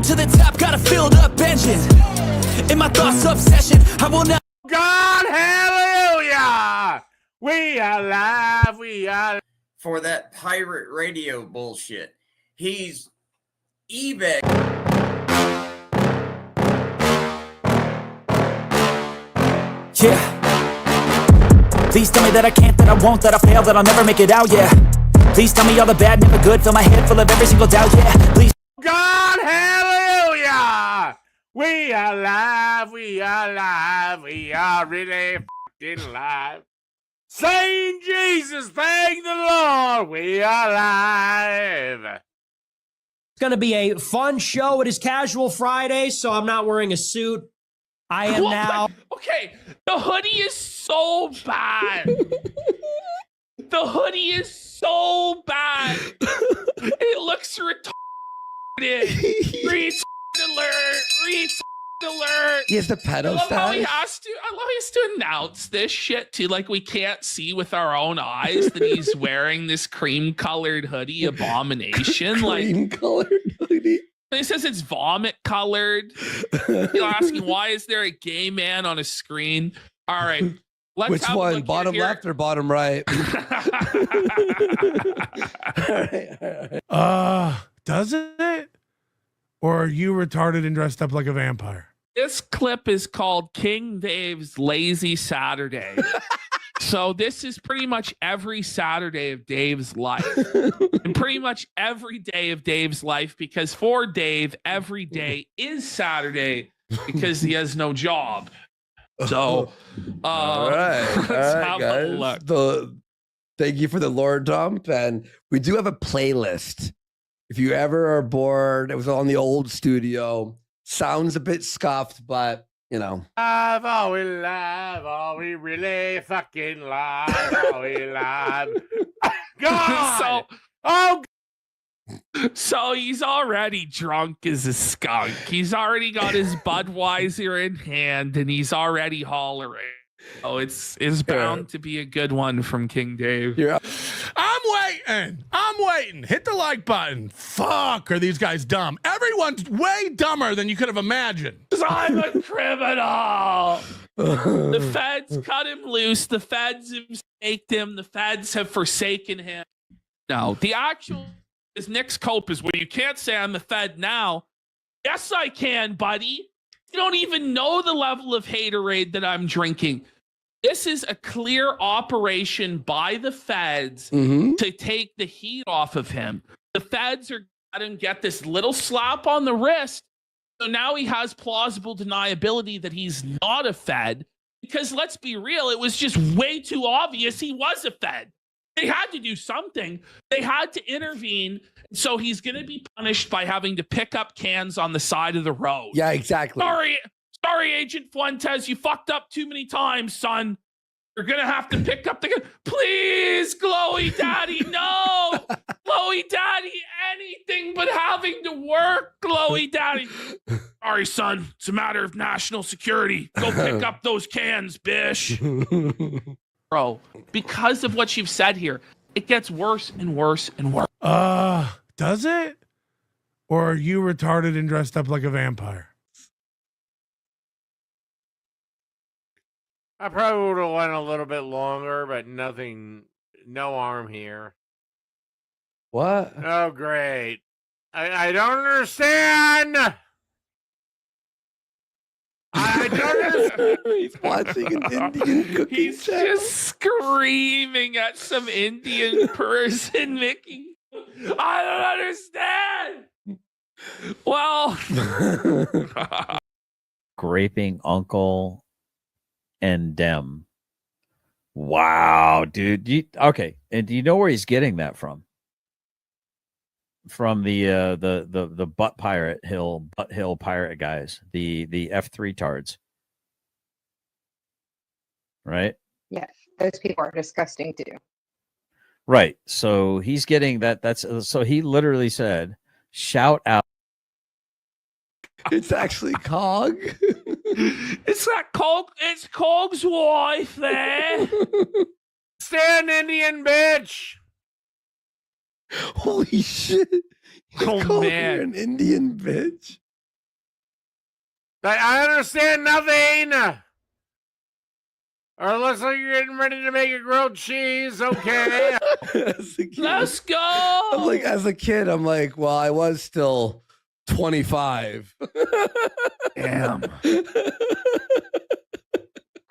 to the top, got a filled up engine. In my thoughts, obsession, I will not. God, hallelujah! We are live, we are. For that pirate radio bullshit. He's eBay. Yeah. Please tell me that I can't, that I won't, that I fail, that I'll never make it out, yeah. Please tell me all the bad, never good, fill my head full of every single doubt, yeah. Please. God, hallelujah! We are live, we are live, we are really fucking live. Saying Jesus, thank the Lord, we are live. It's going to be a fun show. It is Casual Friday, so I'm not wearing a suit. I am now. Okay, the hoodie is so bad. The hoodie is so bad. It looks retarded. Retard alert. Retard alert. He has the pedo I love how he stash. has to announce this shit too. Like, we can't see with our own eyes that he's wearing this cream-colored hoodie abomination. Cream-colored hoodie. He says it's vomit colored. You're asking, why is there a gay man on a screen? All right. Let's Which have a one? look Bottom here. left or bottom right? Does it? Or are you retarded and dressed up like a vampire? This clip is called King Dave's Lazy Saturday. So this is pretty much every Saturday of Dave's life. And pretty much every day of Dave's life, because for Dave, every day is Saturday because he has no job. So, all right, let's have a guys. look. Thank you for the lore dump, and we do have a playlist. If you ever are bored, it was on the old studio. Sounds a bit scuffed, but you know. Live, are we really fucking live? Are we live? God! So he's already drunk as a skunk. He's already got his Budweiser in hand, and he's already hollering. Oh, it's bound to be a good one from King Dave. Yeah. I'm waiting. Hit the like button. Fuck, are these guys dumb? Everyone's way dumber than you could have imagined. I'm a criminal. The feds cut him loose. The feds have staked him. The feds have forsaken him. No, the actual is Nick's cope is, well, you can't say I'm a fed now. Yes, I can, buddy. You don't even know the level of haterade that I'm drinking. This is a clear operation by the feds to take the heat off of him. The feds are letting him get this little slap on the wrist. So now he has plausible deniability that he's not a fed. Because let's be real, it was just way too obvious he was a fed. They had to do something. They had to intervene. So he's going to be punished by having to pick up cans on the side of the road. Yeah, exactly. Sorry, Agent Fuentes. You fucked up too many times, son. You're going to have to pick up the can. Please, Glowy Daddy, no. Glowy Daddy, anything but having to work, Glowy Daddy. Sorry, son. It's a matter of national security. Go pick up those cans, bish. Bro, because of what you've said here, it gets worse and worse and worse. Does it? Or are you retarded and dressed up like a vampire? I probably would have went a little bit longer, but no arm here. What? Oh, great. I don't understand. I don't understand. He's watching an Indian cooking He's channel. just screaming at some Indian person making. I don't understand. Well, Graping Uncle and Dem. Wow, dude. Okay, and do you know where he's getting that from? From the Butt Hill pirate guys, the F3 tards, right? Yes, those people are disgusting too. Right. So he's getting that. So he literally said, "Shout out." It's actually Cog. it's not Cog. It's Cog's wife there. Stand, Indian bitch. Holy shit. You Oh, called man. her an Indian bitch? I understand nothing. Or it looks like you're getting ready to make a grilled cheese. Okay. As a kid, Let's go. I'm like, as a kid, I'm like, well, I was still 25. Damn.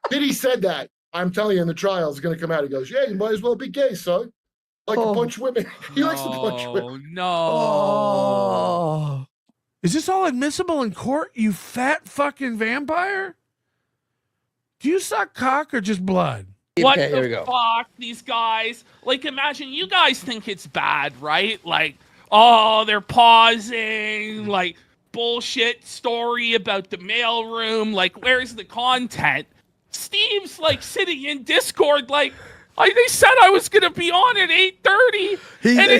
Diddy said that. I'm telling you, in the trial, it's going to come out. He goes, yeah, you might as well be gay, son. Like to punch women. He likes to punch women. No. Oh. Is this all admissible in court, you fat fucking vampire? Do you suck cock or just blood? What Okay, here we the go. fuck, these guys? Like, imagine you guys think it's bad, right? Like, oh, they're pausing, like, bullshit story about the mailroom. Like, where's the content? Steve's, like, sitting in Discord, like, they said I was going to be on at 8:30, and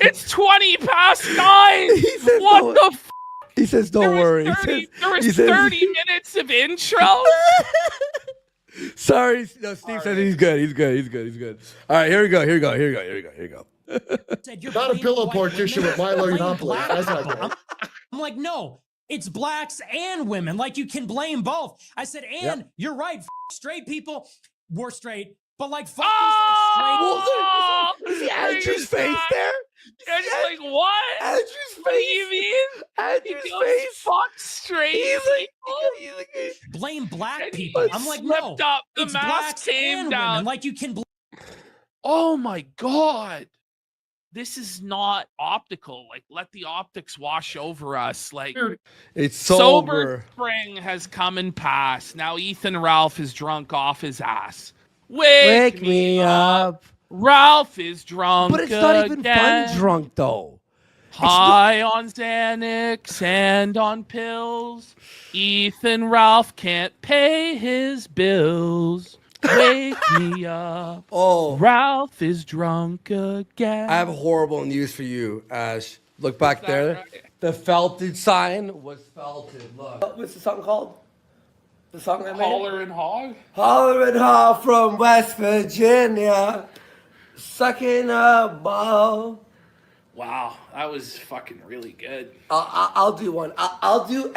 it's 20 past 9. He says, What the fuck? He says, don't worry. There was 30 minutes of intro. Sorry. No, Steve says he's good. He's good. All right, here we go. Said, "You're Not a blaming pillow white partition women, with Milo you're blaming Yiannopoulos. black That's not people." good. I'm like, no, it's blacks and women. Like, you can blame both. I said, and you're right, straight people, we're straight. But like, fuck Oh! You see Andrew's face there? And it's like, what? Andrew's face. What do you mean? Andrew's He goes, face. fuck straight. He's like, blame black And he people. I'm like, no, slipped up. The it's mask blacks came and down. women. Like, you can Oh my god. This is not optical. Like, let the optics wash over us. Like, Dude, it's sober spring has come and passed. Now Ethan Ralph is drunk off his ass. Wake me up. Ralph is drunk. But it's not even again. fun drunk though. High on Xanax and on pills. Ethan Ralph can't pay his bills. Wake me up. Oh, Ralph is drunk again. I have horrible news for you, Ash. Look back that there. right? The felted sign was felted. Look. What's the song called? The song I made? Holler and hog. Holler and Hall from West Virginia, sucking a ball. Wow, that was fucking really good. I'll do one. I'll do.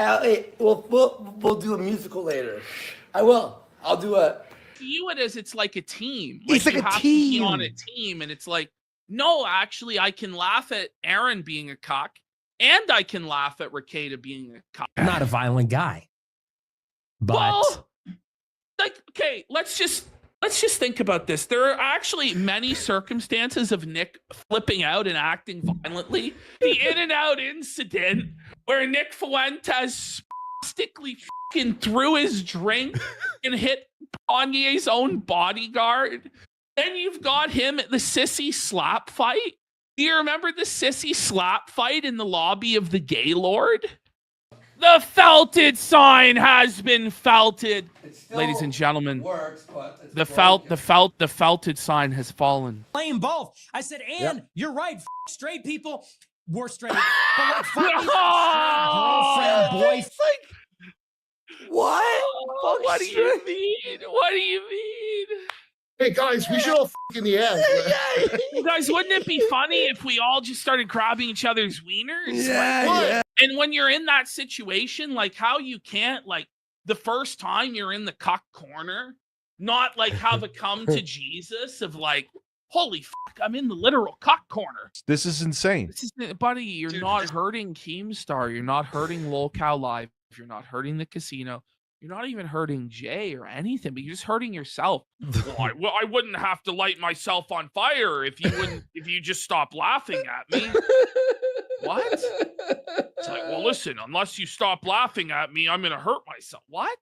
We'll do a musical later. I will. I'll do a. View it as it's like a team. It's like you a have to be team. on a team, and it's like, no, actually, I can laugh at Aaron being a cock, and I can laugh at Rakeda being a cock. I'm not a violent guy. But Well, like, okay, let's just think about this. There are actually many circumstances of Nick flipping out and acting violently. The in and out incident where Nick Fuentes spastically fucking threw his drink and hit Kanye's own bodyguard. Then you've got him at the sissy slap fight. Do you remember the sissy slap fight in the lobby of the Gaylord? The felted sign has been felted. Ladies and gentlemen, Works, but it's the broken. felted sign has fallen. blame both. I said, and you're right, straight people, we're straight. But like, fuck these girlfriend, boyfriend. What? What do you mean? What do you mean? hey, guys, we should all f in the ass. You guys, wouldn't it be funny if we all just started grabbing each other's wieners? Yeah. And when you're in that situation, like how you can't, like the first time you're in the cuck corner, not like have a come to Jesus of like, holy fuck, I'm in the literal cuck corner. This is insane. This is, buddy, you're not hurting Keemstar. You're not hurting LolCow Live. You're not hurting the casino. You're not even hurting Jay or anything, but you're just hurting yourself. Well, I wouldn't have to light myself on fire if you just stop laughing at me. What? It's like, well, listen, unless you stop laughing at me, I'm going to hurt myself. What?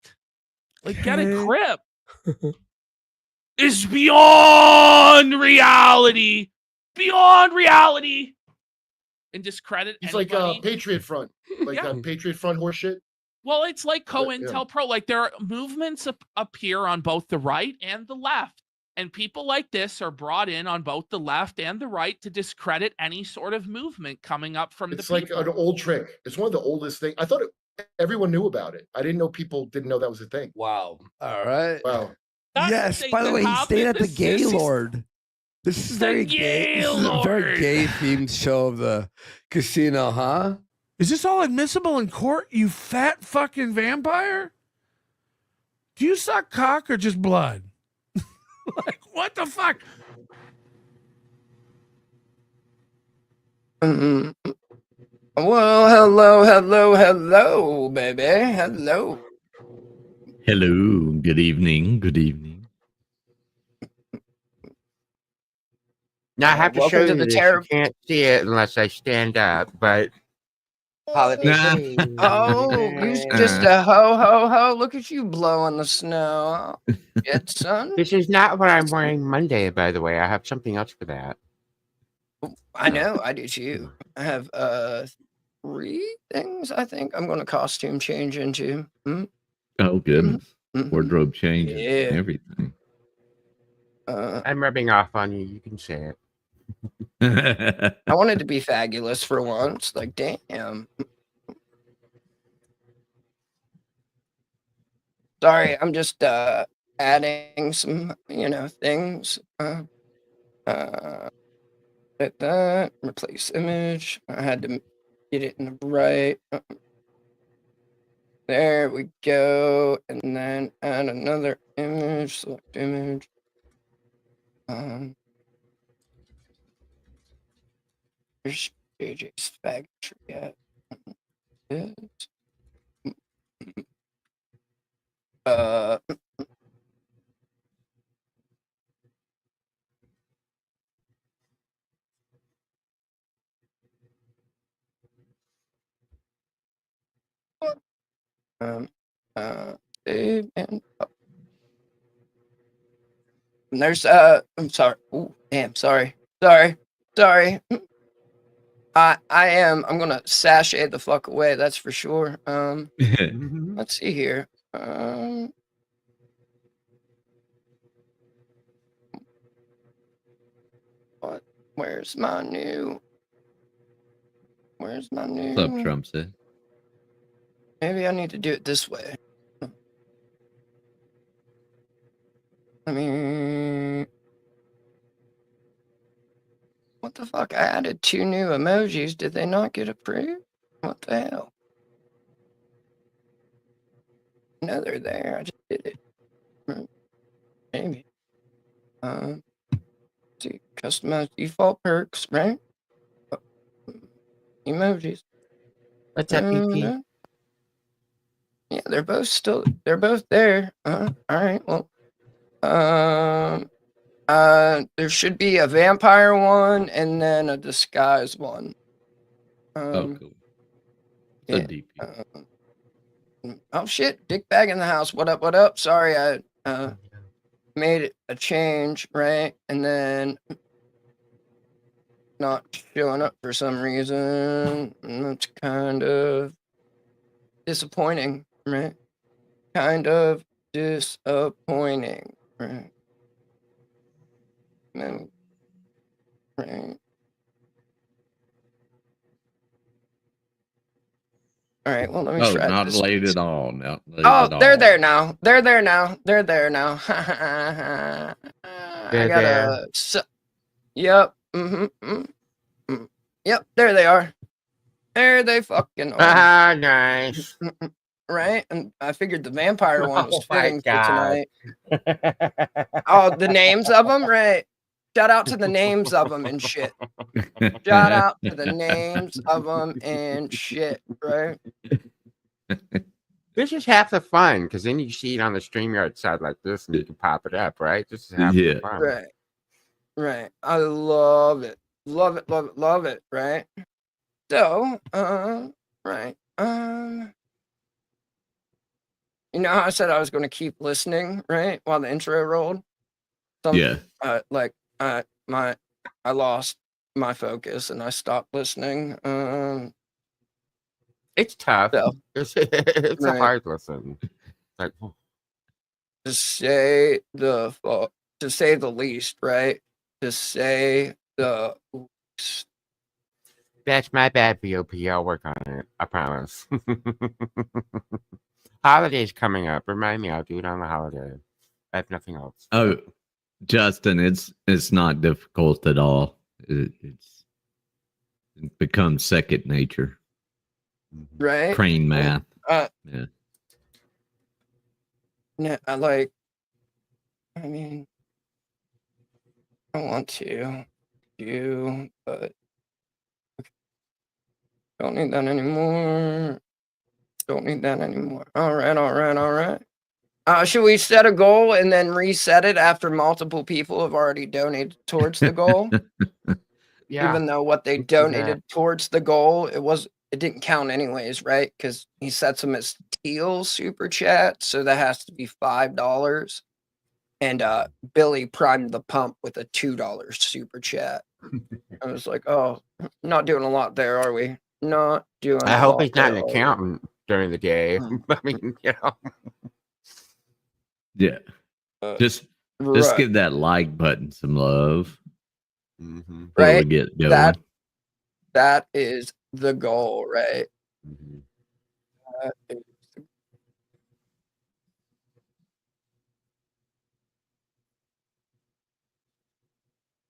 Like, get a grip. It's beyond reality. Beyond reality. And discredit He's anybody. like Patriot Front. Like Yeah. Patriot Front horse shit. Well, it's like Yeah. COINTELPRO. Like, there are movements appear on both the right and the left. And people like this are brought in on both the left and the right to discredit any sort of movement coming up from It's the like people. an old trick. It's one of the oldest things. I thought everyone knew about it. I didn't know people didn't know that was a thing. Wow. All right. Wow. That's Yes. thing By the that way, he stayed at happened. the This is- Gaylord. This is The very gay. This is a very Gaylord. gay themed show of the casino, huh? Is this all admissible in court, you fat fucking vampire? Do you suck cock or just blood? Like, what the fuck? Well, hello, baby. Hello. Hello. Good evening. Good evening. Now I have to welcome show to you the this. terror- You can't see it unless I stand up, but Holiday. Oh, you just a ho. Look at you blowing the snow. Shit, son. this is not what I'm wearing Monday, by the way. I have something else for that. I know, I do too. I have 3 things I think I'm gonna costume change into. Oh goodness. Mhm. Wardrobe changes Yeah. and everything. I'm rubbing off on you. You can say it. I wanted to be fabulous for once. Like, damn. Sorry, I'm just adding some, things. Hit that, replace image. I had to get it in the right. There we go. And then add another image, select image. There's JJ's faggotry at. Yes. Save and there's I'm sorry. Oh, damn, sorry. I am. I'm gonna sashay the fuck away, that's for sure. Let's see here. What? Where's my new? What's up, Trump said? Maybe I need to do it this way. I mean, what the fuck? I added 2 new emojis. Did they not get approved? What the hell? No, they're there. I just did it. Maybe. See, customize default perks, right? Emojis. What's up, PP? Yeah, they're both there. All right. Well, there should be a vampire one and then a disguise one. Oh, cool. Yeah. DP. Oh shit, dick bag in the house. What up? Sorry, I made a change, right? And then not showing up for some reason. And that's kind of disappointing, right? Kind of disappointing, right? No. Right. All right, well, let me try not this. late at all. Not late Oh, at they're all. there now. They're there now. I gotta. Yep. Yep. There they are. There they fucking are. Ah, nice. Right, and I figured the vampire one was Oh my fitting for God. tonight. Oh, the names of them, right? Shout out to the names of them and shit. Shout out to the names of them and shit, right? This is half the fun, because then you see it on the StreamYard side like this, and you can pop it up, right? This is half the fun. Right. I love it. Love it, right? So, right. You know how I said I was going to keep listening, right? While the intro rolled? Yeah. I lost my focus and I stopped listening. It's tough. So, It's right. a hard listen. Like, to say the least, right? To say the least. that's my bad, VOP. I'll work on it. I promise. Holidays coming up. Remind me, I'll do it on the holiday. I have nothing else. Oh, Justin, it's not difficult at all. It becomes second nature. right? Crane math. Uh, Yeah. yeah, I mean, I want to do, but don't need that anymore. Don't need that anymore. All right. Should we set a goal and then reset it after multiple people have already donated towards the goal? Yeah. Even though what they let's do that. donated towards the goal, it didn't count anyways, right? Because he sets them as teal super chat, so that has to be $5. And Billy primed the pump with a $2 super chat. I was like, oh, not doing a lot there, are we? Not doing. I a hope lot he's not an there, are we? accountant during the game. I mean, you know. Yeah. Uh, Just right. give that like button some love. Mm-hmm. Before we Right? get going. That is the goal, right? Mm-hmm. That is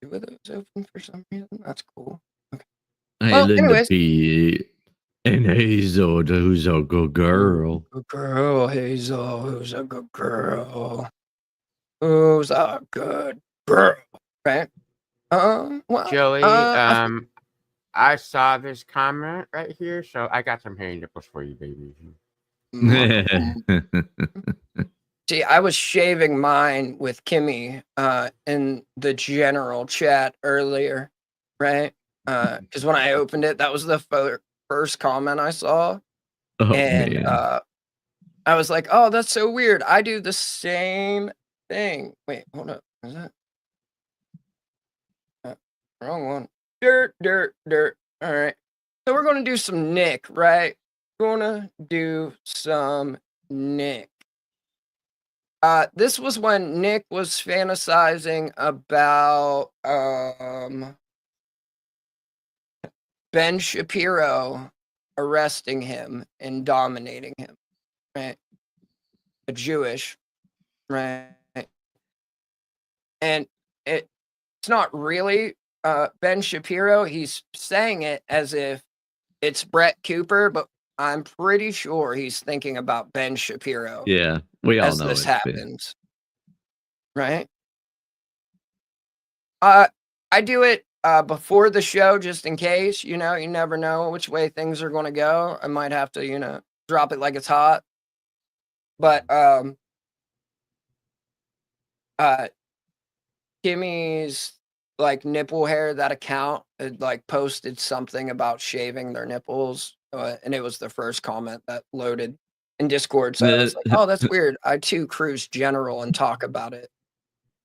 two of those open for some reason. That's cool. Hey, Well, Linda anyways. P. And Hazel, who's a good girl. Good girl, Hazel. Who's a good girl? Who's a good girl? Right? Well, Joey, I I saw this comment right here, so I got some hairy nipples for you, baby. See, I was shaving mine with Kimmy in the general chat earlier, right? Because when I opened it, that was the first comment I saw. Oh, And man. I was like, oh, that's so weird. I do the same thing. Wait, hold up. Is that? Wrong one. Dirt. All right. So we're going to do some Nick, right? Gonna do some Nick. This was when Nick was fantasizing about Ben Shapiro arresting him and dominating him, right? A Jewish, right? And it's not really Ben Shapiro. He's saying it as if it's Brett Cooper, but I'm pretty sure he's thinking about Ben Shapiro. Yeah, we all as know this it's happens, right? I do it before the show just in case. You know, you never know which way things are going to go. I might have to, drop it like it's hot. But Kimmy's like nipple hair, that account had like posted something about shaving their nipples, and it was the first comment that loaded in Discord. So I was like, oh, that's weird. I too cruise general and talk about it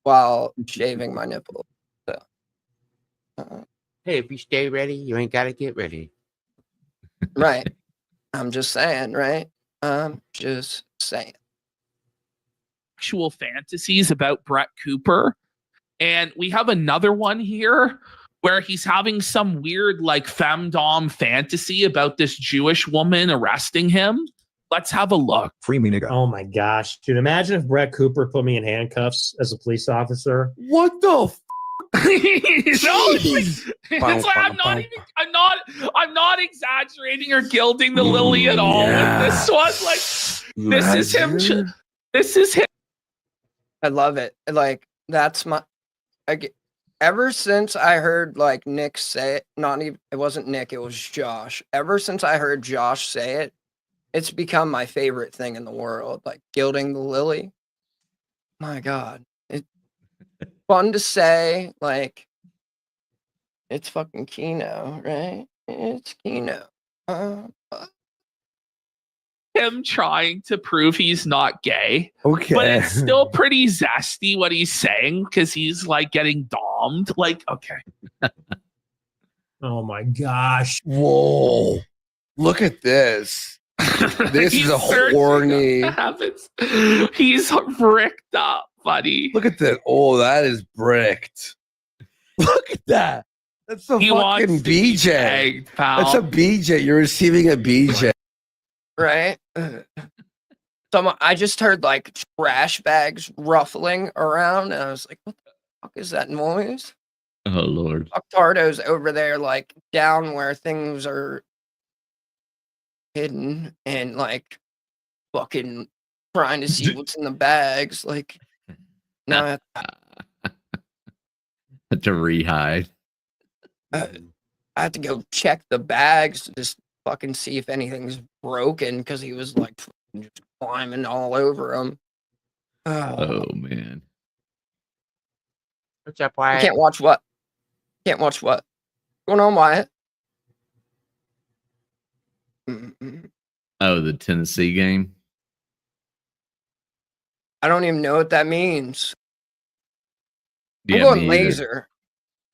while shaving my nipple. So, Hey, if you stay ready, you ain't gotta get ready. right. I'm just saying, right? I'm just saying. Actual fantasies about Brett Cooper. And we have another one here where he's having some weird like femdom fantasy about this Jewish woman arresting him. Let's have a look. Free me, nigga. Oh my gosh, dude! Imagine if Brett Cooper put me in handcuffs as a police officer. What the? It's like I'm not exaggerating or gilding the lily at all with this one. Like this is him. This is him. I love it. Like that's my. Ever since I heard like Nick say it, it wasn't Nick, it was Josh. Ever since I heard Josh say it, it's become my favorite thing in the world. Like gilding the lily. My God. It's fun to say, like it's fucking Kino, right? It's Kino. Him trying to prove he's not gay. Okay. But it's still pretty zesty what he's saying because he's like getting domed. Like, okay. Oh my gosh. Whoa. Look at this. This is a horny. He's bricked up, buddy. Look at that. Oh, that is bricked. Look at that. That's a fucking BJ. Tagged, That's a BJ. You're receiving a BJ. Right? I just heard like trash bags ruffling around, and I was like, what the fuck is that noise? Oh, Lord. Octardo's over there, like down where things are hidden and like fucking trying to see what's in the bags. Like, no, To rehide. I have to go check the bags to just fucking see if anything's broken because he was like just climbing all over them. Oh man. What's up, I Wyatt? can't watch what? Can't watch what? What's going on, Wyatt? Oh, the Tennessee game. I don't even know what that means. I'm Yeah, going me either. laser.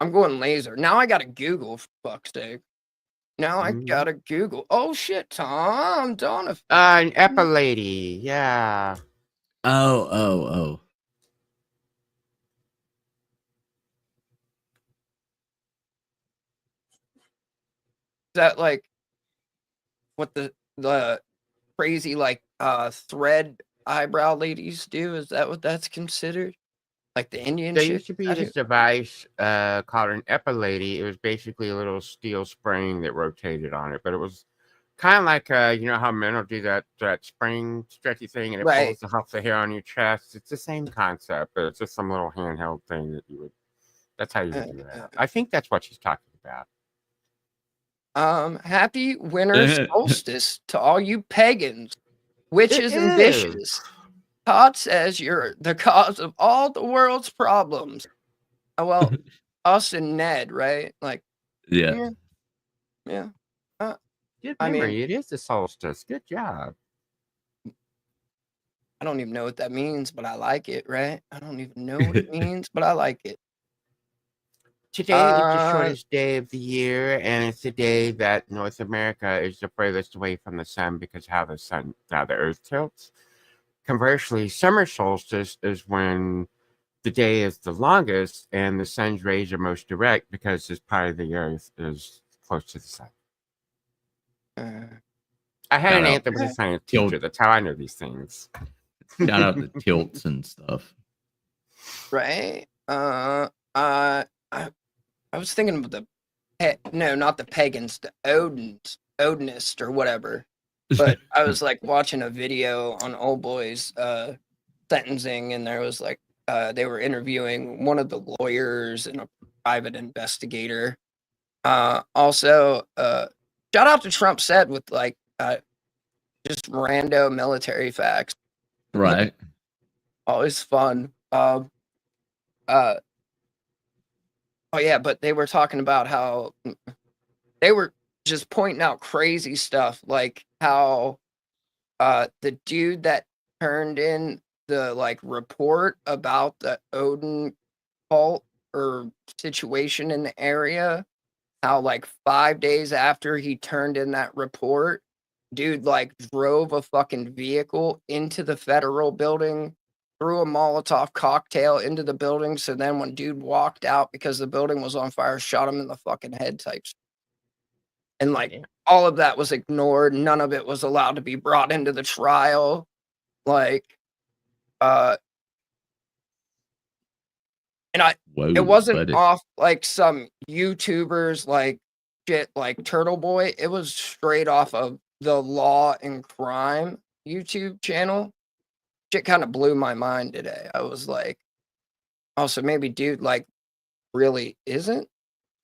I'm going laser. Now I gotta Google, for fuck's sake. Now I gotta Google. Oh shit, Tom Donovan. An Epa lady. Yeah. Oh. Is that like what the crazy like thread eyebrow ladies do? Is that what that's considered? Like the Indian There shit? used to be this device called an Epa lady. It was basically a little steel spring that rotated on it, but it was kind of like you know how men will do that spring stretchy thing and it pulls off the hair on your chest. It's the same concept, but it's just some little handheld thing that you would. That's how you would do that. I think that's what she's talking about. Happy winter solstice to all you pagans, witches, and bitches. Todd says you're the cause of all the world's problems. Well, us and Ned, right? Like, yeah. Good memory. I mean, it is the solstice. Good job. I don't even know what that means, but I like it, right? I don't even know what it means, but I like it. Today is the shortest day of the year, and it's the day that North America is the furthest away from the sun because how the Earth tilts. Conversely, summer solstice is when the day is the longest and the sun's rays are most direct because this part of the Earth is close to the sun. I had an anthem with a science teacher. That's how I know these things. Shout out the tilts and stuff. Right? I was thinking of not the pagans, the Odinist or whatever. But I was like watching a video on Old Boy's sentencing, and there was like they were interviewing one of the lawyers and a private investigator. Also, shout out to Trump said with like just rando military facts. Right. Always fun. Oh yeah, but they were talking about how they were just pointing out crazy stuff, like how the dude that turned in the like report about the Odin cult or situation in the area, how like 5 days after he turned in that report, dude like drove a fucking vehicle into the federal building, threw a Molotov cocktail into the building. So then when dude walked out because the building was on fire, shot him in the fucking head types. And like all of that was ignored. None of it was allowed to be brought into the trial. Like, and it wasn't off like some YouTubers like shit like Turtle Boy. It was straight off of the Law and Crime YouTube channel. Shit kind of blew my mind today. I was like, also maybe dude like really isn't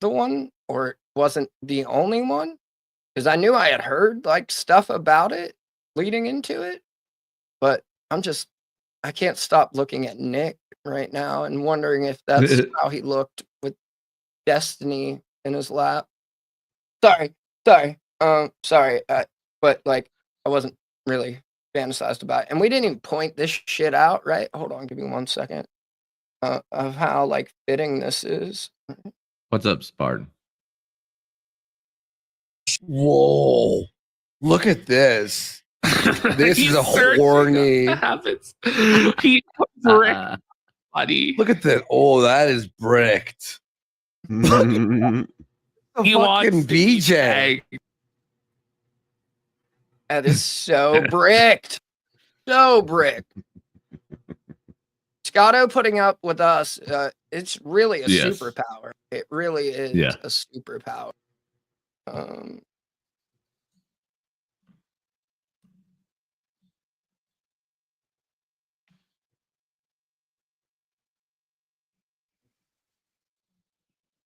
the one or wasn't the only one, because I knew I had heard like stuff about it leading into it, but I can't stop looking at Nick right now and wondering if that's how he looked with Destiny in his lap. Sorry, but like I wasn't really fantasized about it. And we didn't even point this shit out, right? Hold on, give me 1 second. Of how like fitting this is. What's up, Spartan? Whoa. Look at this. This is a horny. He bricked, buddy. Look at that. Oh, that is bricked. He fucking BJ. That is so bricked. So bricked. Scotto putting up with us, it's really a superpower. It really is a superpower.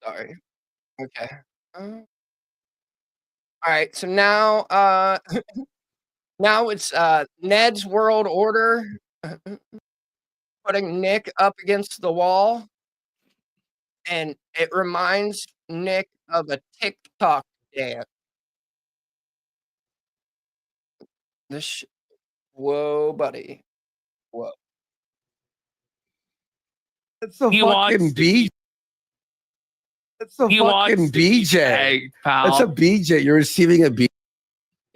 Sorry. Okay. All right. So now, now it's Ned's World Order putting Nick up against the wall, and it reminds Nick of a TikTok dance. This, whoa, buddy, whoa. It's a He wants fucking to be- BJ. It's a He wants fucking to be BJ. pegged, pal. That's a BJ. You're receiving a He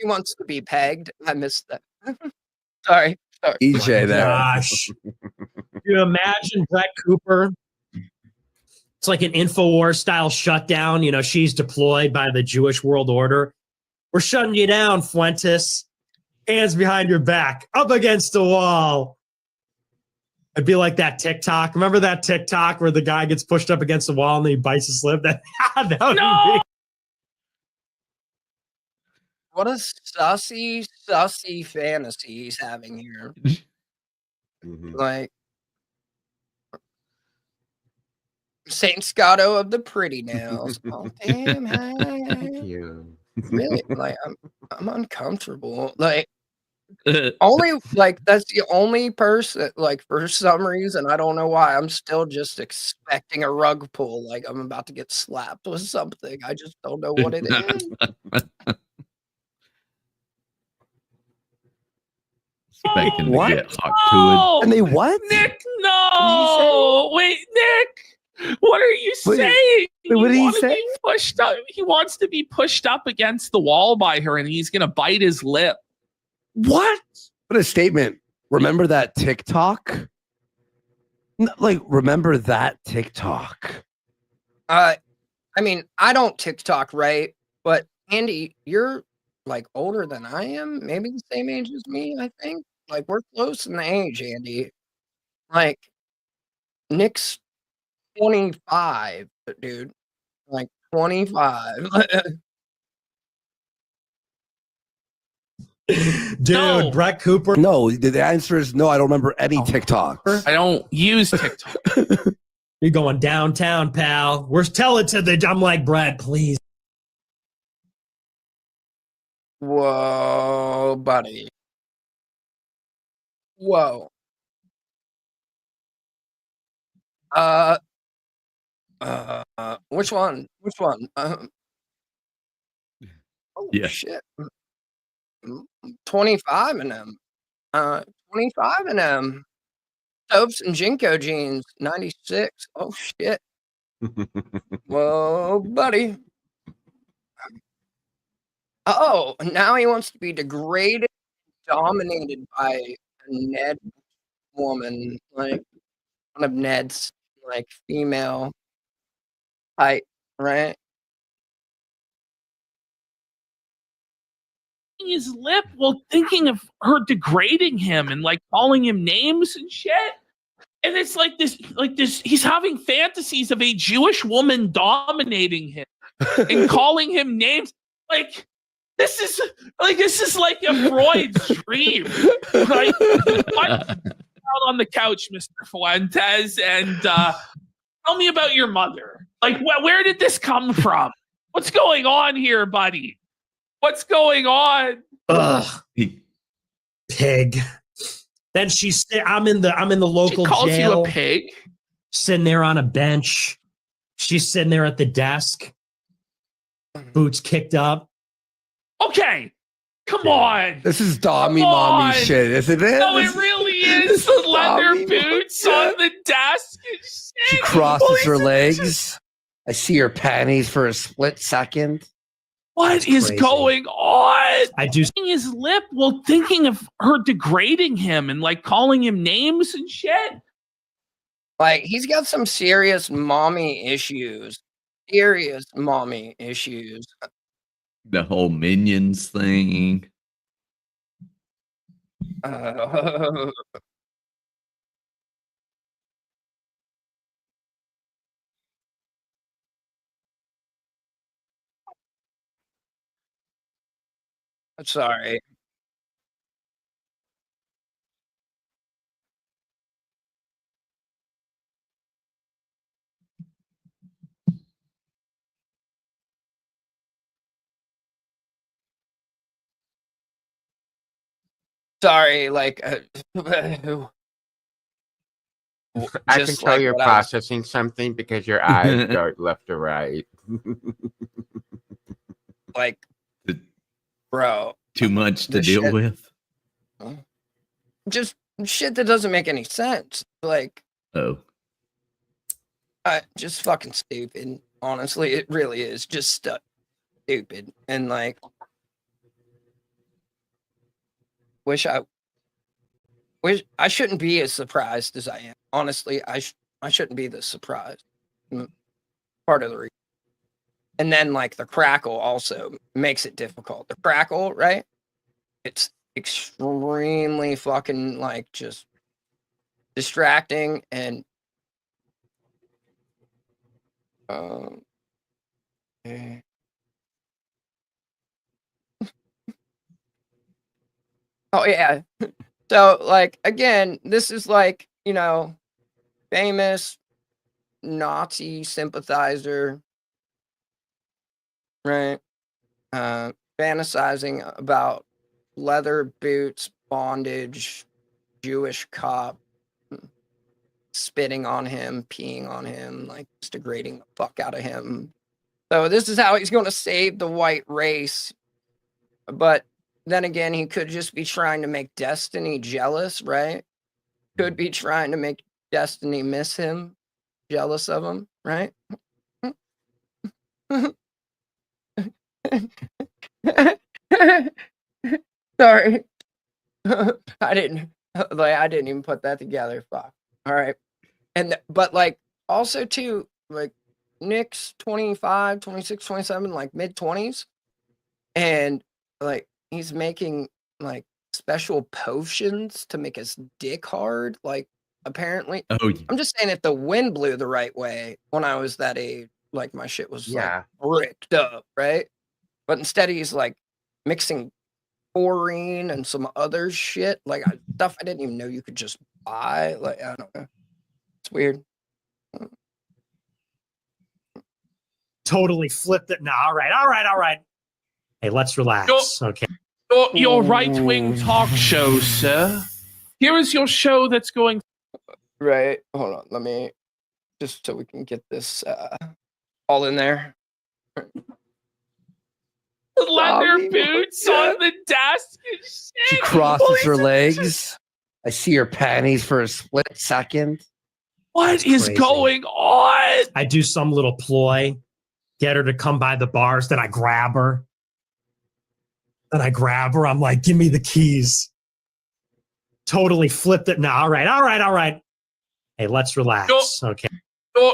wants to be pegged. I missed that. Sorry. BJ there. Gosh. You imagine Brett Cooper? It's like an InfoWars style shutdown. You know, she's deployed by the Jewish World Order. We're shutting you down, Fuentes. Hands behind your back, up against the wall. It'd be like that TikTok. Remember that TikTok where the guy gets pushed up against the wall and then he bites his lip? That would No! be What a sussy fantasy he's having here. Like Saint Scotto of the pretty nails. Oh damn! Thank Hey. you. Really? Like I'm uncomfortable. Like only like that's the only person. Like for some reason, I don't know why. I'm still just expecting a rug pull. Like I'm about to get slapped with something. I just don't know what it is. Expecting What? to get hot And they what? Nick, no! Wait, Nick! What are you Wait, saying? what did he wanna say? be pushed up. He wants to be pushed up against the wall by her, and he's gonna bite his lip. What? What a statement. Remember that TikTok? Like, remember that TikTok? I mean, I don't TikTok, right? But Andy, you're like older than I am, maybe the same age as me, I think. Like we're close in the age, Andy. Like Nick's 25, dude. Like 25. dude, No. Brett Cooper. No, the answer is no. I don't remember any TikToks. I don't use TikTok. You're going downtown, pal. We're telling to the. I'm like, Brad, please. Whoa, buddy. Whoa. Which one? Which one? Oh Yeah. shit. 25 in them. 25 in them. Soaps and Jinko jeans, 96. Oh shit. Whoa, buddy. Oh, now he wants to be degraded, dominated by a Ned woman, like one of Ned's like female type, right? His lip while thinking of her degrading him and like calling him names and shit. And it's like this, he's having fantasies of a Jewish woman dominating him and calling him names. Like, this is like a Freud's dream. Like, out on the couch, Mr. Fuentes, and tell me about your mother. Like, where did this come from? What's going on here, buddy? What's going on? Ugh, pig. Then I'm in the local She calls jail. you a pig? Sitting there on a bench. She's sitting there at the desk. Boots kicked up. Okay, come on. This is Dommy Come Mommy on. shit, isn't it? No, it really is. The leather boots on the desk. She crosses her legs. I see her panties for a split second. What is crazy. going on? I do. His lip while thinking of her degrading him and like calling him names and shit. Like he's got some serious mommy issues. Serious mommy issues. The whole Minions thing. I'm sorry. Sorry, like I can just tell like you're what I was. processing something because your eyes go left to right. Like, bro, Too much to this deal shit, with. just shit that doesn't make any sense. Like, Oh, just fucking stupid. Honestly, it really is just stupid. And like, wish I shouldn't be as surprised as I am. Honestly, I shouldn't be this surprised. Part of the reason. And then like the crackle also makes it difficult. The crackle, right? It's extremely fucking like just distracting and eh. Oh yeah. So like again, this is like, you know, famous Nazi sympathizer, right? Fantasizing about leather boots, bondage, Jewish cop, spitting on him, peeing on him, like just degrading the fuck out of him. So this is how he's going to save the white race. But then again, he could just be trying to make Destiny jealous, right? Could be trying to make Destiny miss him, jealous of him, right? Sorry. I didn't even put that together. Fuck. All right. And but like also too, like Nick's 25, 26, 27, like mid 20s. And like he's making like special potions to make his dick hard. Like apparently. oh, I'm just saying if the wind blew the right way when I was that age, like my shit was like bricked up, right? But instead he's like mixing chlorine and some other shit, like stuff I didn't even know you could just buy. Like I don't know, it's weird. Totally flipped it. No, all right. Hey, let's relax. Okay. Your right-wing talk show, sir. Here is your show that's going. Right. Hold on. Let me just so we can get this all in there. Leather boots on the desk and shit. She crosses her legs. I see her panties for a split second. What is going on? I do some little ploy, get her to come by the bars. Then I grab her. I'm like, give me the keys. Totally flipped it. No, all right. Hey, let's relax. Okay.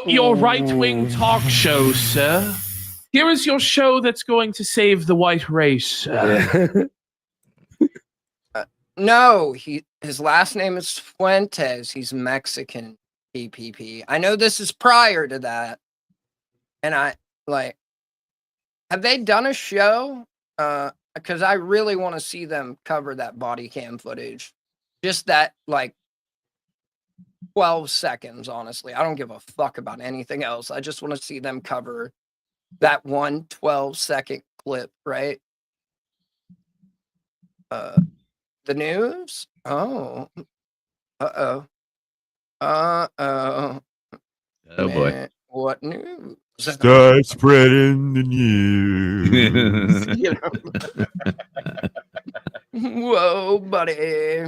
Your right-wing talk show, sir. Here is your show that's going to save the white race. No, his last name is Fuentes. He's Mexican. PPP. I know this is prior to that, and I like. Have they done a show? Because I really want to see them cover that body cam footage. Just that, like, 12 seconds. Honestly, I don't give a fuck about anything else. I just want to see them cover that 1 12-second clip, right? The news? Oh. Uh-oh. oh boy. What news? Start spreading the news. You know? Whoa, buddy.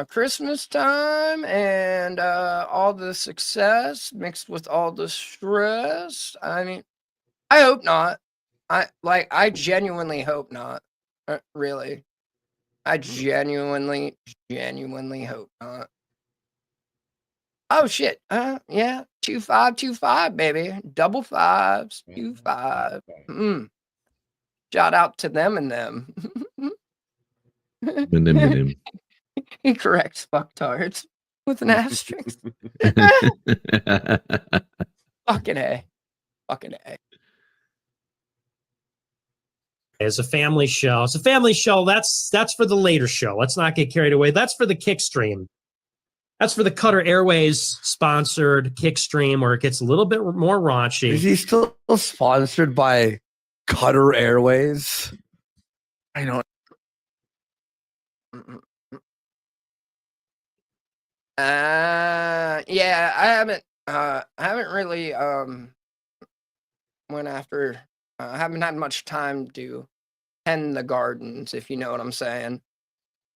Christmas time and all the success mixed with all the stress. I mean, I hope not. I genuinely hope not. Really. I genuinely hope not. Oh shit. Yeah. 2525, baby. Double fives. 25. Shout out to them and them. He corrects fucktards with an asterisk. Fucking A. It's a family show. That's for the later show. Let's not get carried away. That's for the kick stream. That's for the Cutter Airways sponsored kick stream where it gets a little bit more raunchy. Is he still sponsored by Qatar Airways. I don't. Yeah, I haven't really went after. I haven't had much time to tend the gardens, if you know what I'm saying.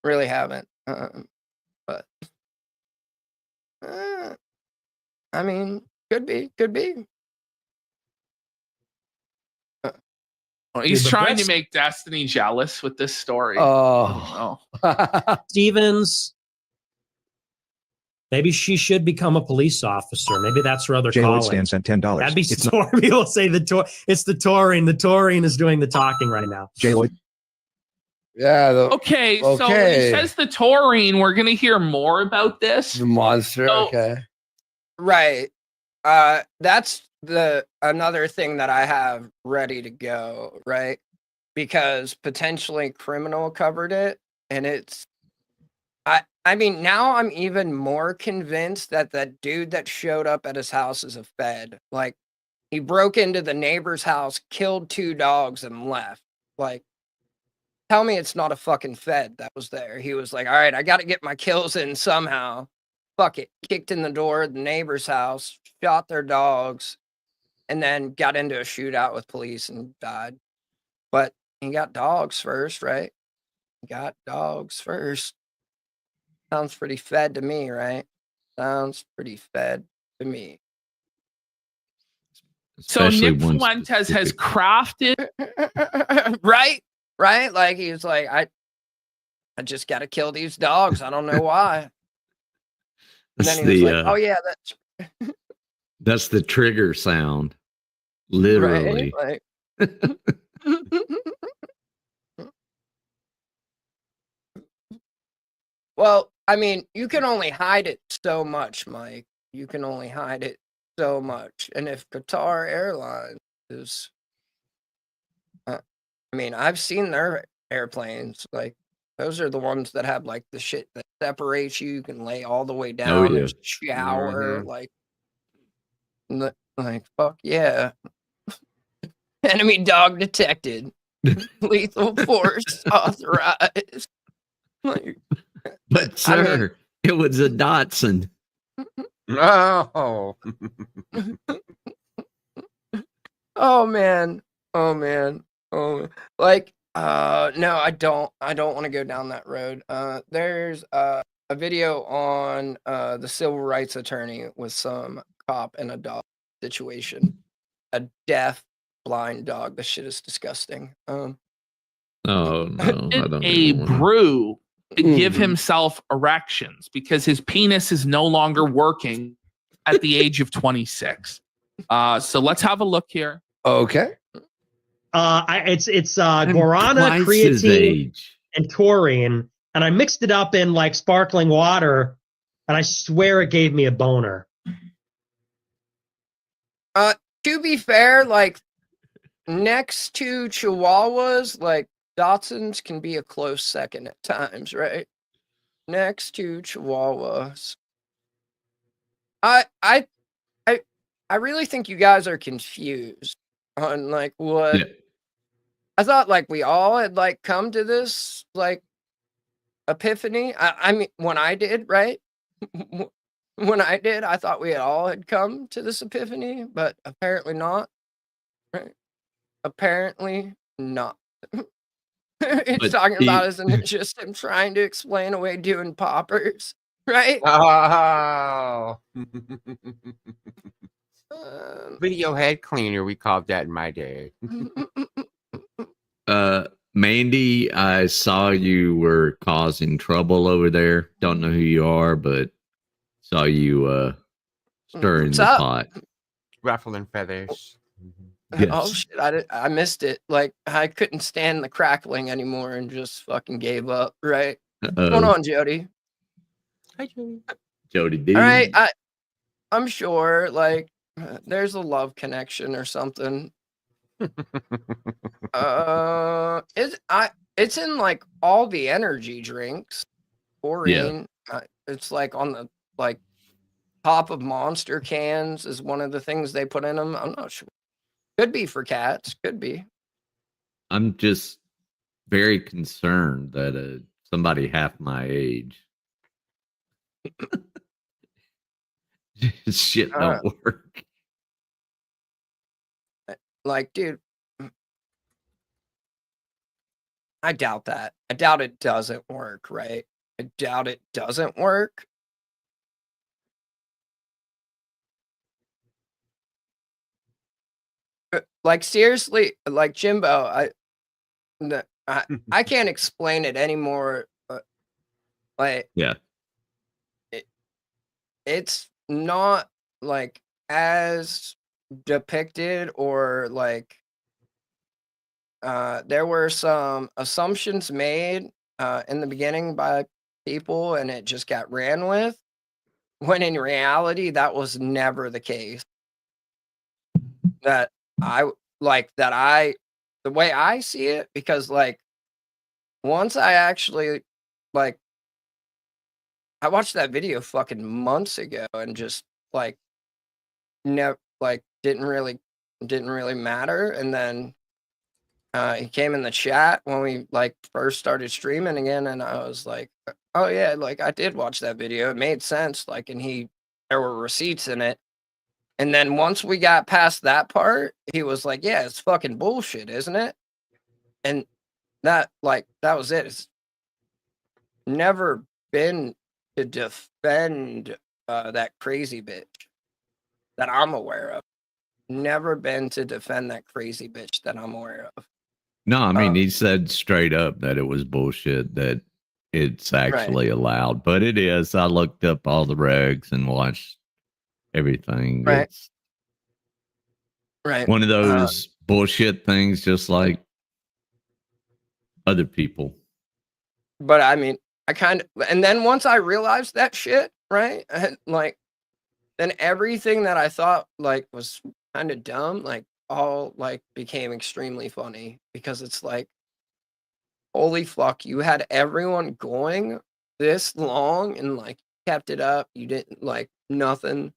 Really haven't. But I mean, could be. He's Dude, the trying to best- make Destiny jealous with this story. Oh, Stevens. Maybe she should become a police officer. Maybe that's her other Jay calling. Lloyd sent $10. That'd be It's Tor. People say it's the Taurine. The Taurine is doing the talking right now. Jay Lloyd. yeah. Okay, so when he says the taurine, we're gonna hear more about this. The monster. So- Okay. Right. That's another thing that I have ready to go, right? Because potentially criminal covered it, and it's I mean, now I'm even more convinced that that dude that showed up at his house is a Fed. Like, he broke into the neighbor's house, killed 2 dogs, and left. Like, tell me it's not a fucking Fed that was there. He was like, all right, I got to get my kills in somehow. Fuck it. Kicked in the door of the neighbor's house, shot their dogs, and then got into a shootout with police and died. But he got dogs first, right? He got dogs first. Sounds pretty Fed to me, right? Sounds pretty Fed to me. So Especially Nick one Fuentes has specific- crafted. Right? Like, he's like, I just got to kill these dogs. I don't know why. And That's then he was the like, oh yeah, that's the trigger sound, literally. right. Like, well, I mean, you can only hide it so much, Mike. You can only hide it so much. And if Qatar Airlines is, I mean, I've seen their airplanes. Like, those are the ones that have like the shit that separates you. You can lay all the way down. yeah. There's a shower. Like, fuck yeah. Enemy dog detected. Lethal force authorized. Like, But sir, it was a Datsun. Oh. oh man. Like, no, I don't want to go down that road. There's a video on the civil rights attorney with some cop and a dog situation. A deaf, blind dog. This shit is disgusting. Oh no, I don't A even wanna- brew to give himself erections because his penis is no longer working at the age of 26. So let's have a look here. Okay. It's I'm guarana, twice his creatine, age. and taurine, and I mixed it up in like sparkling water, and I swear it gave me a boner. To be fair, like, next to Chihuahuas, like, Dachshunds can be a close second at times, right? Next to Chihuahuas. I really think you guys are confused on like what Yeah. I thought. Like, we all had like come to this like epiphany. I mean, when I did, right? When I did, I thought we all had come to this epiphany, but apparently not. Right? Apparently not. It's But talking he- about, isn't it, just him trying to explain away doing poppers, right? Oh. Um, Video head cleaner, we called that in my day. Mandy, I saw you were causing trouble over there. Don't know who you are, but saw you stirring What's the up? pot. Ruffling feathers. Oh shit! I missed it. Like, I couldn't stand the crackling anymore and just fucking gave up. Right? What's going on, Jody? Hi, Jody. Jody D. All right, I'm sure like there's a love connection or something. It's in like all the energy drinks. Taurine. It's like on the like top of Monster cans is one of the things they put in them. I'm not sure. Could be for cats. Could be. I'm just very concerned that somebody half my age shit Uh, don't work. like, dude, I doubt that. I doubt it doesn't work, right? I doubt it doesn't work. Like, seriously, like Jimbo, I can't explain it anymore. Like, Yeah. it's not like as depicted, or like there were some assumptions made in the beginning by people, and it just got ran with, when in reality that was never the case. That I the way I see it, because like once I actually like I watched that video fucking months ago, and just like never like didn't really matter. And then he came in the chat when we like first started streaming again, and I was like, oh yeah, like I did watch that video, it made sense, like, and there were receipts in it. And then once we got past that part, he was like, yeah, it's fucking bullshit, isn't it? And that was it. It's never been to defend that crazy bitch that I'm aware of. Never been to defend that crazy bitch that I'm aware of. No, I mean, he said straight up that it was bullshit, that it's actually allowed, but it is. I looked up all the regs and watched everything. Right. It's right. one of those bullshit things, just like other people. But I mean, and then once I realized that shit, right? Like, then everything that I thought like was kind of dumb, like all like became extremely funny, because it's like, holy fuck, you had everyone going this long and like kept it up. You didn't like nothing.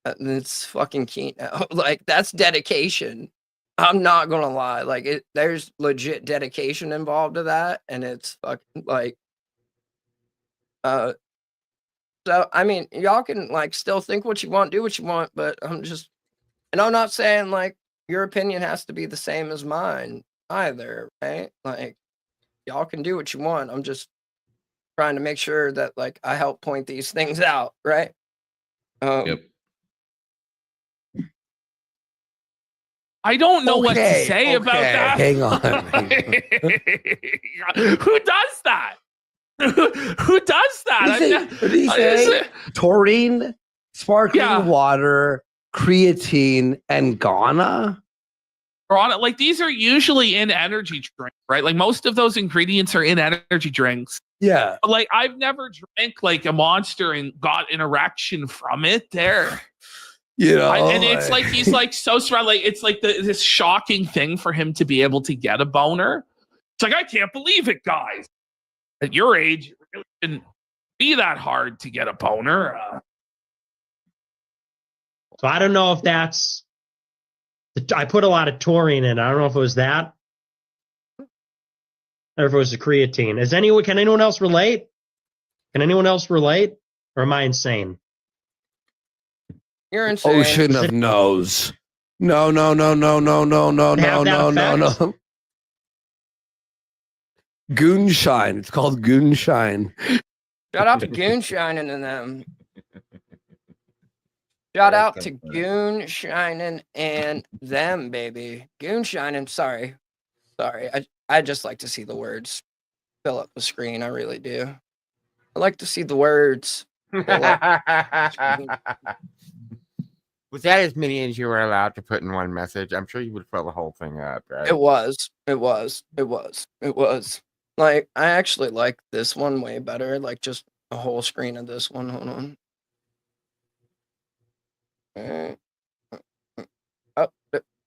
It's fucking key. Like, that's dedication. I'm not gonna lie. Like, there's legit dedication involved to that, and it's fucking like, so I mean, y'all can like still think what you want, do what you want, but I'm not saying like your opinion has to be the same as mine either, right? Like, y'all can do what you want. I'm just trying to make sure that like I help point these things out, right? Yep. I don't know what to say about that. Hang on. Who does that? Who does that? What did he say? Taurine, sparkling water, creatine, and Ghana? Like, these are usually in energy drinks, right? Like, most of those ingredients are in energy drinks. Yeah. But like, I've never drank like a Monster and got an erection from it there. You know, and it's like he's like so strong. Like, it's like this shocking thing for him to be able to get a boner. It's like, I can't believe it, guys. At your age, it really shouldn't be that hard to get a boner. So I don't know if that's. I put a lot of taurine in. I don't know if it was that, or if it was the creatine. Can anyone else relate? Can anyone else relate? Or am I insane? You're insane. Ocean of nose. No. Goonshine. It's called Goonshine. Shout out to Goonshining and them. Shout out to Goonshining and them, baby. Goonshining. Sorry. I just like to see the words fill up the screen. I really do. I like to see the words fill up the screen. Was that as many as you were allowed to put in one message? I'm sure you would fill the whole thing up, right? It was. Like, I actually like this one way better. Like, just a whole screen of this one. Hold on. Oh,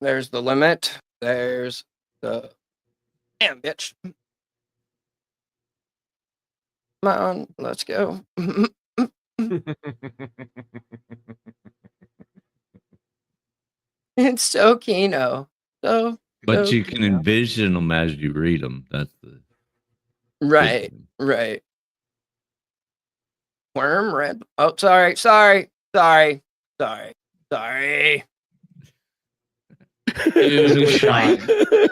there's the limit. There's the damn bitch. Come on, let's go. It's so Kino. So But you can envision them as you read them. That's the Right, right. Worm red. Oh, sorry. It was like,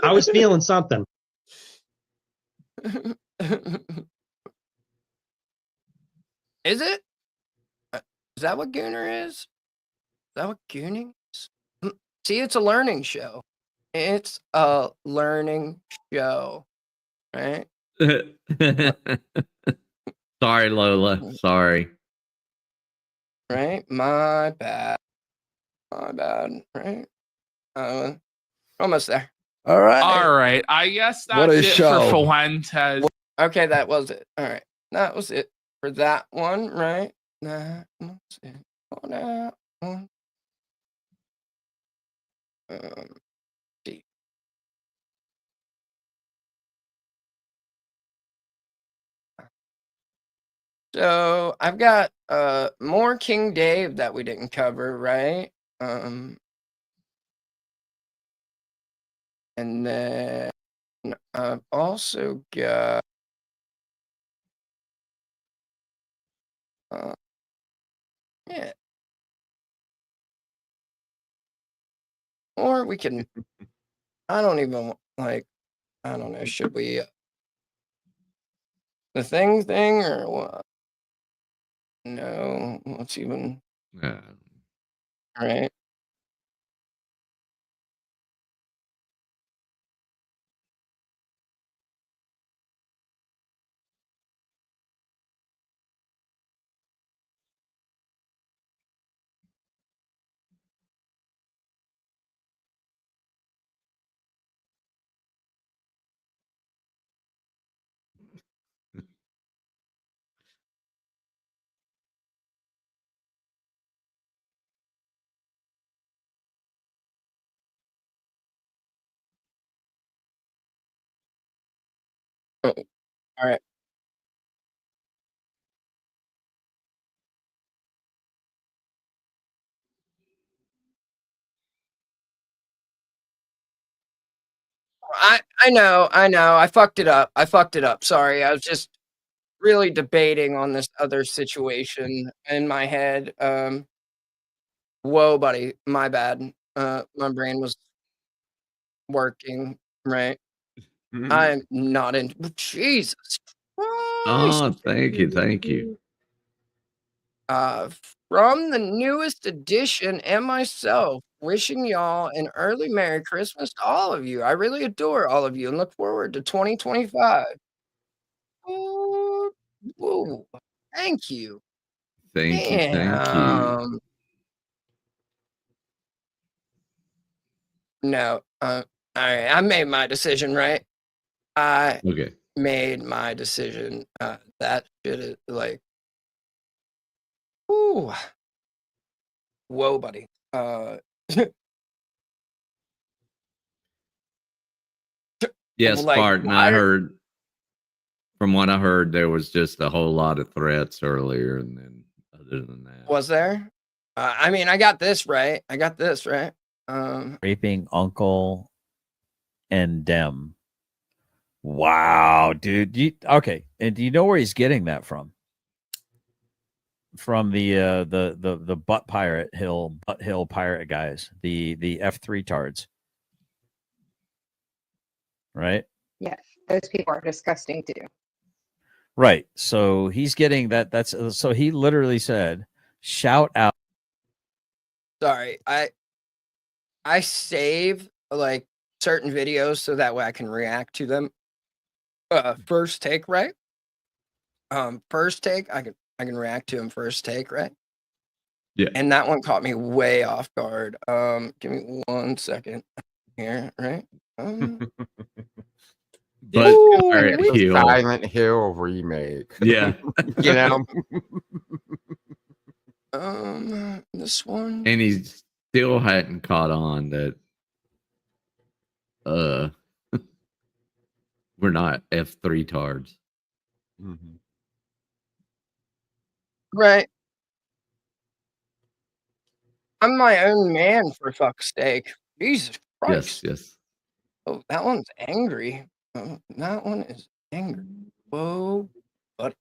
I was feeling something. Is it? Is that what Gooner is? Is that what gooning is? See, it's a learning show. It's a learning show, right? Sorry, Lola. Sorry. Right? My bad. Right? Almost there. All right. All right. I guess What a that's it show. for Fuentes. Okay, that was it. All right. That was it for that one, right? That was it for that one. See. So I've got more King Dave that we didn't cover, right? And then I've also got yeah. Or we can I don't even like I don't know, should we the thing or what? No, let's even Yeah. all right. Oh, all right. I know. I fucked it up. Sorry. I was just really debating on this other situation in my head. Whoa, buddy. My bad. My brain was working, right? I'm not in Jesus Christ. Oh, thank you. Thank you. From the newest edition and myself, wishing y'all an early Merry Christmas to all of you. I really adore all of you and look forward to 2025. Ooh, woo. Thank you. Thank you. Thank you. Damn. No, all right. I made my decision, right? I Okay. made my decision. That shit is like, ooh, whoa, buddy. Yes, like, Spartan. I heard from what I heard, there was just a whole lot of threats earlier, and then other than that, was there? I mean, I got this right. Raping Uncle and Dem. Wow, dude. Okay, and do you know where he's getting that from? From the butt hill pirate guys, the F3 tards, right? Yes, those people are disgusting too. Right. So he's getting that. So he literally said, "Shout out." Sorry, I save like certain videos so that way I can react to them. First take, right? First take, I can react to them first take, right? yeah. And that one caught me way off guard. Give me 1 second here, right? But It's a Hill. Silent Hill remake. Yeah. You know? This one. And he still hadn't caught on that we're not F3 tards. Mm-hmm. Right. I'm my own man, for fuck's sake. Jesus Christ. Yes. Oh, that one's angry. That one is angry. Whoa, buddy.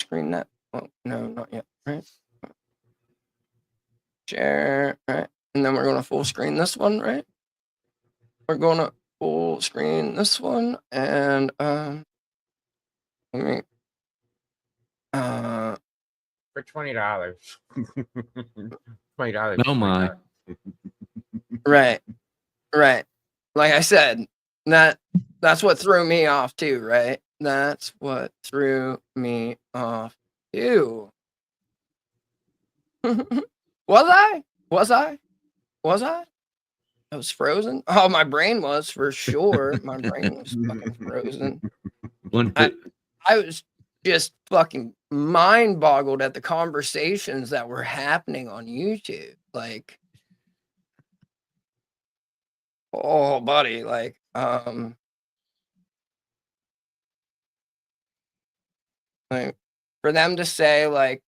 Screen that. Oh, no, not yet. Right. Share. Right. And then we're going to full screen this one, right? We're going to full screen this one. And, let me, For $20. $20. Oh my. right. Right. Like I said, that's what threw me off too, right? That's what threw me off too. Was I? I was frozen. Oh, my brain was for sure. My brain was fucking frozen. I was just fucking mind boggled at the conversations that were happening on YouTube. Like, oh, buddy, like, for them to say like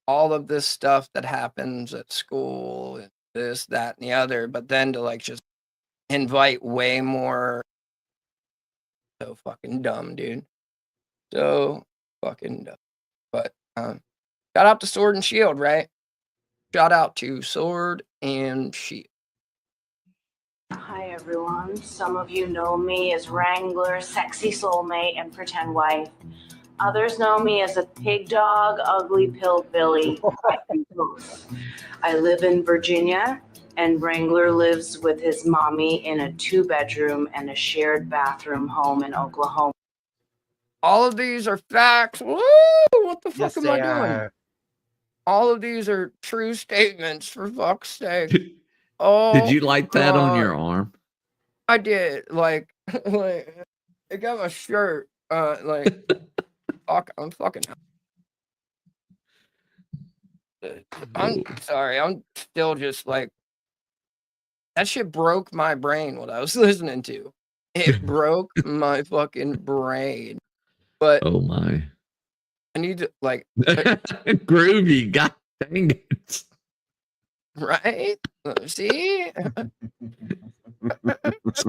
all of this stuff that happens at school, and this, that, and the other, but then to like just invite way more. So fucking dumb, dude. So fucking dumb. But shout out to Sword and Shield, right? Shout out to Sword and Shield. Hi everyone. Some of you know me as Wrangler, sexy soulmate, and pretend wife. Others know me as a pig dog, ugly pillbilly. I live in Virginia, and Wrangler lives with his mommy in a 2-bedroom and a shared bathroom home in Oklahoma. All of these are facts. Woo! What the fuck am I doing? All of these are true statements, for fuck's sake. Oh, did you like that on your arm? I did. Like it got my shirt. Like, fuck, I'm fucking. I'm sorry. I'm still just like, that shit broke my brain. What I was listening to, it broke my fucking brain. But oh my, I need to like groovy. God dang it! Right? See?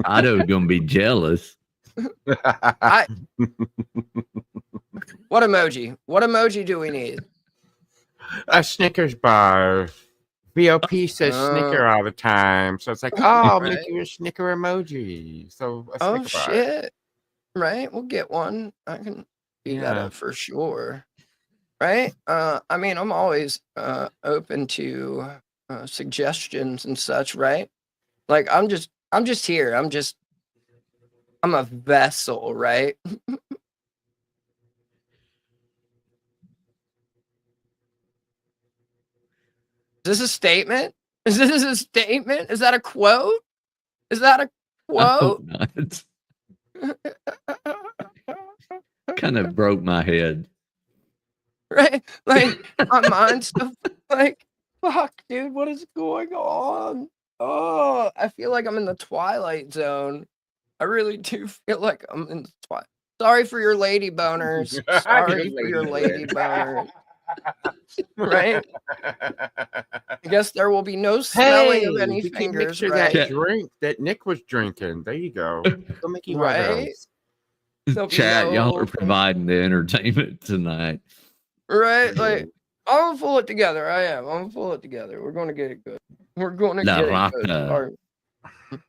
Otto's gonna be jealous. What emoji? What emoji do we need? A Snickers bar. BOP says Snicker all the time, so it's like, oh, I'll make you a Snicker emoji. So a Snicker bar. Shit! Right? We'll get one. I can do that for sure. Right? I mean, I'm always open to suggestions and such, right? Like I'm just here. I'm a vessel, right? Is this a statement? Is this a statement? Is that a quote? Is that a quote? Kind of broke my head. Right? Like my mind's so like, fuck, dude, what is going on? Oh, I feel like I'm in the Twilight Zone. I really do feel like I'm in the Twilight. Sorry for your lady boners. Sorry for your lady boners. Right? I guess there will be no smelling of any fingers, right? That drink that Nick was drinking. There you go. Go make you right? Chat, y'all are providing the entertainment tonight. Right? Like, I'm gonna pull it together. I am. I'm gonna pull it together. We're gonna get it good. We're gonna get it good. Right.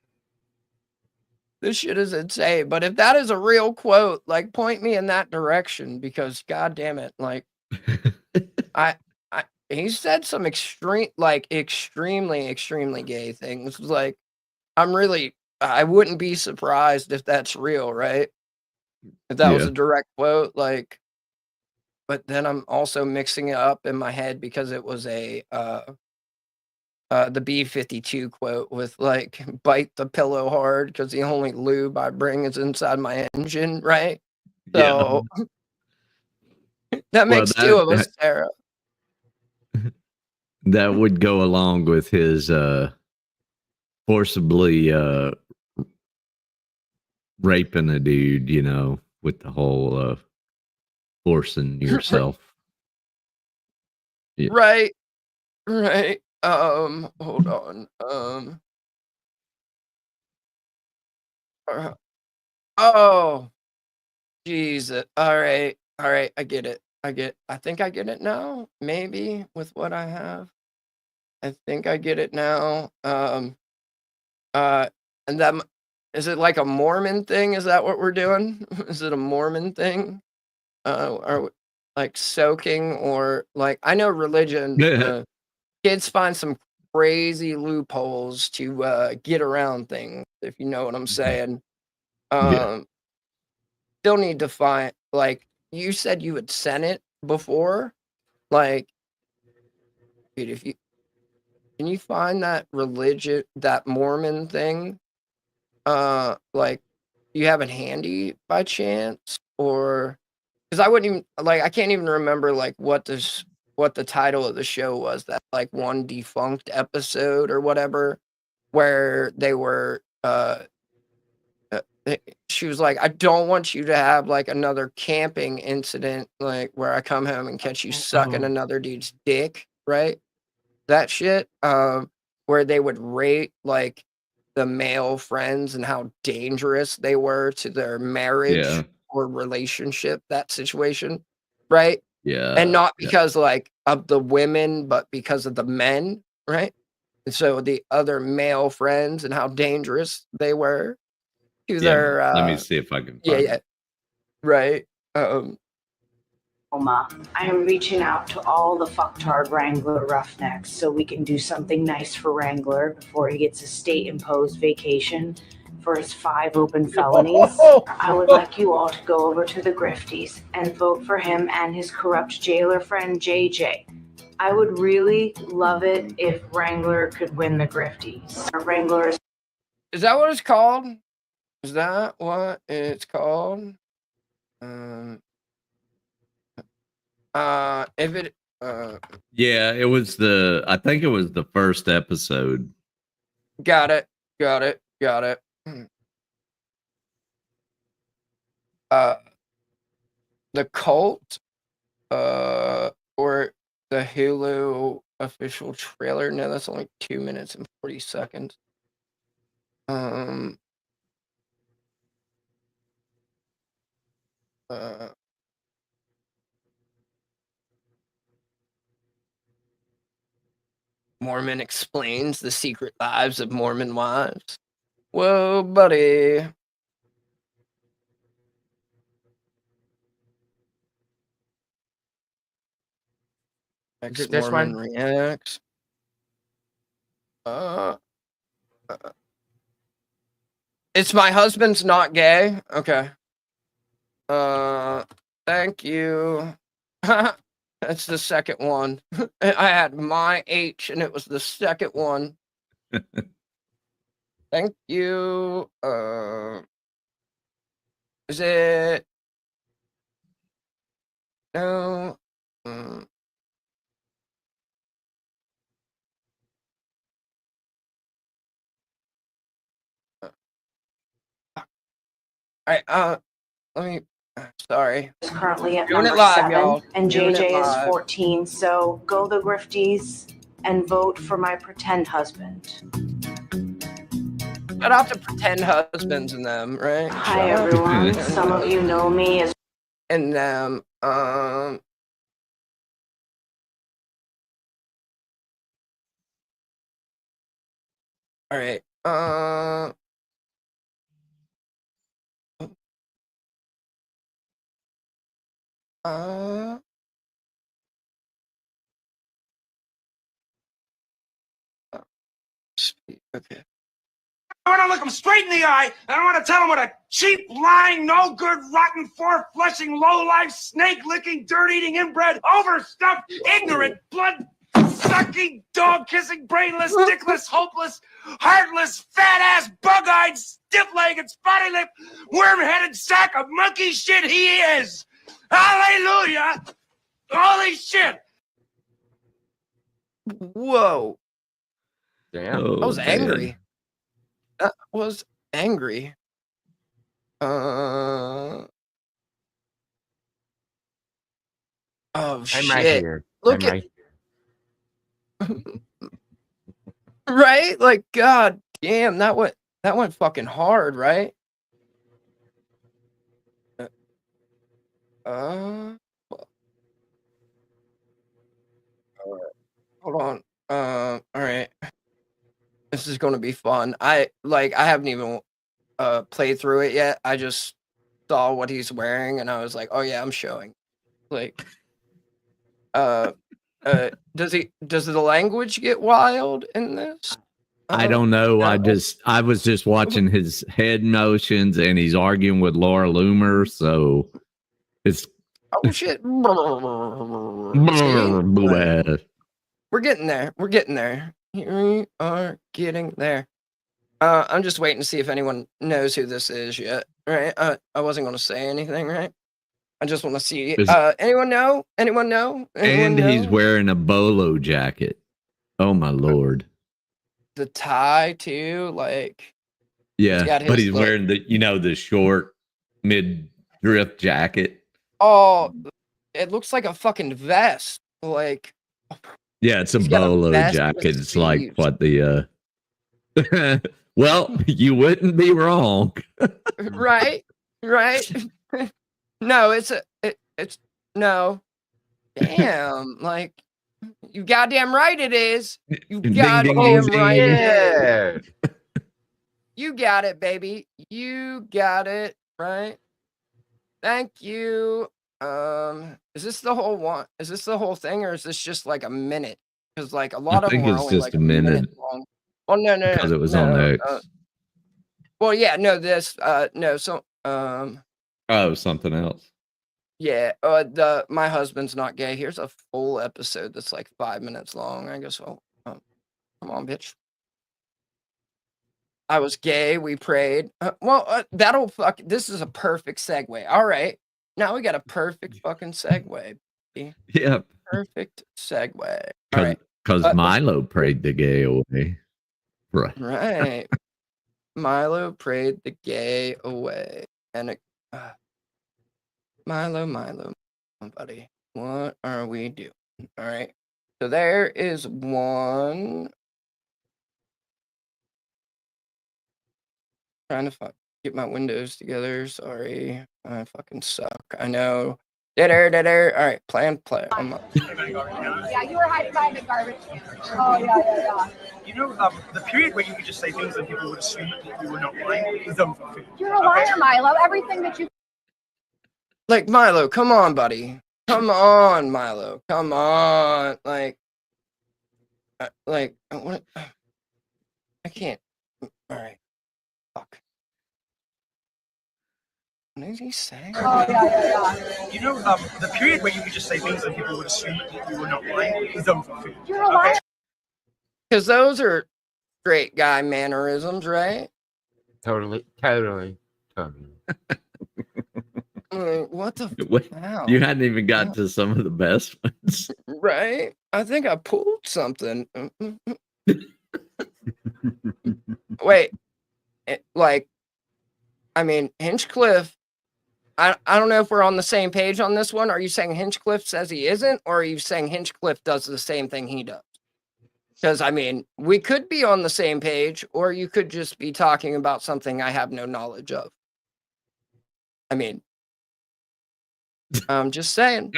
This shit is insane. But if that is a real quote, like, point me in that direction, because god damn it, like he said some extremely gay things. Like, I wouldn't be surprised if that's real, right? If that was a direct quote, like, but then I'm also mixing it up in my head because it was the B-52 quote with like, bite the pillow hard because the only lube I bring is inside my engine, right? So that makes two of us, Sarah. That would go along with his forcibly raping a dude, you know, with the whole forcing yourself. Right. Hold on. Oh, Jesus. All right. I get it. I think I get it now. Maybe with what I have. I think I get it now. And then is it like a Mormon thing? Is that what we're doing? Is it a Mormon thing? Are we, like soaking or like I know religion. Kids find some crazy loopholes to get around things, if you know what I'm saying. Yeah. Still need to find like you said you had sent it before. Like, dude, if you can you find that religion, that Mormon thing? Like, you have it handy by chance, or because I wouldn't even like I can't even remember like what the title of the show was. That like one defunct episode or whatever, where they were she was like, I don't want you to have like another camping incident, like where I come home and catch you sucking another dude's dick, right? That shit, where they would rate like the male friends and how dangerous they were to their marriage Yeah. or relationship, that situation, right? Yeah. And not Yeah. because like of the women, but because of the men, right? And so the other male friends and how dangerous they were to Yeah. their Let me see if I can yeah, find yeah, it. right. I am reaching out to all the fucktard Wrangler roughnecks so we can do something nice for Wrangler before he gets a state-imposed vacation for his 5 open felonies. I would like you all to go over to the Grifties and vote for him and his corrupt jailer friend JJ. I would really love it if Wrangler could win the Grifties. Wrangler Is that what it's called? Is that what it's called? If it Yeah, it was I think it was the first episode. got it. The cult, or the Hulu official trailer. No, that's only 2 minutes and 40 seconds. Mormon explains the secret lives of Mormon wives. Whoa, buddy. Is it this one? Ex-Mormon reacts. It's my husband's not gay. Okay. Thank you. That's the second one. I had my H and it was the second one. Thank you. Is it? No. Let me. Sorry. is currently at Doing number it live, 7, y'all. and Doing it JJ is live. 14. So go the Grifties and vote for my pretend husband. Shout out to pretend husbands and them, right? Hi everyone. Some of you know me as and them. All right. Okay. I want to look him straight in the eye, and I want to tell him what a cheap, lying, no good, rotten, four-flushing, low-life, snake-licking, dirt-eating, inbred, overstuffed, ignorant, blood-sucking, dog-kissing, brainless, dickless, hopeless, heartless, fat-ass, bug-eyed, stiff-legged, spotty-lipped, worm-headed sack of monkey shit he is! Hallelujah! Holy shit! Whoa. Damn. I was angry. That was angry. Oh I'm shit! right here. Look I'm at. right Right? Like, god damn, that went fucking hard, right? Hold on. All right. This is gonna be fun. I haven't even played through it yet. I just saw what he's wearing and I was like, oh yeah, I'm showing. Like, does the language get wild in this? I don't know. I was just watching his head motions and he's arguing with Laura Loomer, so it's oh shit. We're getting there. We're getting there. We are getting there. I'm just waiting to see if anyone knows who this is yet. Right? I wasn't going to say anything, right? I just want to see. Anyone know? Anyone know? And he's wearing a bolo jacket. Oh my lord! The tie too, like. Yeah, but he's wearing the short mid-drift jacket. Oh, it looks like a fucking vest. Like. Yeah, it's a bolo jacket. It's like what the. Well, you wouldn't be wrong. Right. No, it's no. Damn, like you goddamn right it is. You goddamn right it is. You got it, baby. You got it, right? Thank you. Is this the whole one? Is this the whole thing, or is this just like a minute? Because like a lot of them are only just like a minute long. Well, no, because it was on X. Well, yeah, no, so oh, something else. Yeah, my husband's not gay. Here's a full episode that's like 5 minutes long. I guess. Oh, come on, bitch. I was gay. We prayed. This is a perfect segue. All right, now we got a perfect fucking segue. Yeah. Perfect segue. All right. Because Milo prayed the gay away. Right. Milo prayed the gay away. And Milo, buddy, what are we doing? All right. So there is one. Trying to get my windows together. Sorry. I fucking suck. I know. All right. Play. Yeah, you were hiding behind the garbage. Oh, yeah. You know, the period where you could just say things and people would assume that you were not lying is done for. You're a liar, Milo. Everything that you. Like, Milo, come on, buddy. Come on, Milo. Come on. Like, what? I can't. All right. Fuck. What did he say? Oh, yeah. You know, the period where you could just say things and people would assume that you were not lying is done for. You're a liar. Because those are straight guy mannerisms, right? Totally. What the hell? You hadn't even got to some of the best ones. Right? I think I pulled something. Wait. Hinchcliffe. I don't know if we're on the same page on this one. Are you saying Hinchcliffe says he isn't, or are you saying Hinchcliffe does the same thing he does? Because, we could be on the same page, or you could just be talking about something I have no knowledge of. I'm just saying.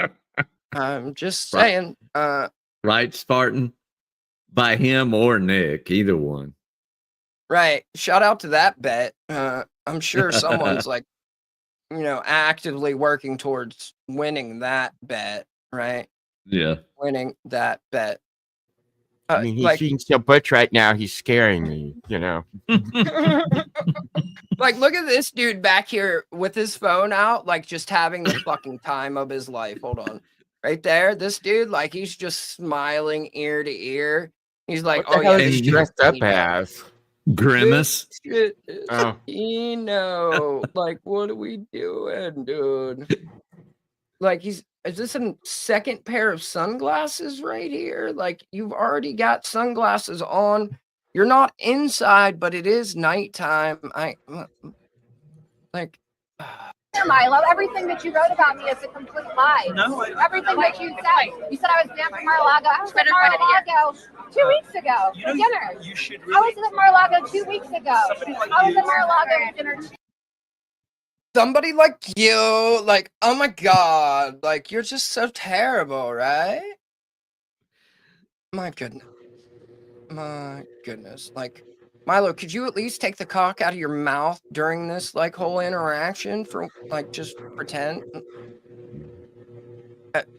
Right, Spartan? By him or Nick, either one. Right. Shout out to that bet. I'm sure someone's actively working towards winning that bet, right? Yeah. Winning that bet. He's being so butch right now. He's scaring me, Look at this dude back here with his phone out, just having the fucking time of his life. Hold on. Right there. This dude, he's just smiling ear to ear. He's like, what the hell is he dressed up as? Grimace. Eno. What are we doing, dude? Is this a second pair of sunglasses right here? You've already got sunglasses on. You're not inside, but it is nighttime. Milo, everything that you wrote about me is a complete lie. No, everything that you said I was down from Mar-a-Lago. I was at Mar-a-Lago 2 weeks ago for dinner. You should I was at Mar-a-Lago 2 weeks ago. I was at Mar-a-Lago for dinner. Somebody like you, like, oh my god, like, you're just so terrible, right? My goodness. My goodness. Like, Milo, could you at least take the cock out of your mouth during this, like, whole interaction for, like, just pretend?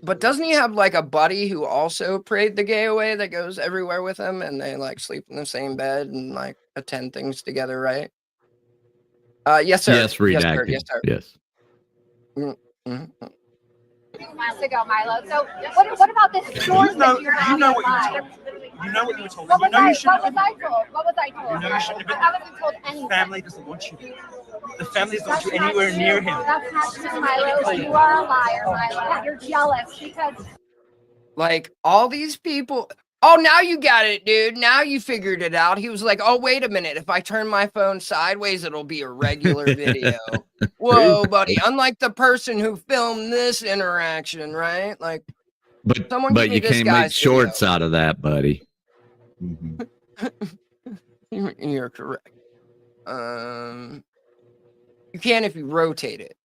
But doesn't he have, like, a buddy who also prayed the gay away that goes everywhere with him, and they, like, sleep in the same bed and, like, attend things together, right? Yes, sir. Yes, redacted. Yes, sir. Yes. Mm-hmm. Months ago, Milo. So what about this source that you have? You know what you told. You know what you were told. What was I told? You know you shouldn't have been. I wasn't told anything. The family doesn't want you. The family doesn't want you anywhere near him. That's not true, Milo. You are a liar, Milo. You're jealous because. Like, all these people. Oh, now you got it, dude. Now you figured it out. He was like, oh, wait a minute. If I turn my phone sideways, it'll be a regular video. Whoa, buddy. Unlike the person who filmed this interaction, right? Like, someone But give me you this can't guy's make shorts out of that, buddy. You're correct. You can if you rotate it.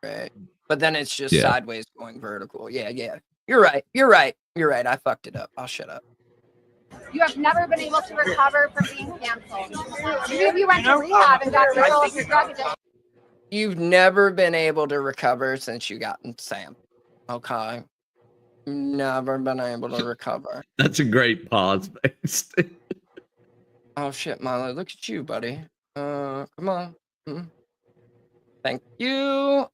Right? But then it's just sideways going vertical. Yeah. You're right. I fucked it up. I'll shut up. You have never been able to recover from being canceled. Even if you went to rehab and got rid of all of your drug addiction. You've never been able to recover since you got Sam. Okay. Never been able to recover. That's a great pause, based. Oh shit, Milo, look at you, buddy. Come on. Thank you.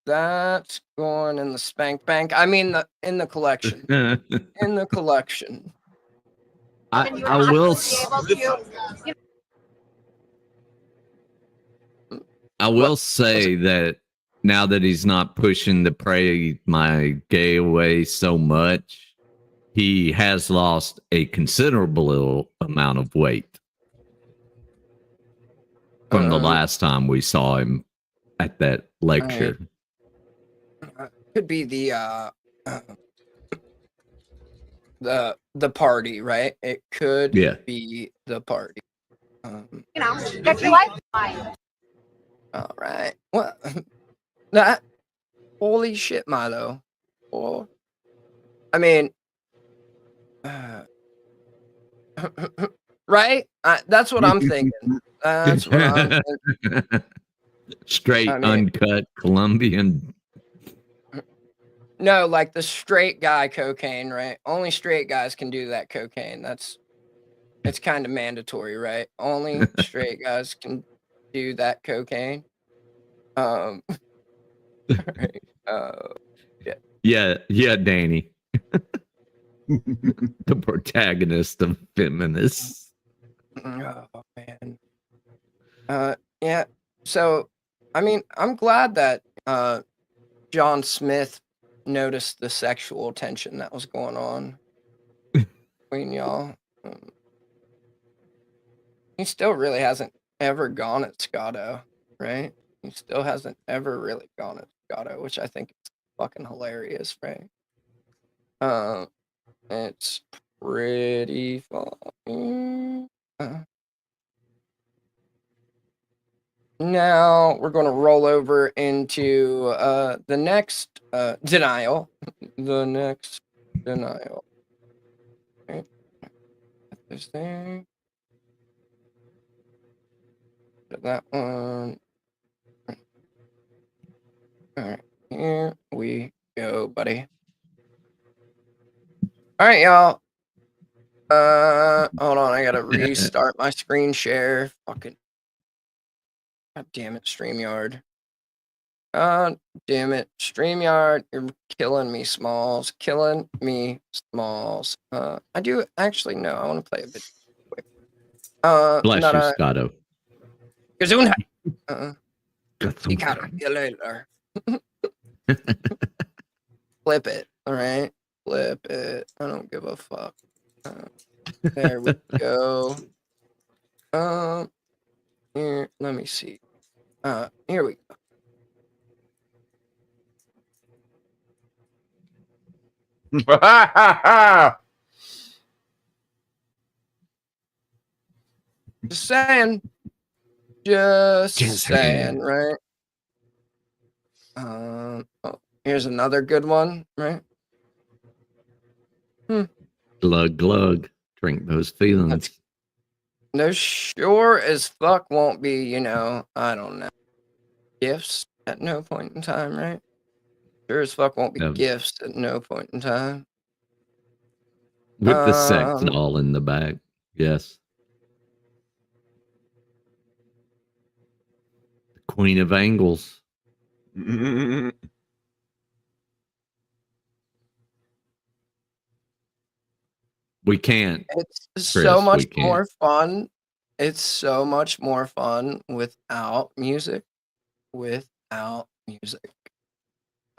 That's going in the spank bank. I mean, in the collection. In the collection. I will. I will say that now that he's not pushing the pray my gay away so much, he has lost a considerable amount of weight from the last time we saw him at that lecture. Could be the party, right? It could be the party. Get your life fine. All right. Well, that holy shit, Milo. Oh, I mean, right? That's what I'm thinking. That's what I'm thinking. Straight, uncut Colombian. No, like the straight guy cocaine, right? Only straight guys can do that cocaine. It's kind of mandatory, right? Only straight guys can do that cocaine. Right. Yeah, Danny. The protagonist of Feminists. Oh man. Yeah. So, I mean, I'm glad that John Smith noticed the sexual tension that was going on between y'all. He still really hasn't ever gone at Scotto, right? He still hasn't ever really gone at Scotto, which I think is fucking hilarious, right? It's pretty funny. Now we're going to roll over into the next denial. The next denial. Okay. This thing. That one. All right, here we go, buddy. All right, y'all. Hold on, I gotta restart my screen share. Fucking. God damn it, StreamYard. God damn it, StreamYard. You're killing me, Smalls. Killing me, Smalls. I do actually know. I want to play a bit quick. Bless you, Scotto. Gesundheit. You gotta feel later. Flip it. All right. Flip it. I don't give a fuck. There we go. Here, let me see. Here we go. Just saying. Just saying, right? Oh, here's another good one, right? Glug glug. Drink those feelings. No, sure as fuck won't be, you know, I don't know, gifts at no point in time, right? Sure as fuck won't be No. gifts at no point in time. With the sex doll in the back. Yes. The Queen of Angles. We can't. It's Chris, so much we can't. more fun. It's so much more fun without music. Without music.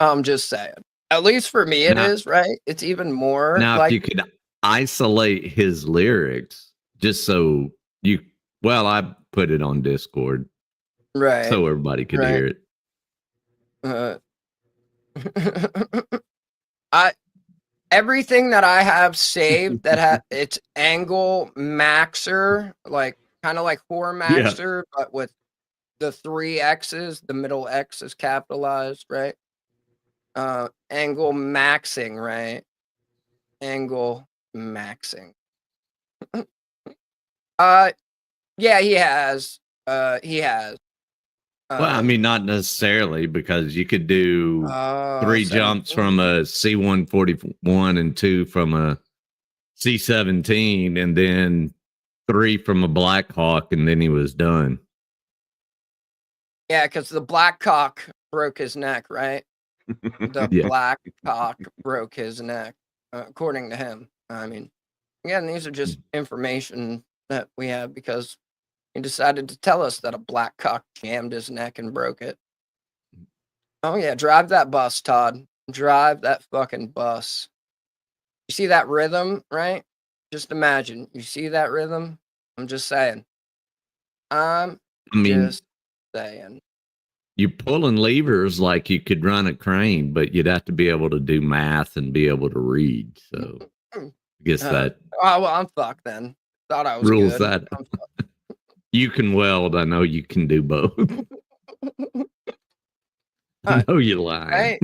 I'm just saying. At least for me, it is, right? It's even more Now, like if you could isolate his lyrics, just so you, well, I put it on Discord, right. so everybody could hear it. Everything that I have saved that it's angle maxer, like kind of like horror maxer, but with the 3 X's, the middle X is capitalized, right? Angle maxing, right? Angle maxing. Yeah, he has. He has. Well, I mean, not necessarily, because you could do 3 jumps from a C-141 and 2 from a C-17, and then 3 from a Black Hawk, and then he was done. Yeah, because the Black Cock broke his neck, right? The Yeah. Black Cock broke his neck, according to him. I mean, again, these are just information that we have because he decided to tell us that a black cock jammed his neck and broke it. Oh, yeah. Drive that bus, Todd. Drive that fucking bus. You see that rhythm, right? Just imagine. You see that rhythm? I'm just saying. Just saying. You're pulling levers like you could run a crane, but you'd have to be able to do math and be able to read. So I guess that Oh, well, I'm fucked then. Thought I was rules good. that. You can weld. I know you can do both. I know you're lying.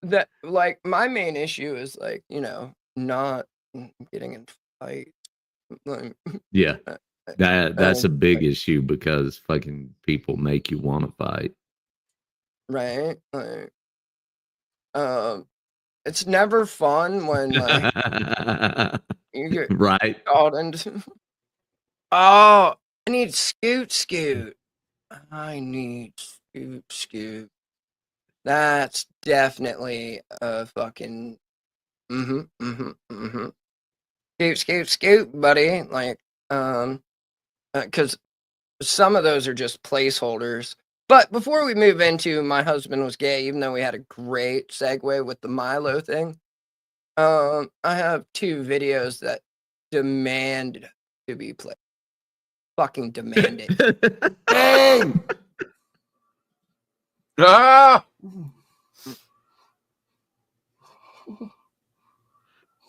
That like my main issue is like, you know, not getting in fights. Like, Yeah. That's a big issue because fucking people make you want to fight. right? Like, it's never fun when like you get Right. called into. Oh, I need scoot. I need scoot. That's definitely a fucking scoot, buddy. Like, because some of those are just placeholders. But before we move into my husband was gay, even though we had a great segue with the Milo thing, I have 2 videos that demand to be played. Fucking demand it. Boom! Ah!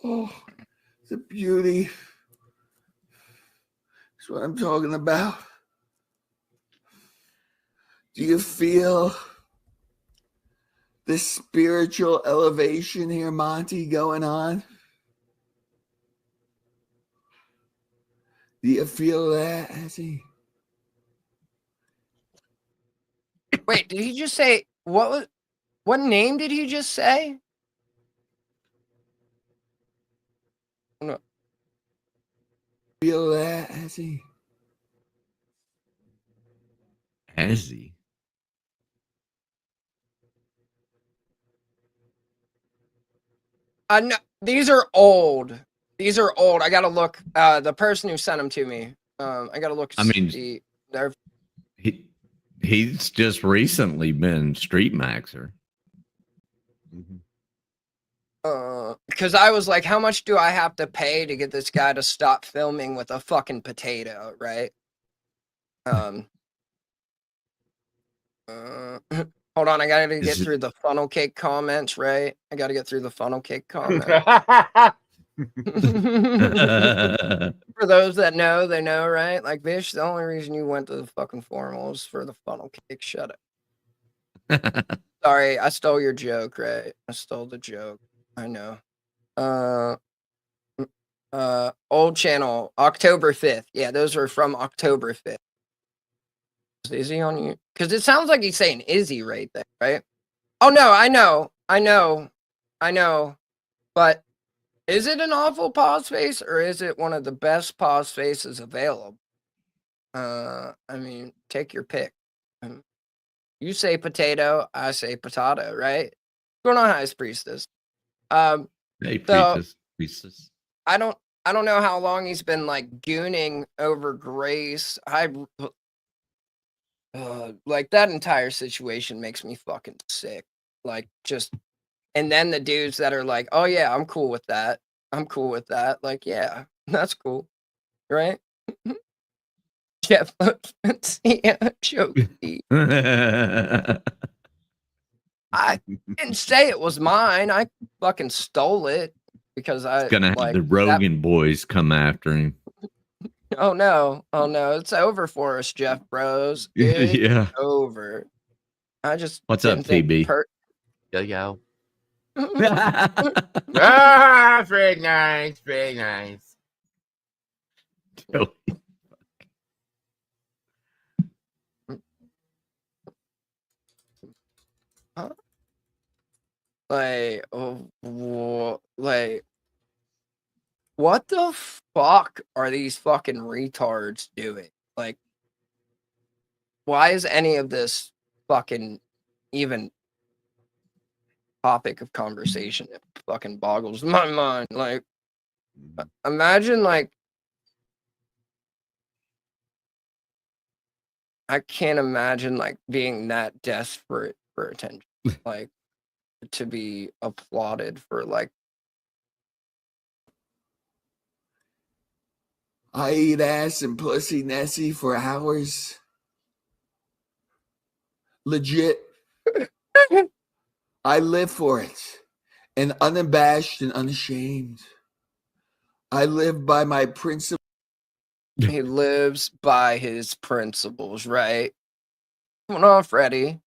Oh, it's a beauty. That's what I'm talking about. Do you feel this spiritual elevation here, Monty, going on? Do you feel that, Ezzy? Wait, did he just say what name did he just say? No. Feel that, Ezzy? Ezzy. No, these are old. These are old. I gotta look. The person who sent them to me. I gotta look. I mean, see. They're he's just recently been Street Maxer. because I was like, how much do I have to pay to get this guy to stop filming with a fucking potato, right? Hold on, I gotta get Is it- through the funnel cake comments, right? I gotta get through the funnel cake comments. For those that know, they know, right? Like, bitch, the only reason you went to the fucking forum was for the funnel cake. Shut up. Sorry, I stole your joke, right? I stole the joke. I know. Old channel, October 5th. Yeah, those were from October 5th. Is he on you? Because it sounds like he's saying Izzy right there, right? Oh no, I know. But is it an awful pause face or is it one of the best pause faces available? I mean, take your pick. You say potato, I say potato, right? What's going on, High Priestess? Hey, So priestess. I don't know how long he's been like gooning over Grace. Like that entire situation makes me fucking sick. Like just, and then the dudes that are like, oh yeah, I'm cool with that. Like, yeah, that's cool, right? Jeff, yeah, choke me. I didn't say it was mine. I fucking stole it because I Gonna have like the Rogan boys come after him. Oh no, it's over for us, Jeff Bros. It's Yeah. over. I just What's up, TB? Yo. Very nice, very nice. Huh? Like, what the fuck are these fucking retards doing? Like, why is any of this fucking even topic of conversation? It fucking boggles my mind. Like, imagine, like, I can't imagine, like, being that desperate for attention. Like, to be applauded for, like, I eat ass and pussy Nessie for hours. Legit. I live for it. And unabashed and unashamed. I live by my principles. He lives by his principles, right? What's going on, Freddie?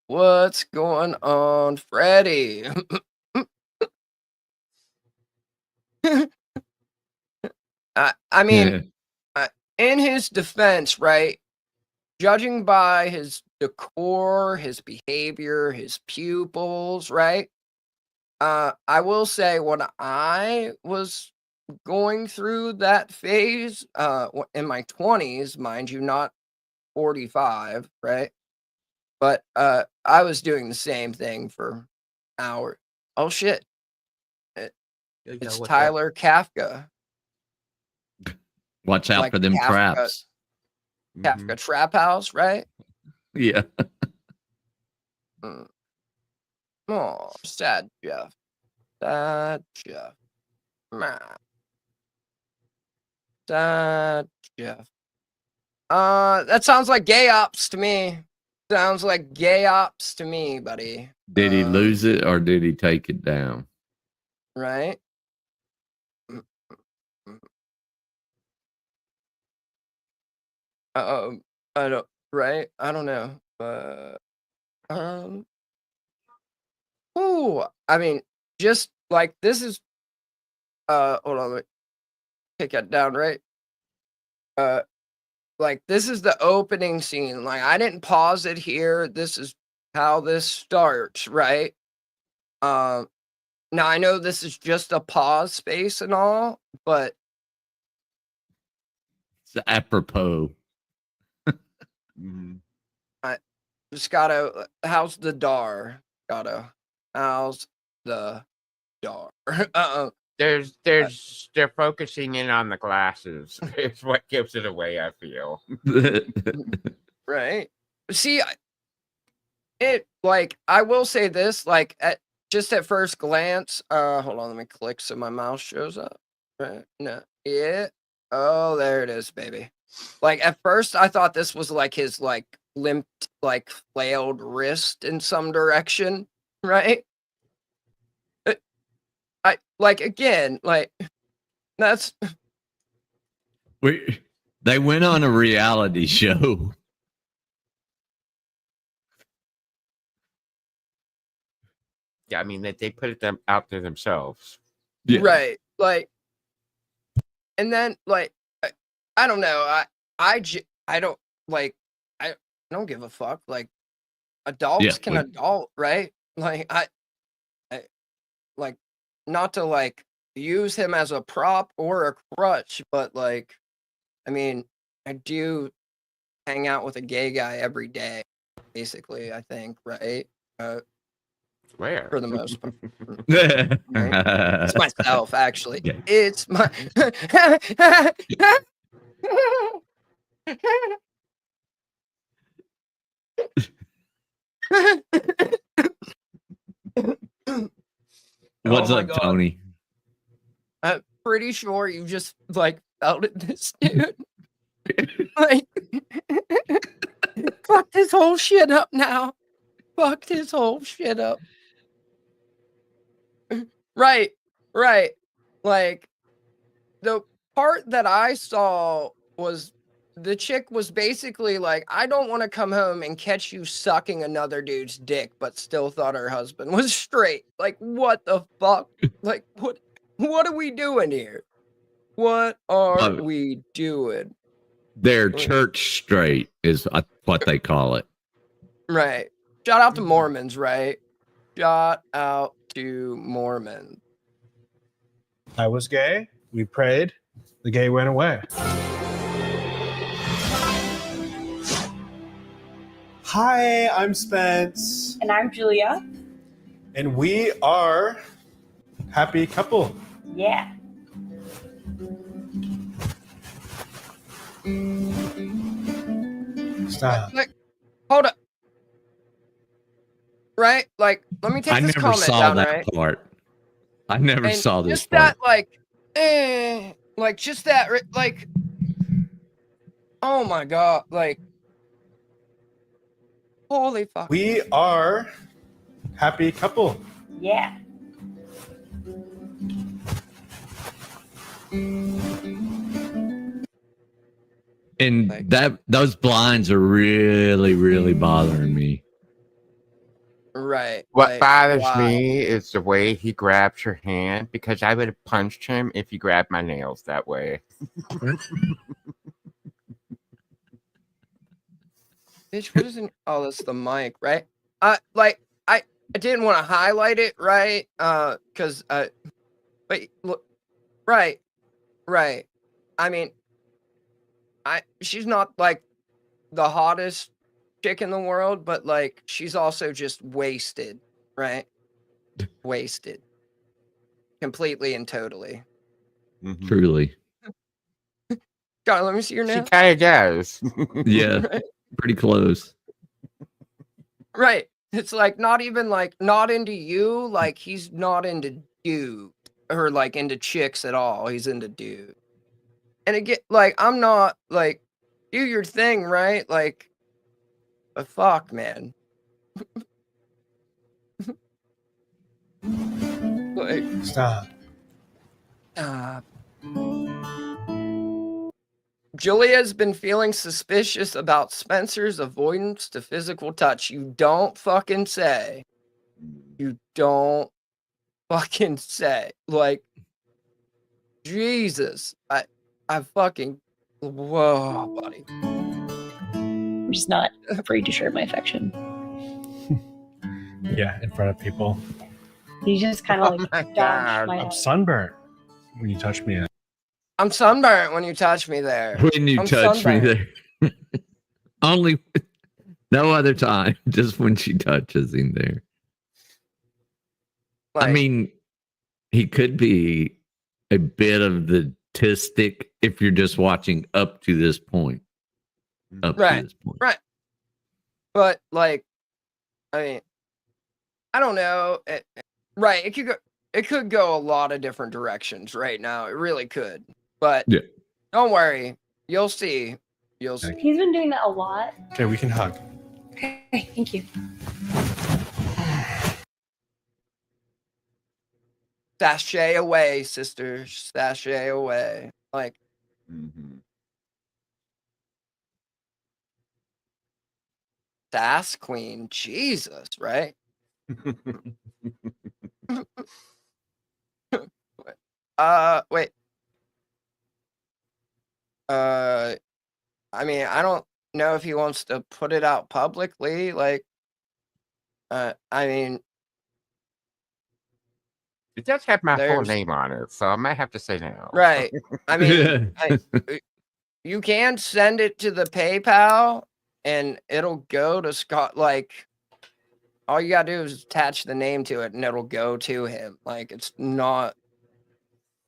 What's going on, Freddie? I mean, in his defense, right? Judging by his decor, his behavior, his pupils, right? I will say when I was going through that phase, in my 20s, mind you, not 45, right? But I was doing the same thing for hours. Oh shit. It's what's Tyler Kafka. Watch out Like for them Kafka. traps. Kafka Trap House, right? Yeah. Oh, sad Jeff. Sad Jeff. Nah. Sad Jeff. That sounds like gay ops to me. Sounds like gay ops to me, buddy. Did he lose it or did he take it down? Right? I don't, right? I don't know. Ooh, I mean, just like this is, hold on, let me take that down, right? Like this is the opening scene. Like I didn't pause it here. This is how this starts, right? Now I know this is just a pause space and all, but It's apropos. I just gotta, how's the dar? Gotta, how's the dar? They're focusing in on the glasses. It's what gives it away, I feel. Right. See, it, like, I will say this, like, just at first glance, hold on, let me click so my mouse shows up. Right. No. Yeah. Oh, there it is, baby. Like, at first, I thought this was like his, like, limp like flailed wrist in some direction, right? I like again, like that's They went on a reality show. Yeah, I mean they put it out there themselves. Yeah. right. Like, and then like I don't know. I don't like I don't give a fuck. Like adults can adult, right? Like I like not to like use him as a prop or a crutch, but like I mean, I do hang out with a gay guy every day, basically, I think, right? Where? For the most part. Right? It's myself, actually. Yeah. It's my What's Oh my up, God. Tony? I'm pretty sure you just like felt it, this dude. Like, fuck this whole shit up now. Fuck this whole shit up. Right, right. Like, the part that I saw was the chick was basically like, I don't want to come home and catch you sucking another dude's dick, but still thought her husband was straight. Like, what the fuck? Like, what are we doing here? What are we doing? Their church straight is what they call it. Right. Shout out to Mormons, right? Shout out to Mormons. I was gay. We prayed. The gay went away. Hi, I'm Spence. And I'm Julia. And we are happy couple. Yeah. Stop. Like, hold up. Right? Like, let me take I this never comment saw down, that right? part. I never And saw this just part. that, like just that, like, oh my God, like, holy fuck. We are happy couple. Yeah. And those blinds are really, really bothering me. Right. What like, bothers wow. me is the way he grabs your hand, because I would have punched him if he grabbed my nails that way. Bitch, what is in? Oh, that's the mic, right? I didn't want to highlight it, right? Because but look, right. I mean, she's not like the hottest chick in the world, but like she's also just wasted, right? Wasted, completely and totally. Truly. God, let me see your nails. She kind of does. Yeah. Right. Pretty close. Right. It's like not even like not into you, like he's not into dude or like into chicks at all. He's into dude. And again, like I'm not like do your thing, right? Like but fuck, man. Like Stop. Julia's been feeling suspicious about Spencer's avoidance to physical touch. You don't fucking say. You don't fucking say. Like, Jesus. I fucking, whoa, buddy. I'm just not afraid to share my affection. Yeah, in front of people. You just kind of like dodge my I'm head. sunburnt when you touch me. I'm sunburnt when you touch me there. When you I'm touch me sunburnt. there. Only no other time. Just when she touches him there. I Like- mean, he could be a bit of the tistic if you're just watching up to this point. Up to Right. this point. Right. But like, I mean, I don't know. Right. It could go a lot of different directions right now. It really could. But yeah. Don't worry. You'll see. You'll see. He's been doing that a lot. Okay, we can hug. Okay, thank you. Sashay away, sisters. Sashay away. Like, Sass Queen. Jesus, right? Wait. I mean, I don't know if he wants to put it out publicly. Like, I mean, It does have my full there's name on it, so I might have to say no. right. I mean, you can send it to the PayPal, and it'll go to Scott. Like, all you gotta do is attach the name to it, and it'll go to him. Like, it's not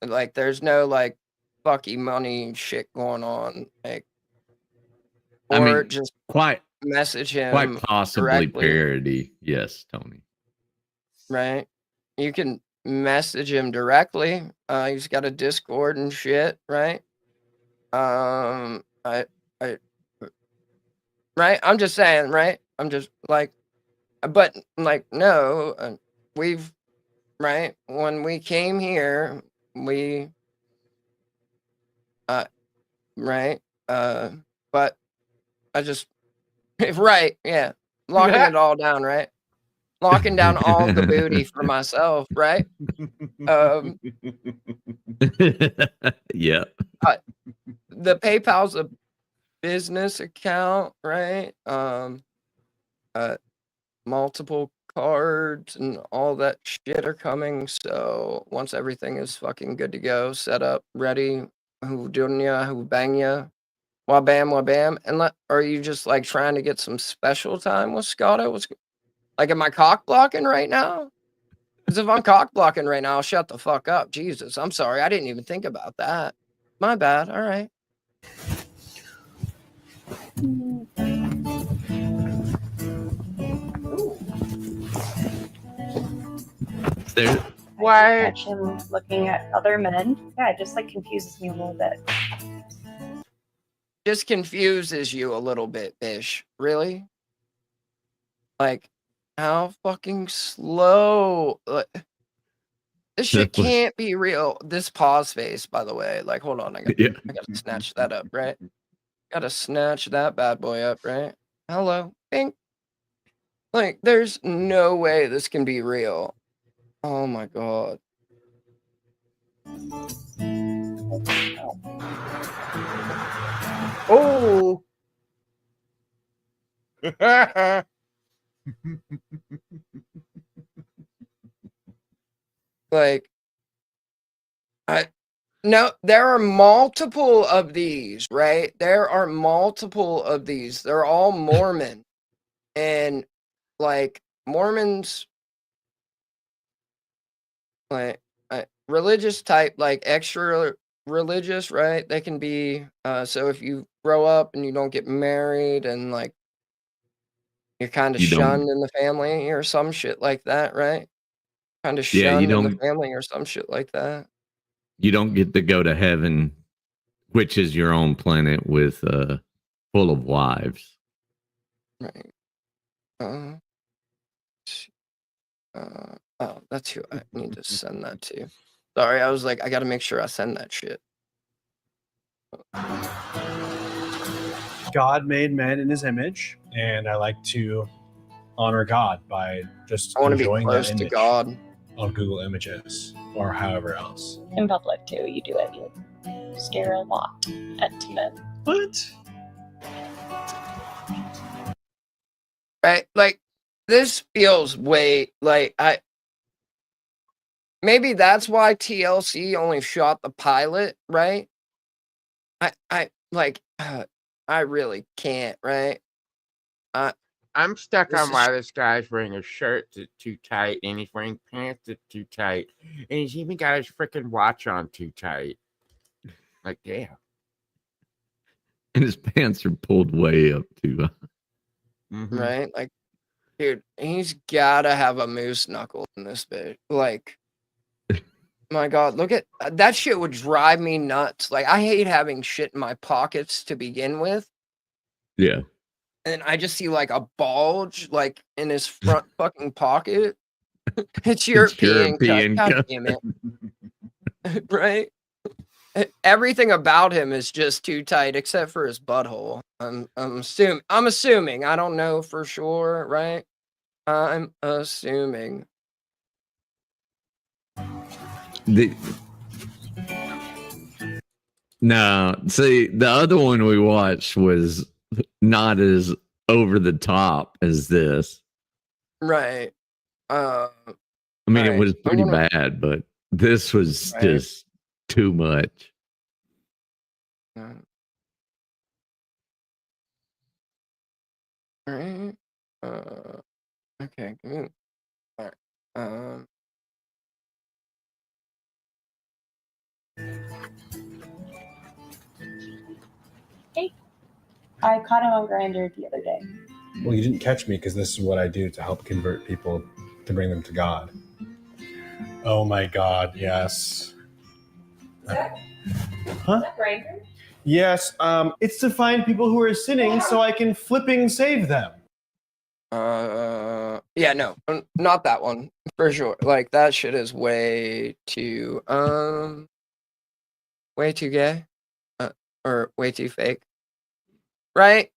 like there's no like fucky money shit going on. Like, I or mean, just quite message him quite possibly directly. parody. Yes, Tony. Right? You can message him directly. He's got a Discord and shit, right? I right? I'm just saying, right? I'm just like, but like, no, we've, right? When we came here, we, right? But I just, right? Yeah, locking it all down, right? Locking down all the booty for myself, right? Yeah. The PayPal's a business account, right? Multiple cards and all that shit are coming. So once everything is fucking good to go, set up, ready, who doing ya, who bang ya, wah bam, and are you just like trying to get some special time with Scotto? Like, am I cock blocking right now? Because if I'm cock blocking right now, I'll shut the fuck up. Jesus, I'm sorry. I didn't even think about that. My bad. All right. There. Why? Catch him looking at other men. Yeah, it just like confuses me a little bit. Just confuses you a little bit, Bish. Really? Like, how fucking slow? This shit can't be real. This pause face, by the way. Like, hold on. I gotta snatch that up, right? Gotta snatch that bad boy up, right? Hello. Bing. Like, there's no way this can be real. Oh my god. Oh. Like, no, there are multiple of these, right? There are multiple of these. They're all Mormon. And like Mormons, like religious type, like extra religious, right? They can be so if you grow up and you don't get married and like you're kind of shunned in the family or some shit like that, right? Kind of shunned in the family or some shit like that. You don't get to go to heaven, which is your own planet with full of wives. Right. Oh, that's who I need to send that to. Sorry, I was like, I gotta make sure I send that shit. God made man in his image, and I like to honor God by just I want to be enjoying close that to image God on Google Images or however else. In public too, you do it. You scare a lot at men. What? Right? Like, this feels way like maybe that's why TLC only shot the pilot, right? I really can't, right? I'm stuck This on is- why this guy's wearing a shirt that's too tight and he's wearing pants that's too tight. And he's even got his freaking watch on too tight. Like, damn. And his pants are pulled way up too. Right? Like, dude, he's gotta have a moose knuckle in this bit. Like, my god, look at that shit would drive me nuts. Like, I hate having shit in my pockets to begin with. Yeah. and I just see like a bulge like in his front fucking pocket. It's European cut. God damn it. Right? Everything about him is just too tight except for his butthole. I'm assuming. I don't know for sure, right? I'm assuming. No, see, the other one we watched was not as over the top as this. Right. I mean, it was pretty bad, but this was just too much. All right. Okay. Good. All right. Hey, I caught him on Grindr the other day. Well, you didn't catch me because this is what I do to help convert people to bring them to God. Oh my God, yes. Huh? Grindr? Yes, it's to find people who are sinning so I can flipping save them. Yeah, no, not that one for sure. Like that shit is way too gay, or way too fake, right?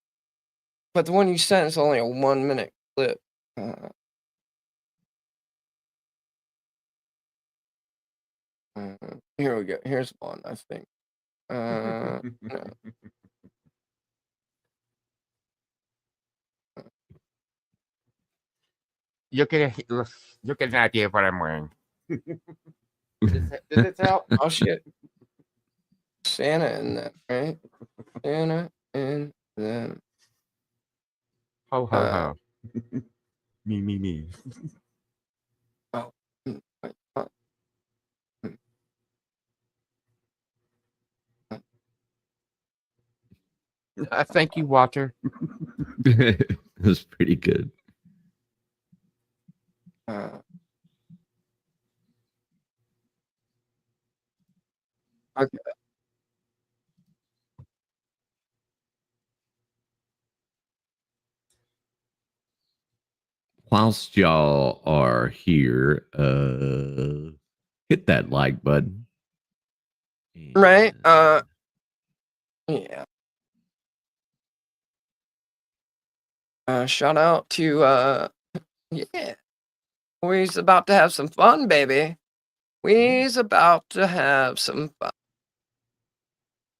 But the one you sent is only a 1 minute clip. Here we go. Here's one, I think. No. You'll get an idea of what I'm wearing. Does it help? Oh shit. Santa in that, right? Santa in them. Ho ho ho. Me. Oh. Thank you, Walter. It was pretty good. Okay. Whilst y'all are here, hit that like button. Right? Yeah. Shout out to yeah. We's about to have some fun, baby. We's about to have some fun.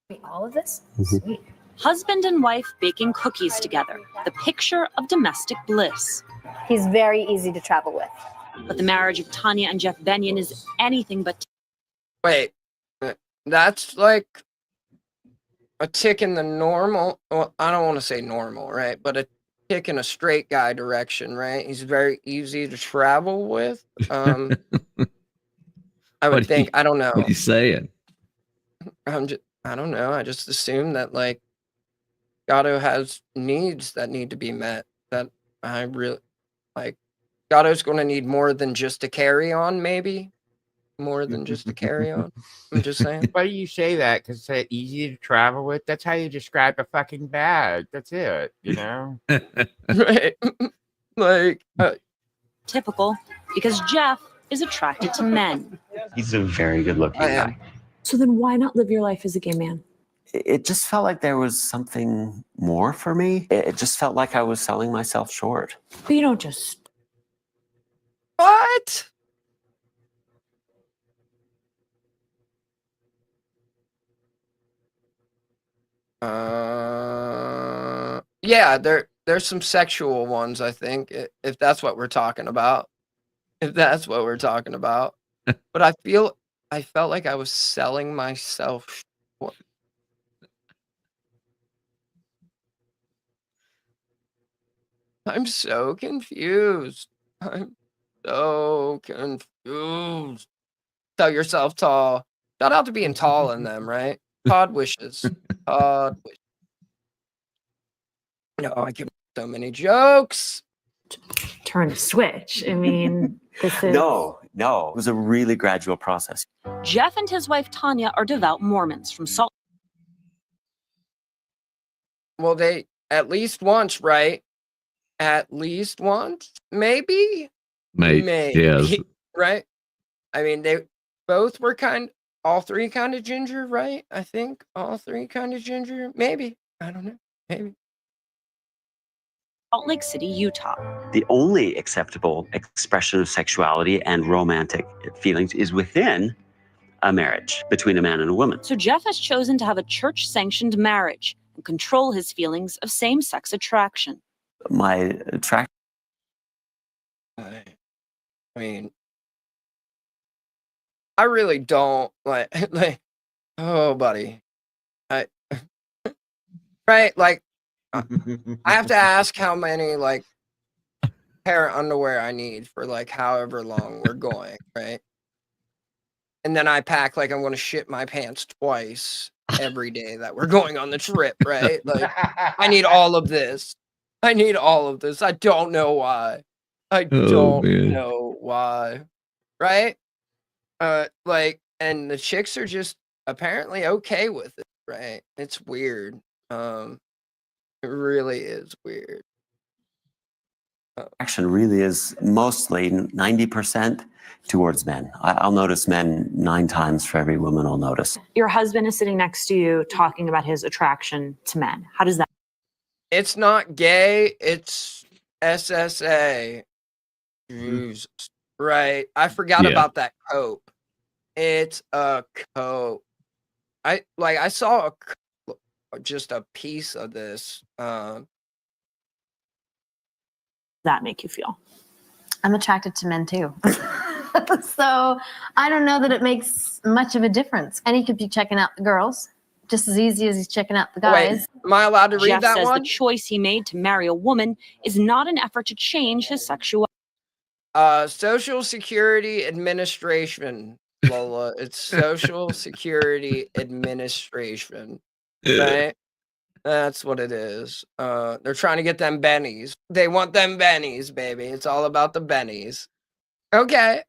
Wait, all of this? Sweet. Husband and wife baking cookies together. The picture of domestic bliss. He's very easy to travel with. But the marriage of Tanya and Jeff Benyon is anything but. Wait, that's like a tick in the normal. Well, I don't want to say normal, right? But a tick in a straight guy direction, right? He's very easy to travel with. I would think. I don't know. What are you saying? I don't know. I just assume that like Gatto has needs that need to be met. That I really like. Gatto's going to need more than just a carry on, maybe. More than just a carry on. I'm just saying. Why do you say that? Because it's easy to travel with? That's how you describe a fucking bag. That's it, you know? Right. Like. Typical, because Jeff is attracted to men. He's a very good looking guy. So then why not live your life as a gay man? It just felt like there was something more for me. It just felt like I was selling myself short. But you don't just. What? Yeah, there's some sexual ones, I think, if that's what we're talking about. If that's what we're talking about. But I felt like I was selling myself short. I'm so confused. I'm so confused. Tell yourself tall. Shout out to being tall in them, right? Todd wishes. Todd wishes. No, I can make so many jokes. Turn a switch. I mean, this is. No. It was a really gradual process. Jeff and his wife Tanya are devout Mormons from Salt. Well, they at least once, right? At least once, maybe, Mate, yes. right? I mean, they both were all three kind of ginger, right? I think all three kind of ginger, maybe. I don't know, maybe. Salt Lake City, Utah. The only acceptable expression of sexuality and romantic feelings is within a marriage between a man and a woman. So Jeff has chosen to have a church-sanctioned marriage and control his feelings of same-sex attraction. My attraction. I mean, I really don't like, oh, buddy. Right? Like, I have to ask how many, like, pair of underwear I need for, like, however long we're going, right? And then I pack, like, I'm going to shit my pants twice every day that we're going on the trip, right? Like, I need all of this. I need all of this. I don't know why. I don't know why. Right? Like, and the chicks are just apparently okay with it, right? It's weird. It really is weird. Action really is mostly 90% towards men. I'll notice men 9 times for every woman I'll notice. Your husband is sitting next to you talking about his attraction to men. How does that? It's not gay, it's SSA. Jesus. Right. I forgot about that cope. It's a cope. I saw just a piece of this. That make you feel? I'm attracted to men too. So I don't know that it makes much of a difference. And he could be checking out the girls just as easy as he's checking out the guys. Wait, am I allowed to read Jeff that says one? the choice he made to marry a woman is not an effort to change his sexuality. Social Security Administration, Lola. It's Social Security Administration. Right? That's what it is. They're trying to get them bennies. They want them bennies, baby. It's all about the bennies. Okay.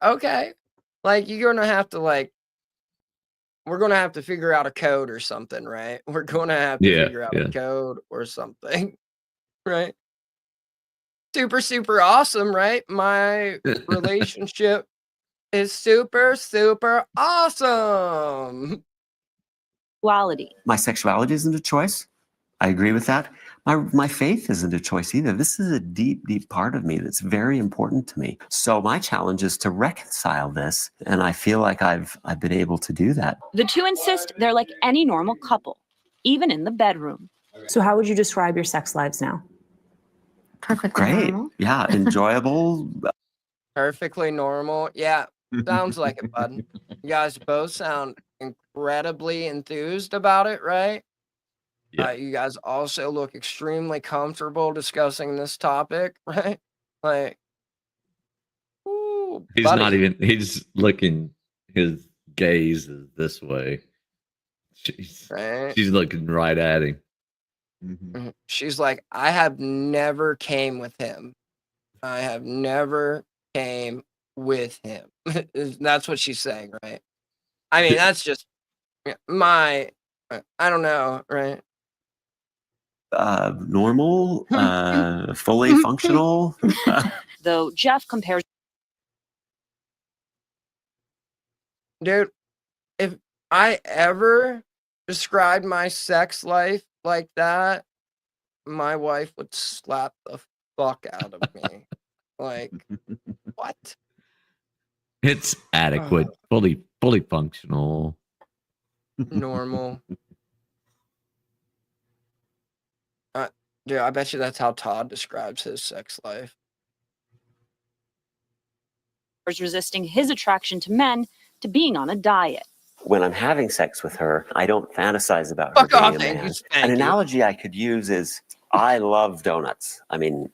Like, you're gonna have to, like, we're gonna have to figure out a code or something, right? We're gonna have to figure out a code or something, right? Super, super awesome, right? My relationship is super, super awesome. Sexuality. My sexuality isn't a choice. I agree with that. My faith isn't a choice either. This is a deep, deep part of me that's very important to me. So my challenge is to reconcile this, and I feel like I've been able to do that. The two insist they're like any normal couple, even in the bedroom. So how would you describe your sex lives now? Perfectly Great. normal. Yeah, enjoyable. Perfectly normal. Yeah, sounds like it, bud. You guys both sound incredibly enthused about it, right? You guys also look extremely comfortable discussing this topic, right? Like, ooh, He's buddy. not even, he's looking, his gaze is this way. Right? She's looking right at him. She's like, I have never came with him. I have never came with him. That's what she's saying, right? I mean, that's just I don't know, right? Normal, fully functional. Though Jeff compares. Dude, if I ever described my sex life like that, my wife would slap the fuck out of me. Like, what? It's adequate, fully functional. Normal. Dude, I bet you that's how Todd describes his sex life. Resisting his attraction to men to being on a diet. When I'm having sex with her, I don't fantasize about Fuck her off, being a man. thank An you. analogy I could use is I love donuts. I mean,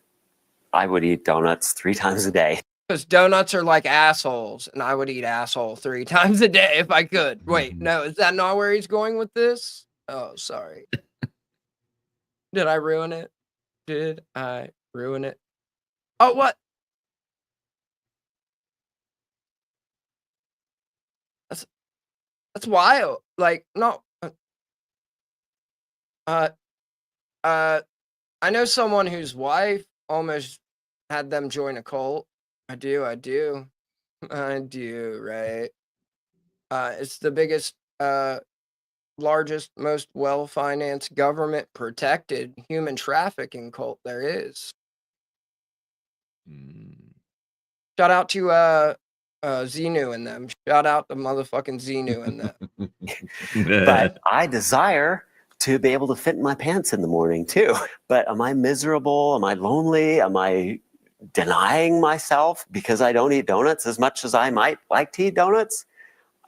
I would eat donuts 3 times a day. Because donuts are like assholes, and I would eat asshole 3 times a day if I could. Wait, no, is that not where he's going with this? Oh, sorry. Did I ruin it? Did I ruin it? Oh, what? That's wild. Like, no. I know someone whose wife almost had them join a cult. I do, right? It's the biggest, largest, most well-financed, government-protected human trafficking cult there is. Shout out to Xenu and them. Shout out to motherfucking Xenu and them. But I desire to be able to fit in my pants in the morning too. But am I miserable? Am I lonely? Am I denying myself because I don't eat donuts as much as I might like to eat donuts?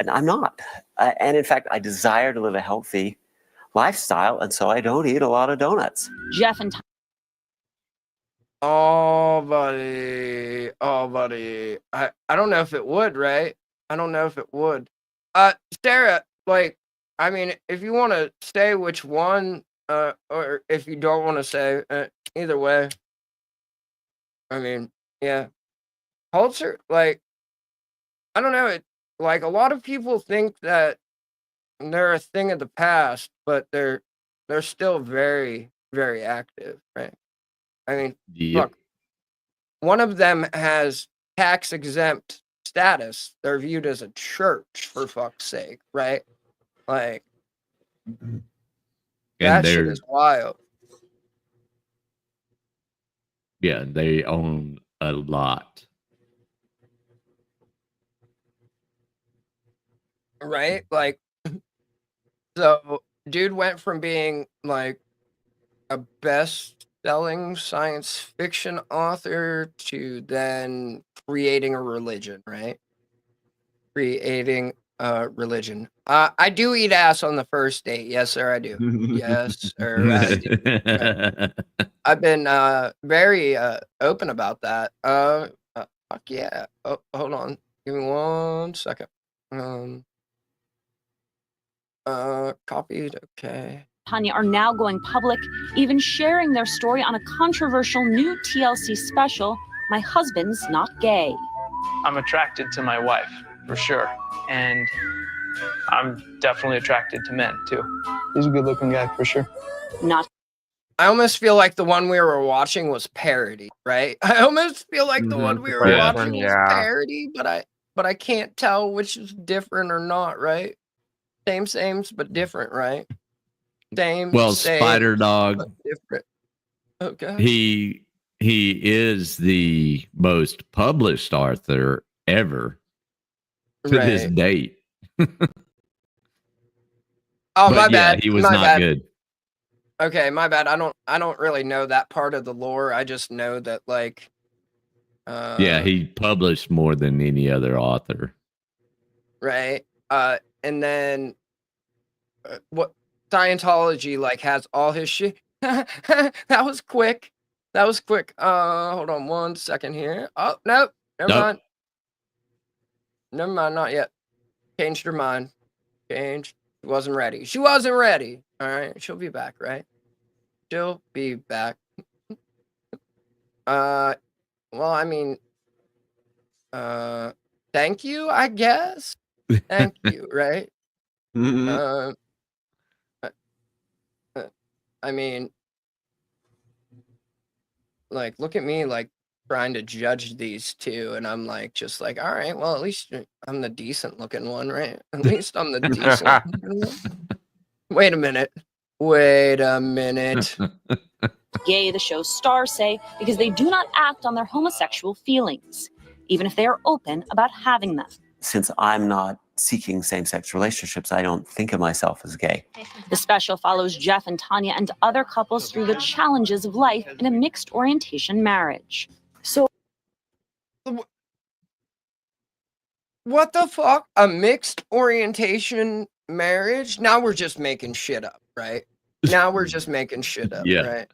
And I'm not. And in fact, I desire to live a healthy lifestyle, and so I don't eat a lot of donuts. Jeff and Oh, buddy. Oh, buddy. I don't know if it would, right? I don't know if it would. Sarah, like, I mean, if you want to say which one, or if you don't want to say, either way. I mean, yeah. Culture, like, I don't know. Like, a lot of people think that they're a thing of the past, but they're still very, very active, right? I mean, look, one of them has tax exempt status. They're viewed as a church, for fuck's sake, right? Like, that shit is wild. Yeah, they own a lot. Right? Like, so dude went from being like a best-selling science fiction author to then creating a religion, right? Creating a religion. I do eat ass on the first date. Yes, sir, I do. Yes, sir, I do. I've been very open about that. Fuck yeah. Oh, hold on. Give me 1 second. Copied. Okay. Tanya are now going public, even sharing their story on a controversial new TLC special, My Husband's Not Gay. I'm attracted to my wife, for sure. And I'm definitely attracted to men, too. He's a good-looking guy, for sure. Not. I almost feel like the one we were watching was parody, right? I almost feel like the one we were watching was parody, but I can't tell which is different or not, right? Same, but different, right? Same. Spider Dog. But different. Okay. He is the most published author ever to this date. Oh, But my bad. He was my not bad. good. Okay, my bad. I don't really know that part of the lore. I just know that like Yeah, he published more than any other author. right? And then what Scientology like has all his shit. That was quick. Hold on 1 second here. Oh, nope. Never mind. Never mind, not yet. Changed her mind. She wasn't ready. All right, she'll be back, right? She'll be back. Well, I mean, thank you, I guess. Thank you, right? I mean, like, look at me, like, trying to judge these two, and I'm like, just like, all right, well, at least I'm the decent looking one, right? At least I'm the decent looking one. Wait a minute. Gay, the show's stars say, because they do not act on their homosexual feelings, even if they are open about having them. Since I'm not seeking same-sex relationships, I don't think of myself as gay. The special follows Jeff and Tanya and other couples through the challenges of life in a mixed orientation marriage. So, what the fuck? A mixed orientation marriage? Now we're just making shit up, right? Yeah. Right?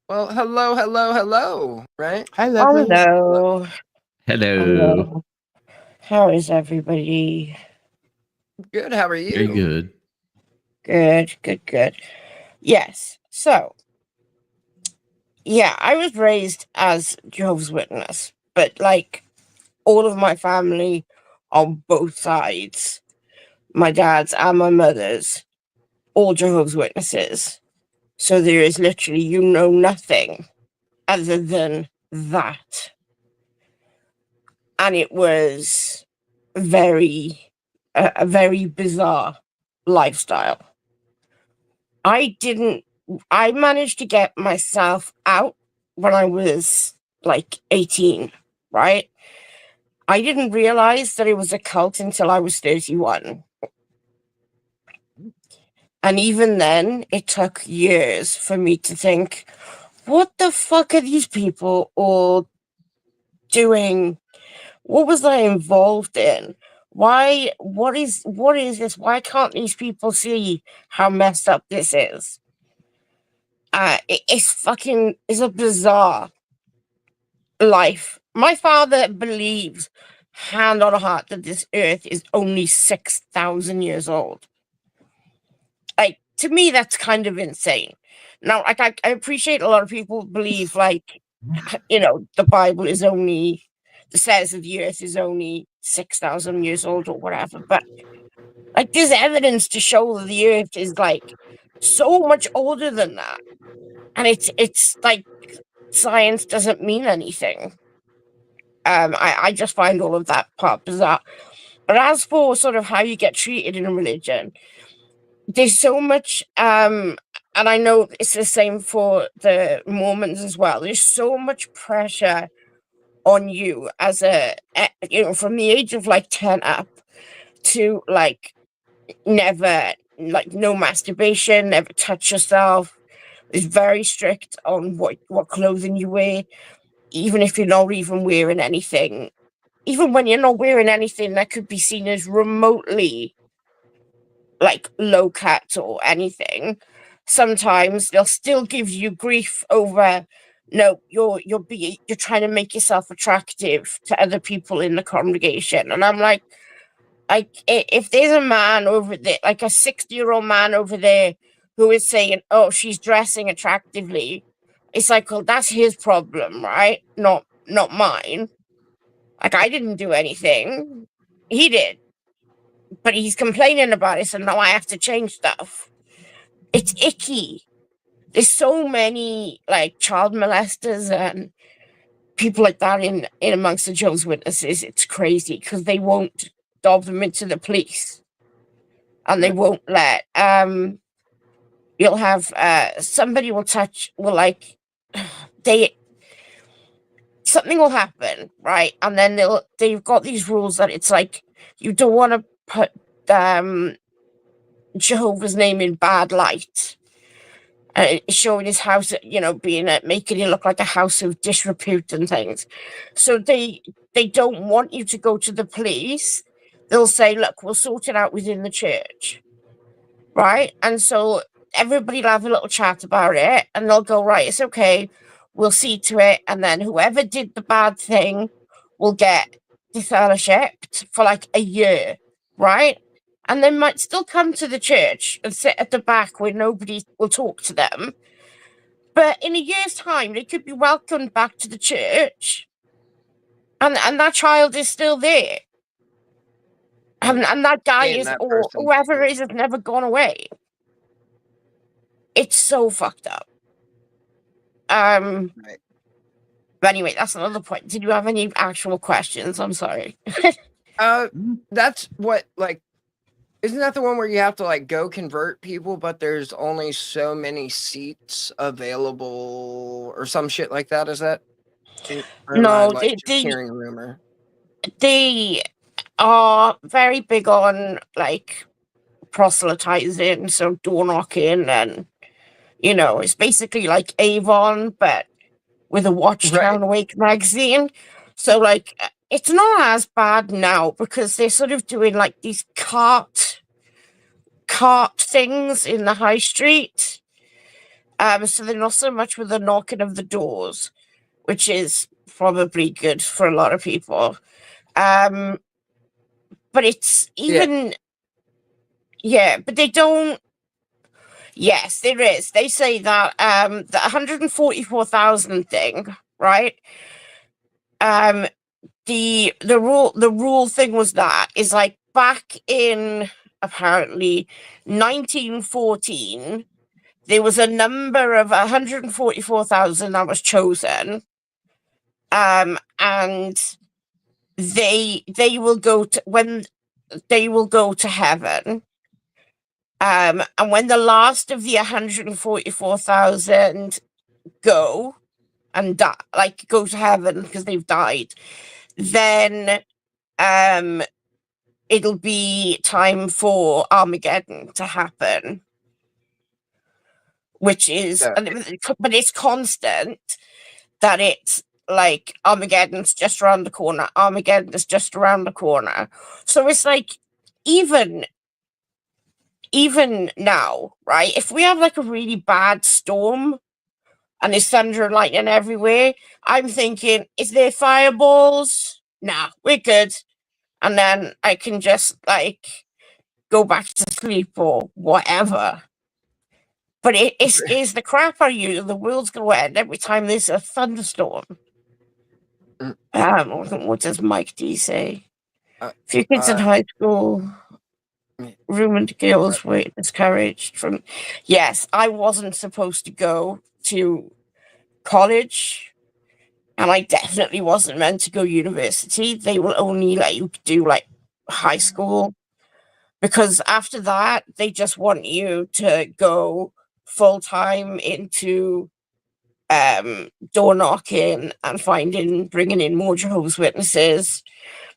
Well, hello, right? Hi, lovely. Hello. How is everybody? Good. How are you? Very good. Good. Yes. So, yeah, I was raised as Jehovah's Witness, but like all of my family on both sides, my dad's and my mother's, all Jehovah's Witnesses. So there is literally, you know, nothing other than that. And it was a very bizarre lifestyle. I managed to get myself out when I was like 18, right? I didn't realize that it was a cult until I was 31. And even then, it took years for me to think, what the fuck are these people all doing? What was I involved in? Why? What is this? Why can't these people see how messed up this is? It's a bizarre life. My father believes, hand on heart, that this earth is only 6,000 years old. Like, to me, that's kind of insane. Now, like, I appreciate a lot of people believe, like, you know, the Bible is only, says that the earth is only 6,000 years old or whatever, but like, there's evidence to show that the earth is like so much older than that. And it's like science doesn't mean anything. I just find all of that part bizarre. But as for sort of how you get treated in a religion, there's so much, and I know it's the same for the Mormons as well. There's so much pressure on you as you know, from the age of like 10 up to like never, like no masturbation, never touch yourself. It's very strict on what clothing you wear, even if you're not even wearing anything. Even when you're not wearing anything that could be seen as remotely like low cut or anything, sometimes they'll still give you grief over, no, you're trying to make yourself attractive to other people in the congregation. And I'm like, if there's a man over there, like a 60-year-old man over there, who is saying, oh, she's dressing attractively, it's like, well, that's his problem, right? Not mine. Like, I didn't do anything. He did. But he's complaining about it, so now I have to change stuff. It's icky. There's so many like child molesters and people like that in amongst the Jehovah's Witnesses. It's crazy because they won't dob them into the police, and they won't let you'll have somebody will like something will happen, right? And then they've got these rules that it's like you don't want to put Jehovah's name in bad light, showing his house, you know, making it look like a house of disrepute and things. So they don't want you to go to the police. They'll say, look, we'll sort it out within the church, right? And so everybody will have a little chat about it, and they'll go, right, it's okay, we'll see to it. And then whoever did the bad thing will get defellowshipped for like a year, right? And they might still come to the church and sit at the back where nobody will talk to them. But in a year's time, they could be welcomed back to the church, and that child is still there. And that guy is, or whoever it is, has never gone away. It's so fucked up. But anyway, that's another point. Did you have any actual questions? I'm sorry. That's what, like, isn't that the one where you have to like go convert people, but there's only so many seats available or some shit like that? Is that? No, hearing a rumor. They are very big on like proselytizing, so door knocking, and you know, it's basically like Avon, but with a Watch Town Awake magazine. So like, it's not as bad now because they're sort of doing like these cart things in the high street. So they're not so much with the knocking of the doors, which is probably good for a lot of people. But it's even, but they don't. Yes, there is. They say that the 144,000 thing, right? The rule thing was that is like back in apparently 1914, there was a number of 144,000 that was chosen, and they will go to heaven. And when the last of the 144,000 go and die, like go to heaven because they've died, then it'll be time for Armageddon to happen, which is, but it's constant that it's like Armageddon's just around the corner. Armageddon's just around the corner. So it's like, even now, right? If we have like a really bad storm and there's thunder and lightning everywhere, I'm thinking, is there fireballs? Nah, we're good. And then I can just like go back to sleep or whatever. But it is the crap out of you. The world's going to end every time there's a thunderstorm. What does Mike D say? A few kids in high school, rumored girls were discouraged from. Yes, I wasn't supposed to go to college, and I definitely wasn't meant to go university. They will only let you do like high school, because after that they just want you to go full time into door knocking and bringing in more Jehovah's Witnesses,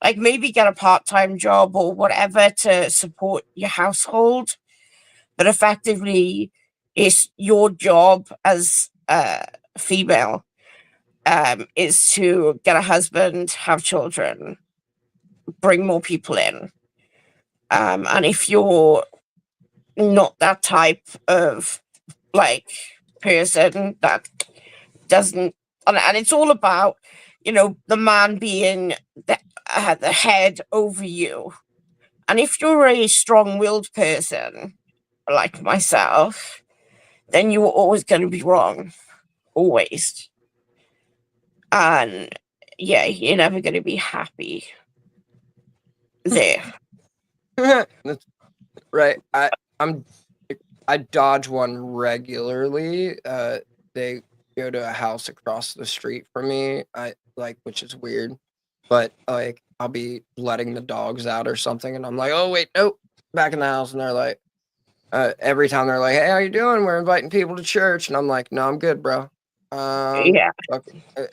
like maybe get a part-time job or whatever to support your household. But effectively, it's your job as a female is to get a husband, have children, bring more people in. And if you're not that type of like person that doesn't, and it's all about, the man being the head over you. And if you're a strong-willed person like myself, then you're always going to be wrong, always. And yeah, you're never going to be happy there. That's right. I dodge one regularly. They go to a house across the street from me. Which is weird, but like I'll be letting the dogs out or something, and I'm like, oh wait, nope, back in the house, and they're like, every time they're like, hey, how you doing? We're inviting people to church, and I'm like, no, I'm good, bro. Yeah.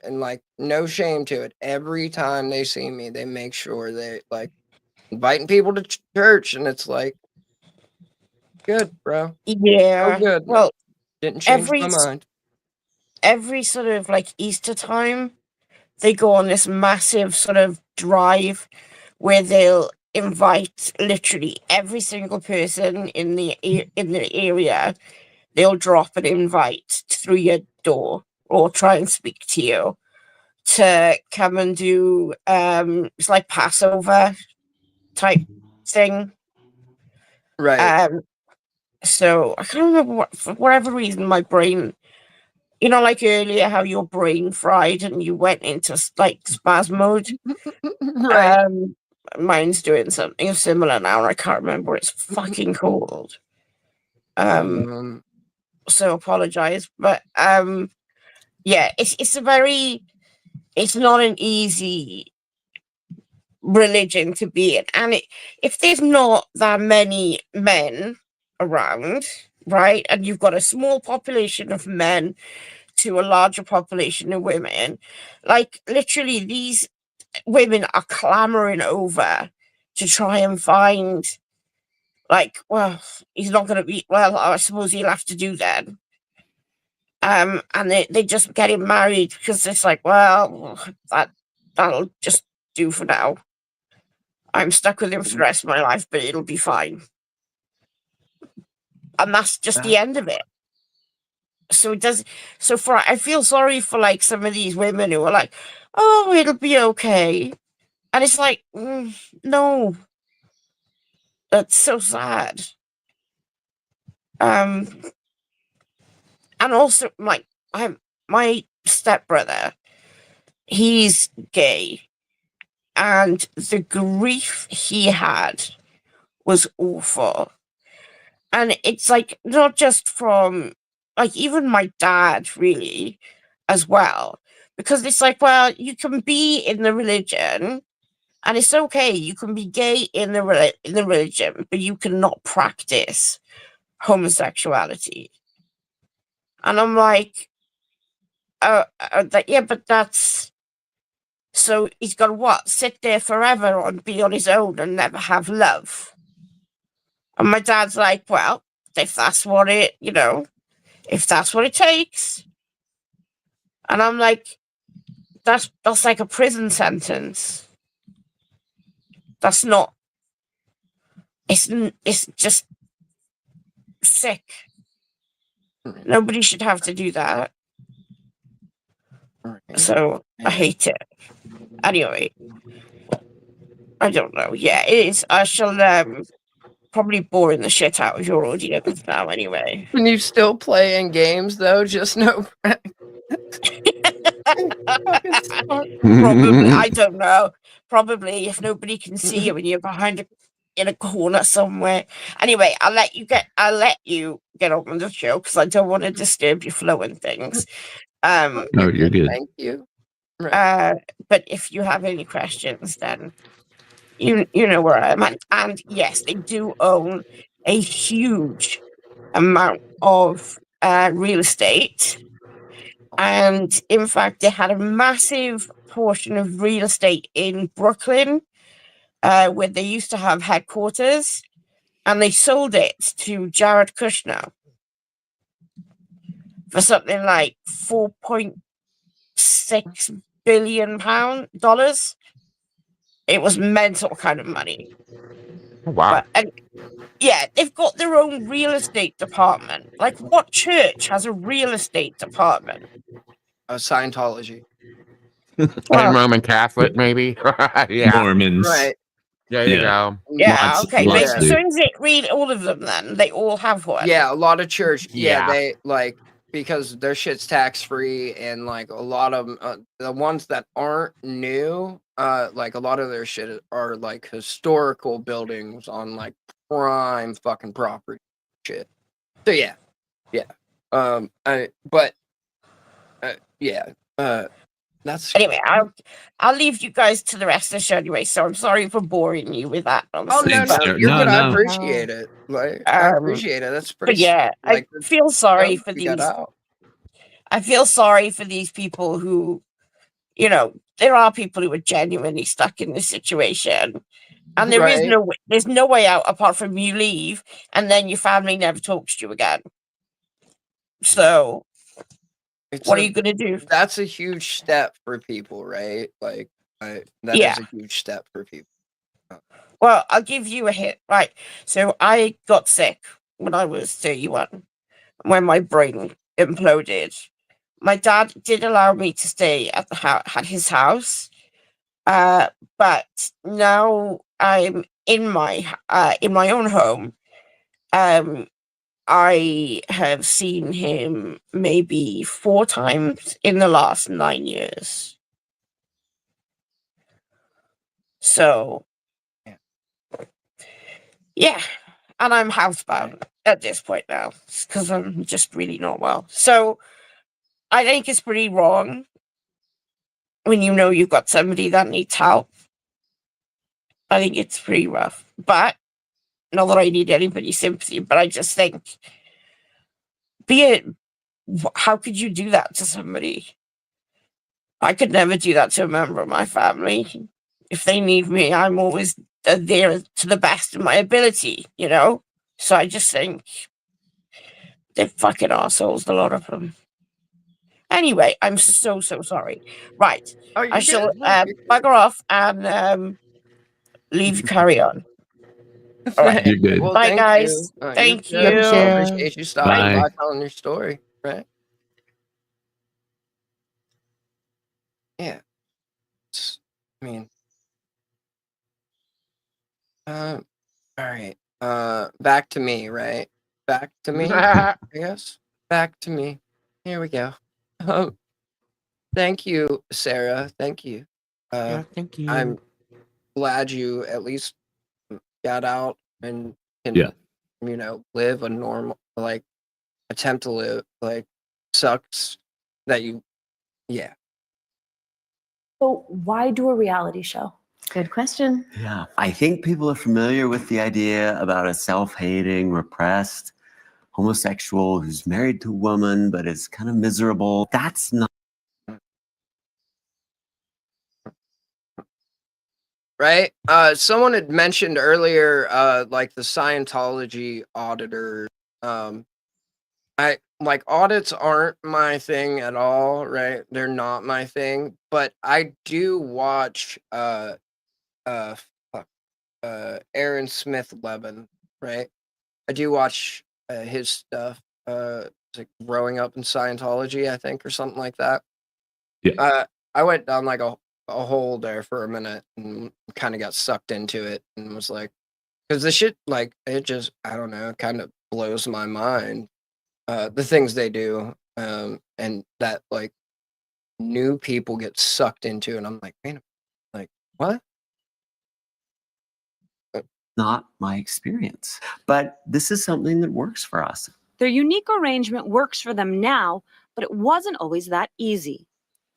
And like no shame to it. Every time they see me, they make sure they like inviting people to church, and it's like, good, bro. Yeah. So good. Well, didn't change my mind. Every sort of like Easter time, they go on this massive sort of drive where they'll invite literally every single person in the area. They'll drop an invite through your door or try and speak to you to come and do it's like Passover type thing. Right. So I can't remember what, for whatever reason, my brain, like earlier how your brain fried and you went into like spaz mode. Right. Mine's doing something similar now, and I can't remember what it's fucking called. So apologize, but yeah, it's not an easy religion to be in, and if there's not that many men around, right, and you've got a small population of men to a larger population of women, like literally these women are clamoring over to try and find, like, well, he's not going to be, well, I suppose he'll have to do that. And they just get him married because it's like, well, that'll just do for now. I'm stuck with him for the rest of my life, but it'll be fine. And that's just the end of it. So it does. So I feel sorry for like some of these women who are like, oh, it'll be okay. And it's like, no, that's so sad. And also my stepbrother, he's gay, and the grief he had was awful. And it's like not just from like even my dad really as well, because it's like, well, you can be in the religion and it's okay, you can be gay in the religion, but you cannot practice homosexuality. And I'm like, yeah, but that's, so he's got to what, sit there forever and be on his own and never have love. And my dad's like, well, if that's what it, if that's what it takes. And I'm like, that's like a prison sentence. That's not, it's just sick. Nobody should have to do that. So I hate it. Anyway, I don't know. Yeah, it is. I shall probably boring the shit out of your audience now anyway. Can you still play in games though? Just no. Probably, I don't know. Probably if nobody can see you and you're behind in a corner somewhere. Anyway, I'll let you get on with the show because I don't want to disturb your flow and things. Oh, you're good. Thank you. But if you have any questions, then you know where I'm at. And yes, they do own a huge amount of real estate. And in fact, they had a massive portion of real estate in Brooklyn, where they used to have headquarters, and they sold it to Jared Kushner for something like $4.6 billion. It was mental kind of money. Wow. And yeah, they've got their own real estate department. Like, what church has a real estate department? Scientology. And Roman Catholic, maybe. Yeah. Mormons. Right. There you go. Yeah, okay. lots So do. is it read all of them then? They all have one. Yeah, a lot of church. Yeah. They like, because their shit's tax free, and like a lot of them, the ones that aren't new, like a lot of their shit are like historical buildings on like prime fucking property shit. So yeah. That's Anyway, I'll leave you guys to the rest of the show anyway. So I'm sorry for boring you with that. Oh no, Same, you're no, good. I no. appreciate it. Like I appreciate it. That's pretty. But yeah, like, I feel sorry for we got these. out. I feel sorry for these people who, there are people who are genuinely stuck in this situation, and there is Right. there's no way out apart from you leave, and then your family never talks to you again. So, what are you gonna do? That's a huge step for people, right? Like, that is Yeah. a huge step for people. Well, I'll give you a hint. Right. So I got sick when I was 31, when my brain imploded. My dad did allow me to stay at his house, but now I'm in my own home. I have seen him maybe 4 times in the last 9 years. So, yeah, and I'm housebound at this point now because I'm just really not well. So, I think it's pretty wrong when you know you've got somebody that needs help. I think it's pretty rough. But, not that I need anybody's sympathy, but I just think, how could you do that to somebody? I could never do that to a member of my family. If they need me, I'm always there to the best of my ability, So I just think they're fucking assholes, a lot of them. Anyway, I'm so sorry. Right. I shall bugger off and leave you carry on. All right. You're good. Well, Bye, thank guys. you. Thank You're good. you. I appreciate you stopping Bye. by, telling your story. Right? Yeah. I mean, all right. Back to me, right? Back to me, I guess. Back to me. Here we go. Thank you, Sarah. Thank you. Yeah, thank you. I'm glad you at least got out and can, Yeah. live a normal, like, attempt to live like sucks that you yeah. So why do a reality show? Good question. Yeah. I think people are familiar with the idea about a self-hating, repressed homosexual who's married to a woman but is kind of miserable. That's not Right? Someone had mentioned earlier, like the Scientology auditor. I like audits aren't my thing at all, right? They're not my thing, but I do watch fuck, Aaron Smith Levin, right? I do watch his stuff. It's like growing up in Scientology, I think, or something like that. Yeah. I went down like a hole there for a minute and kind of got sucked into it and was like, because the shit, like, it just, I don't know, kind of blows my mind. The things they do, and that like new people get sucked into, and I'm like, man, like what? not my experience. But this is something that works for us. Their unique arrangement works for them now, but it wasn't always that easy.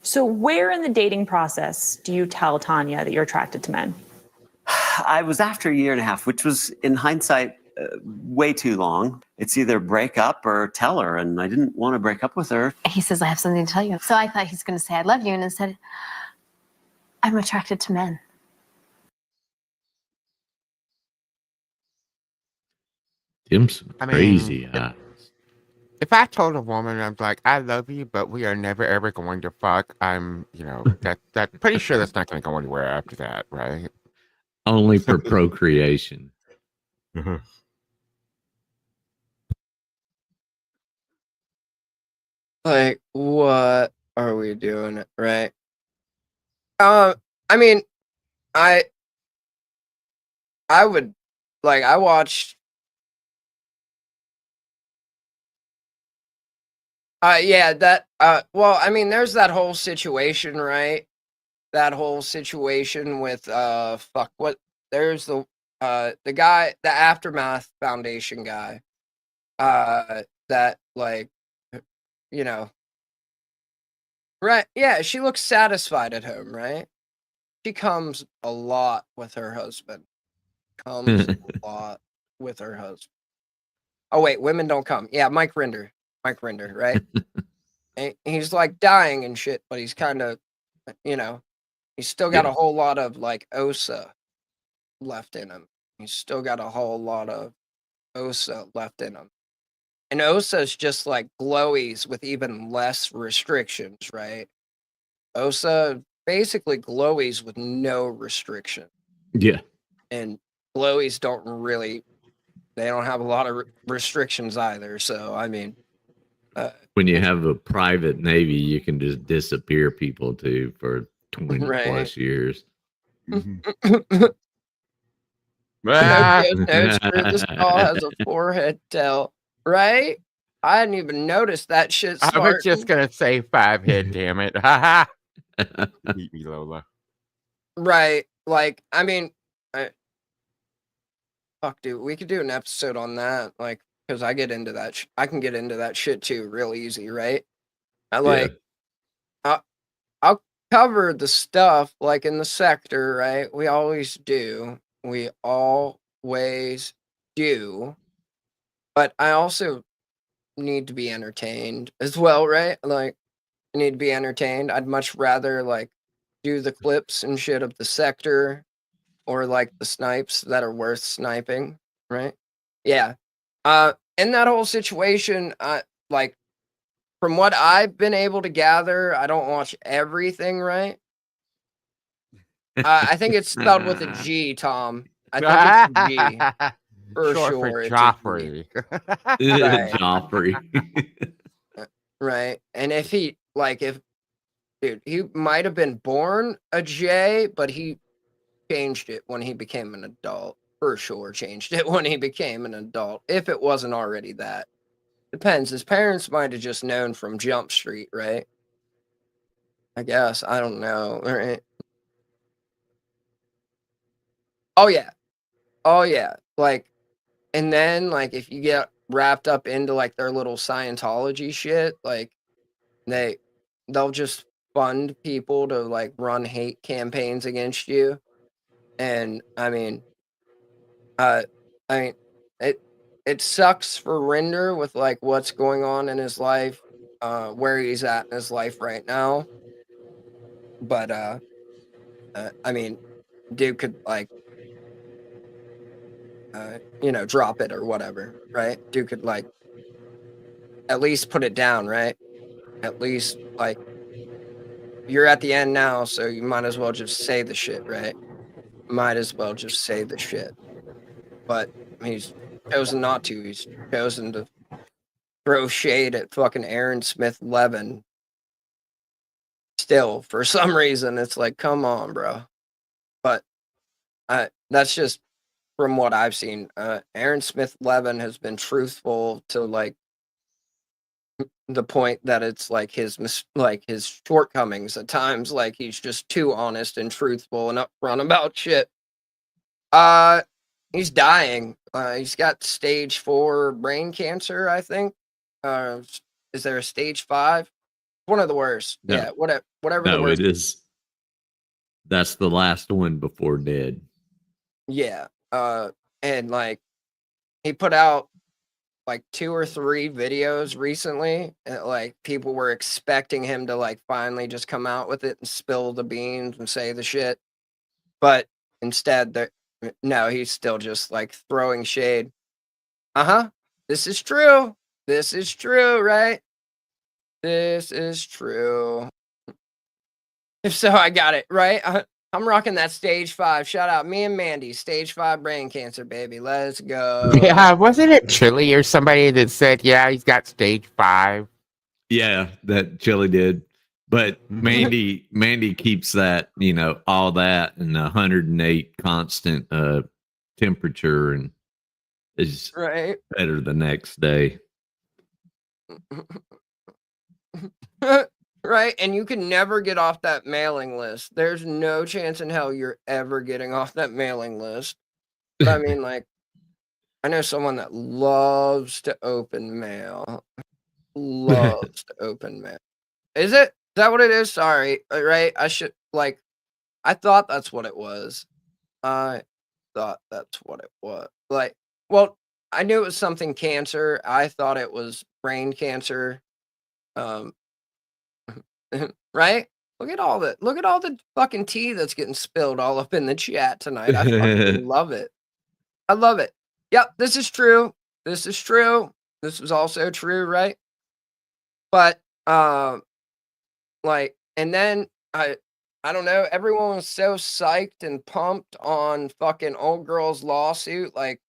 So, where in the dating process do you tell Tanya that you're attracted to men? I was after a year and a half, which was in hindsight way too long. It's either break up or tell her, and I didn't want to break up with her. He says, I have something to tell you. So I thought he's going to say, I love you. And instead, I'm attracted to men. Tim's I mean, crazy. If I told a woman, I'm like, I love you, but we are never ever going to fuck, I'm, that pretty sure that's not going to go anywhere after that, right? Only for procreation. Like, what are we doing, right? I mean, I would, like, I watched. Yeah, that. Well, I mean, there's that whole situation, right? That whole situation with fuck what? There's the guy, the Aftermath Foundation guy, that like, you know, right? Yeah, she looks satisfied at home, right? She comes a lot with her husband. Comes a lot with her husband. Oh wait, women don't come. Yeah, Mike Rinder, right? And he's like dying and shit, but he's kind of, he's still got a whole lot of like OSA left in him. He's still got a whole lot of OSA left in him. And OSA is just like glowies with even less restrictions, right? OSA basically glowies with no restriction. Yeah. And glowies they don't have a lot of restrictions either. So, I mean, When you have a private Navy, you can just disappear people too for 20 plus years. No, screw this doll has a forehead tail, right? I didn't even notice that shit. I was just going to say 5 head, damn it. Eat me, Lola. Right. Like, I mean, fuck, dude, we could do an episode on that. Like, because I get into that. I can get into that shit too real easy, right? I'll cover the stuff like in the sector, right? We always do. We always do. But I also need to be entertained as well, right? Like, I need to be entertained. I'd much rather like do the clips and shit of the sector or like the snipes that are worth sniping, right? Yeah. In that whole situation, like from what I've been able to gather, I don't watch everything, right? I think it's spelled with a G, Tom. I think it's a G. For Short sure. for It's Joffrey. a G. Right. Joffrey. Right. And dude, he might have been born a J, but he changed it when he became an adult. For sure, changed it when he became an adult. If it wasn't already that. Depends. His parents might have just known from Jump Street, right? I guess. I don't know. Right? Oh, yeah. Oh, yeah. Like, and then, like, if you get wrapped up into like their little Scientology shit. Like they'll just fund people to like run hate campaigns against you. And I mean it sucks for Rinder with like what's going on in his life, where he's at in his life right now. But I mean, dude could like drop it or whatever, right? Dude could like at least put it down, right? At least like you're at the end now, so you might as well just say the shit, right? Might as well just say the shit. But he's chosen not to. He's chosen to throw shade at fucking Aaron Smith Levin. Still, for some reason, it's like, come on, bro. But that's just from what I've seen. Aaron Smith Levin has been truthful to like the point that it's like his shortcomings at times. Like he's just too honest and truthful and upfront about shit. He's dying. He's got stage 4 brain cancer, I think. Is there a stage 5? One of the worst. No. Yeah, whatever the No, worst. it is. That's the last one before dead. Yeah. And like he put out like 2 or 3 videos recently, and like people were expecting him to like finally just come out with it and spill the beans and say the shit. But instead no, he's still just like throwing shade. This is true. This is true, right? This is true. If so, I got it, right? I'm rocking that stage 5. Shout out me and Mandy, stage 5 brain cancer, baby. Let's go. Yeah, wasn't it Chili or somebody that said, yeah, he's got stage 5? Yeah, that Chili did. But Mandy keeps that, all that and 108 constant temperature and is right. better the next day. Right, and you can never get off that mailing list. There's no chance in hell you're ever getting off that mailing list. But I mean, like, I know someone that loves to open mail. Loves to open mail. Is it? Is that what it is? Sorry, right? I thought that's what it was. I thought that's what it was. Like, well, I knew it was something cancer. I thought it was brain cancer. Right? Look at all the fucking tea that's getting spilled all up in the chat tonight. I fucking love it. I love it. Yep, this is true. This is true. This is also true, right? But and then I don't know, everyone was so psyched and pumped on fucking old girl's lawsuit, like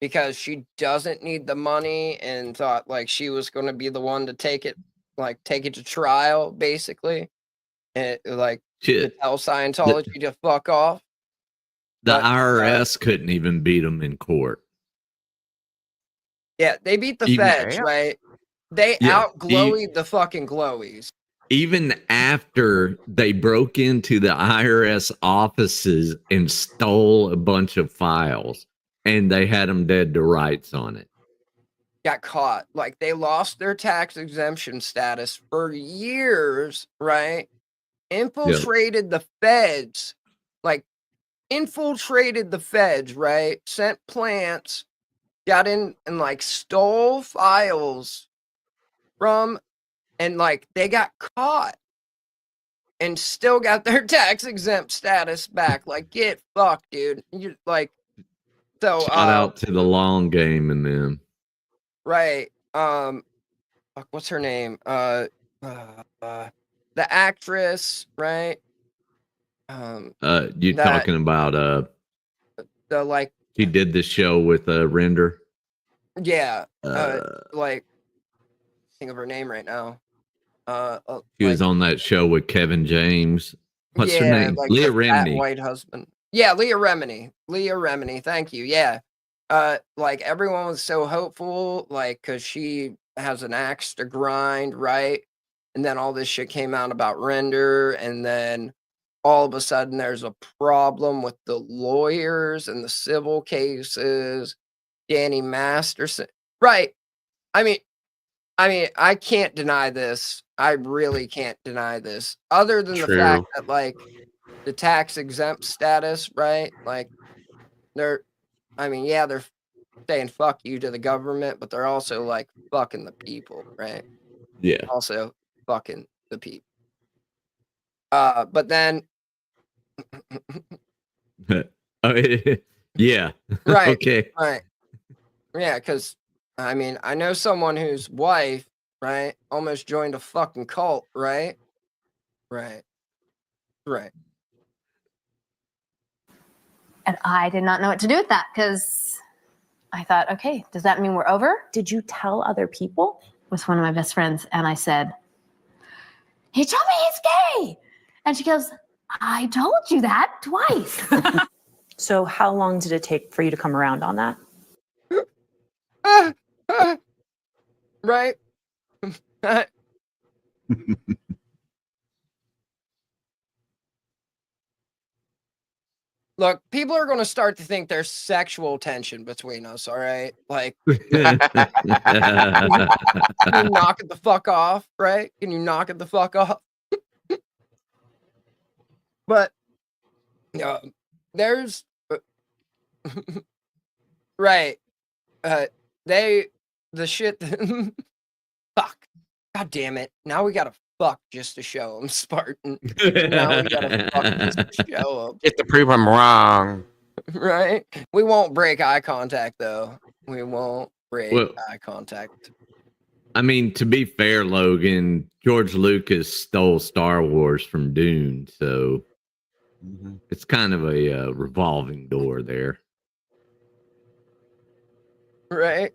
because she doesn't need the money and thought like she was going to be the one to take it to trial, basically, and like to tell Scientology to fuck off. The IRS couldn't even beat them in court. Yeah, they beat the feds, right? They out-glowied the fucking glowies. Even after they broke into the IRS offices and stole a bunch of files, and they had them dead to rights on it. Got caught. Like, they lost their tax exemption status for years, right? Infiltrated the feds. Like, infiltrated the feds, right? Sent plants, got in and, like, stole files from, and, like, they got caught and still got their tax exempt status back. Like, get fucked, dude. You, like, so, shout out to the long game and them. Right. Fuck, what's her name? The actress, right? You talking about the like she did the show with Render? Yeah. Like think of her name right now. She was on that show with Kevin James. What's her name? Like Leah the fat Remini. white husband. Yeah, Leah Remini. Leah Remini. Thank you. Yeah. Like everyone was so hopeful, like, cause she has an axe to grind, right? And then all this shit came out about Render, and then all of a sudden there's a problem with the lawyers and the civil cases. Danny Masterson. Right. I mean, I can't deny this. I really can't deny this. Other than the fact True. that, like, the tax exempt status, right? Like, they're saying fuck you to the government, but they're also, like, fucking the people, right? Yeah. Also fucking the people. But then, Yeah. right, Okay. right. Yeah, because, I know someone whose wife, right, almost joined a fucking cult, right? Right. Right. And I did not know what to do with that because I thought, okay, does that mean we're over? Did you tell other people? With one of my best friends, and I said, he told me he's gay. And she goes, I told you that twice. So how long did it take for you to come around on that? Right. Look, people are going to start to think there's sexual tension between us, all right? Like, can you knock it the fuck off, right? Can you knock it the fuck off? But, there's... right. The shit... Fuck. God damn it. Now we gotta fuck just to show them, Spartan. Now we gotta fuck just to show them. Just to prove I'm wrong. Right? We won't break eye contact, though. We won't break eye contact. I mean, to be fair, Logan, George Lucas stole Star Wars from Dune, so it's kind of a revolving door there. Right?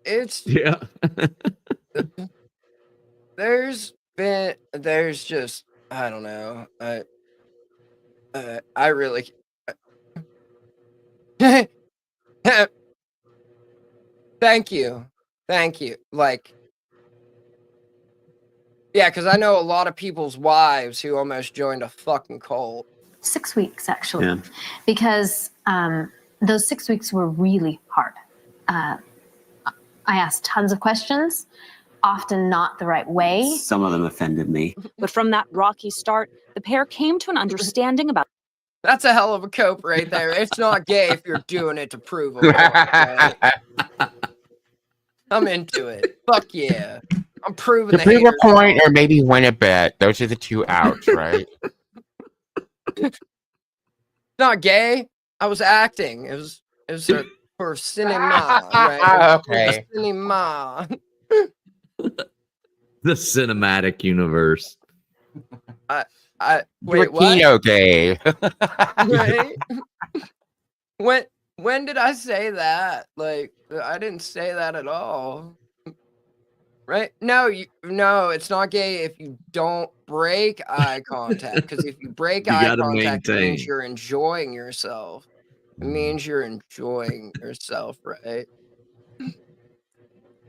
It's yeah. there's just I don't know. I really Thank you. Like, yeah, because I know a lot of people's wives who almost joined a fucking cult. 6 weeks, actually, because those 6 weeks were really hard. I asked tons of questions, often not the right way. Some of them offended me. But from that rocky start, the pair came to an understanding about. That's a hell of a cope right there. It's not gay if you're doing it to prove a point, right? I'm into it. Fuck yeah. I'm proving To prove a point or maybe win a bet. Those are the two outs, right? Not gay. I was acting. It was for cinema, right? Okay. For cinema. The cinematic universe. Wait, what? Kino gay. Right? When did I say that? Like, I didn't say that at all. Right? No, it's not gay if you don't break eye contact. Because if you break You eye gotta contact, it maintain. means you're enjoying yourself. It means you're enjoying yourself, right?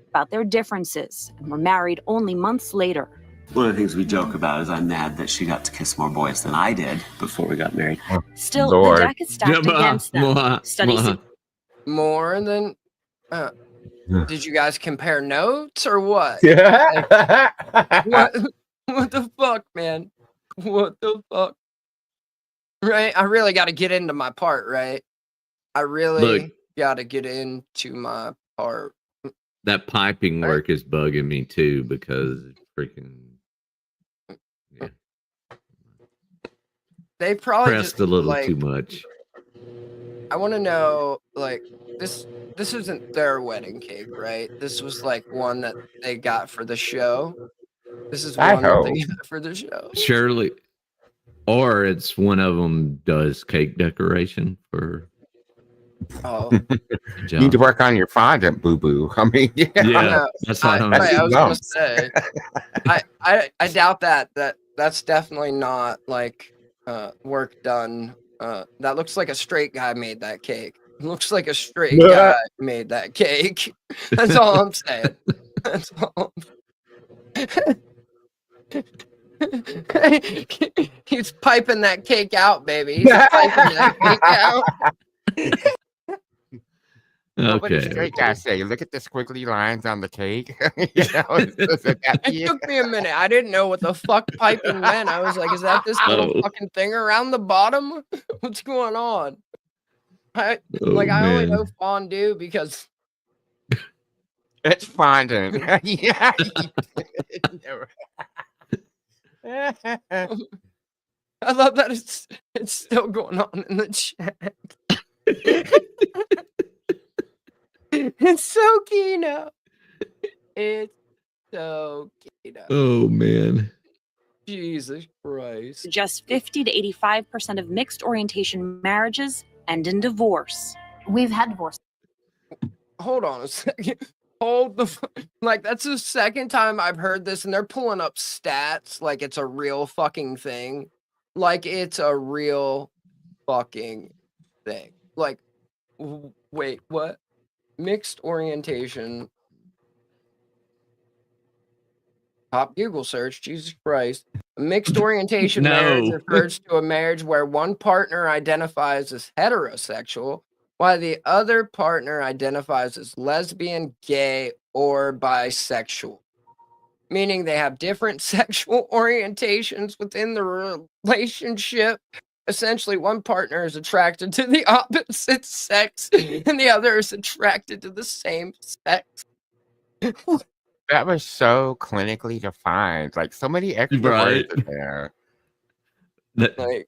About their differences and were married only months later. One of the things we joke about is I'm mad that she got to kiss more boys than I did before we got married. Still, the deck is stacked against them. Studies More than... did you guys compare notes or what? What the fuck, man? What the fuck? Right? I really got to get into my part, right? I really got to get into my part. That piping work is bugging me too because it's freaking They probably pressed just, a little like, too much. I want to know, like, this isn't their wedding cake, right? This was like one that they got for the show. This is I one that they hope. got for the show. Surely, or it's one of them does cake decoration for. Oh, You need to work on your fondant, boo boo. I mean, Yeah, that's what I'm I was gonna bumps. say. I doubt that. That's definitely not like work done. That looks like a straight guy made that cake. Looks like a straight guy made that cake. That's all I'm saying. That's all. He's piping that cake out, baby. He's piping that cake out. What would a Okay. straight guy say? Look at the squiggly lines on the cake. You know, It took me a minute. I didn't know what the fuck piping meant. I was like, is that this little Oh. fucking thing around the bottom? What's going on? I Oh, I only man. know fondue because it's fondant. Yeah. I love that it's still going on in the chat. It's so Kino. It's so Kino. Oh, man. Jesus Christ. Just 50 to 85% of mixed orientation marriages end in divorce. We've had divorce. Hold on a second. Hold the like that's the second time I've heard this, and they're pulling up stats like it's a real fucking thing. Like it's a real fucking thing. Like wait, what? Mixed orientation. Top Google search, Jesus Christ. A mixed orientation marriage No. refers to a marriage where one partner identifies as heterosexual, while the other partner identifies as lesbian, gay, or bisexual. Meaning they have different sexual orientations within the relationship. Essentially, one partner is attracted to the opposite sex, and the other is attracted to the same sex. That was so clinically defined. Like so many extra Right. words in there.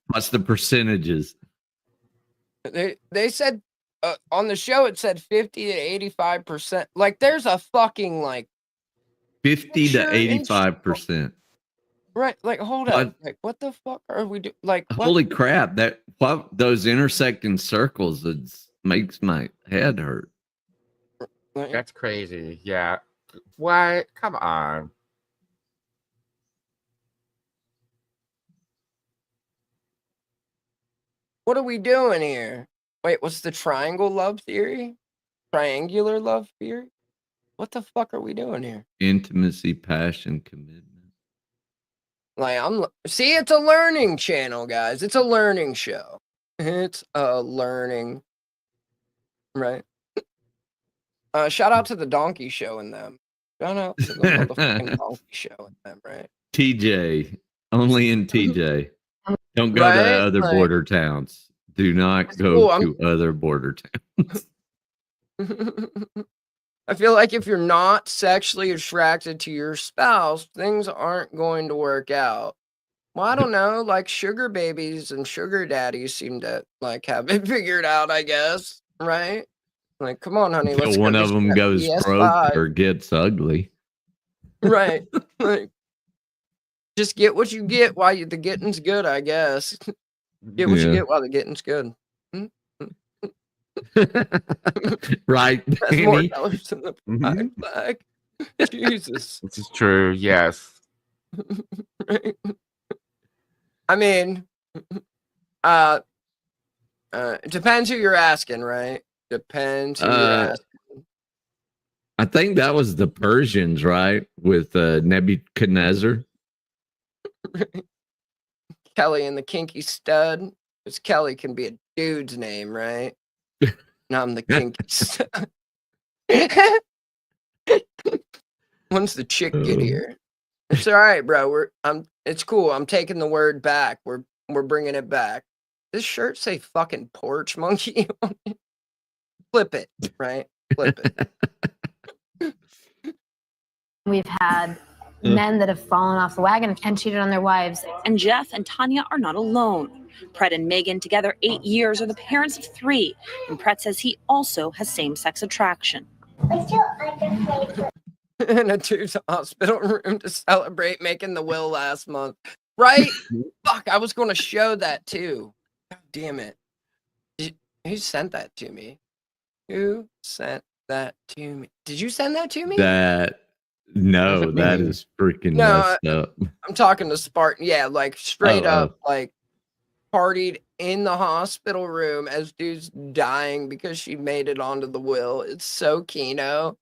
What's the percentages? They said on the show it said 50 to 85%. Like there's a fucking like 50 to 85%. right. Like hold What? up. Like what the fuck are we doing? Like what? Holy crap! Those intersecting circles makes my head hurt. That's crazy. Yeah. What? Come on. What are we doing here? Wait, what's the triangle love theory? Triangular love theory? What the fuck are we doing here? Intimacy, passion, commitment. Like see, it's a learning channel, guys. It's a learning show. It's a learning, right? Shout out to the Donkey Show and them. Shout out to the motherfucking Donkey Show and them, right? TJ, only in TJ. Don't go Right? to other Like- border towns. Do not go cool, I'm- to other border towns. I feel like if you're not sexually attracted to your spouse, things aren't going to work out. Well, I don't know. Like sugar babies and sugar daddies seem to like have it figured out, I guess. Right? Like, come on, honey. Let's Until one go of get them that goes PS5. broke or gets ugly. Right. Like, just get what you get while the getting's good, I guess. Get what you Yeah. get while the getting's good. Right, That's more Danny? colors in the Mhm. black. Jesus. This is true. Yes. Right? I mean, it depends who you're asking, right? Depends who you're asking. I think that was the Persians, right? With Nebuchadnezzar. Kelly and the Kinky Stud. Because Kelly can be a dude's name, right? And I'm the Kinky Stud. Once the chick get here, it's all right, bro. It's cool. I'm taking the word back. We're bringing it back. This shirt say fucking porch monkey on it. Flip it, right? Flip it. We've had men that have fallen off the wagon and cheated on their wives. And Jeff and Tanya are not alone. Pret and Megan, together 8 years, are the parents of 3. And Pret says he also has same-sex attraction. In a dude's hospital room to celebrate making the will last month. Right? Fuck, I was going to show that too. God damn it. Who sent that to me? Who sent that to me? Did you send that to me? No, that is freaking No, messed up. I'm talking to Spartan. Yeah, like straight Oh, up, like partied in the hospital room as dude's dying because she made it onto the will. It's so Kino.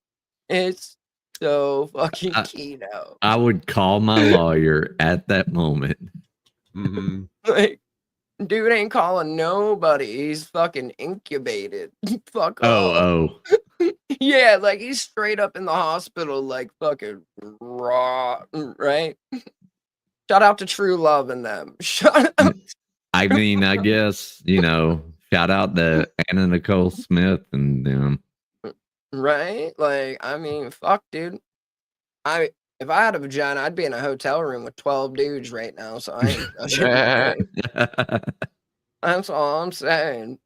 It's so fucking Kino. I would call my lawyer at that moment. Mm-hmm. Like, Dude ain't calling nobody. He's fucking incubated. Fuck off. Oh. Yeah, like he's straight up in the hospital, like fucking raw, right? Shout out to True Love and them. Shut up. I mean, I guess, shout out to Anna Nicole Smith and them. Right? Like, I mean, fuck, dude. If I had a vagina, I'd be in a hotel room with 12 dudes right now. So I shouldn't. That's all I'm saying.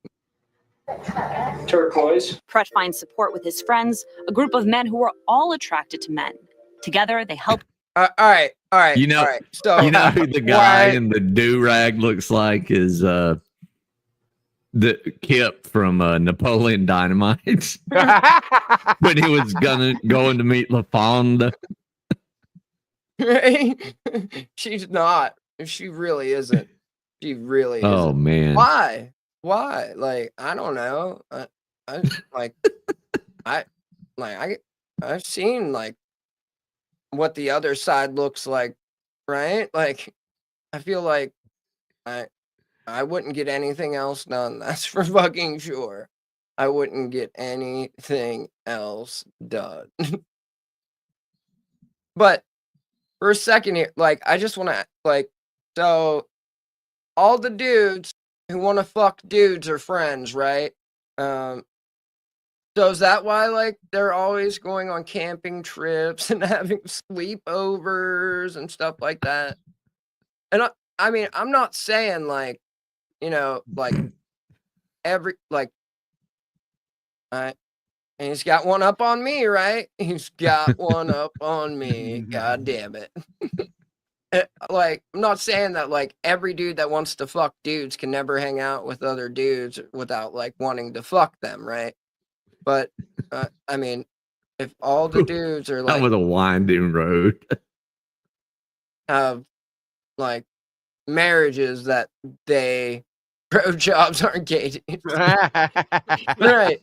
Turquoise. Pret finds support with his friends, a group of men who are all attracted to men. Together, they help. All right. You know, all right. So, you know who the guy in the do-rag looks like is the Kip from Napoleon Dynamite when he was going to meet LaFonda. Right? She's not. She really isn't. She really isn't. Oh man. Why? Like, I don't know. I've seen like what the other side looks like, right? Like, I feel like I wouldn't get anything else done. That's for fucking sure. I wouldn't get anything else done. But for a second here, like, I just want to, like, so all the dudes who want to fuck dudes are friends, right? So is that why, like, they're always going on camping trips and having sleepovers and stuff like that? And I mean, I'm not saying, like, like, and he's got one up on me, right? He's got one up on me. God damn it. Like, I'm not saying that, like, every dude that wants to fuck dudes can never hang out with other dudes without, like, wanting to fuck them, right? But, I mean, if all the dudes are, like, That was a winding road. have, like, marriages that pro jobs aren't gated. Right.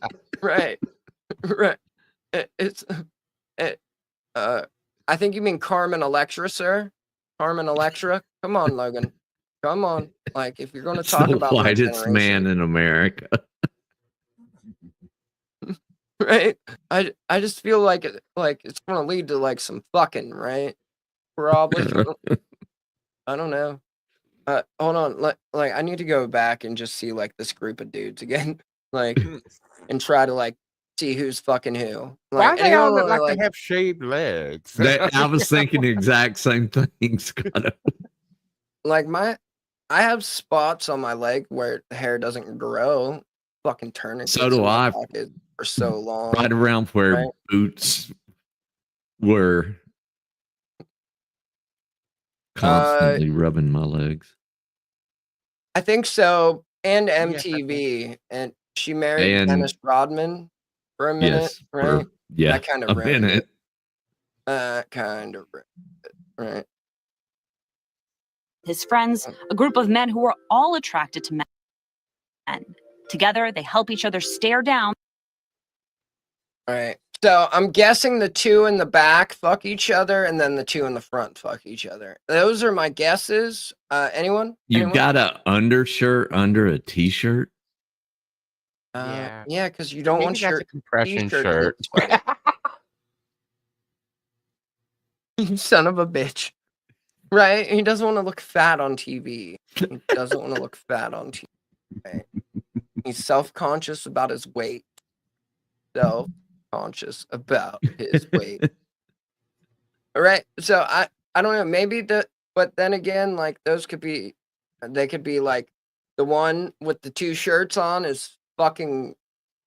I think you mean Carmen Electra, sir. Carmen Electra. Come on, Logan. Come on. Like, if you're going to talk the about my whitest man in America. Right? I just feel like it's going to lead to, like, some fucking, right? Probably. I don't know. Hold on. Like, I need to go back and just see, like, this group of dudes again. Like, and try to, like, see who's fucking who. Why Like, do they all look anyone, like they have shaved legs? I was thinking the exact same thing, Scott. like, I have spots on my leg where the hair doesn't grow. Fucking tourniquets. So do in my I. pocket for so long. Right around where right? boots were constantly rubbing my legs. I think so. And MTV. And she married Dennis Rodman for a minute, Yes, right? Yeah, That kind of a ruined minute. it. Kind of ruined it, right? His friends, a group of men who are all attracted to men. Together, they help each other stare down. All right. So I'm guessing the two in the back fuck each other, and then the two in the front fuck each other. Those are my guesses. Anyone? You've got an undershirt under a t-shirt. Yeah, because you don't Maybe want that's your a compression t-shirt to shirt. look sweaty. You son of a bitch. Right? He doesn't want to look fat on TV. He doesn't want to look fat on TV. Right? He's self-conscious about his weight. Self-conscious about his weight. All right. So I don't know. Maybe but then again, like, they could be like, the one with the two shirts on is fucking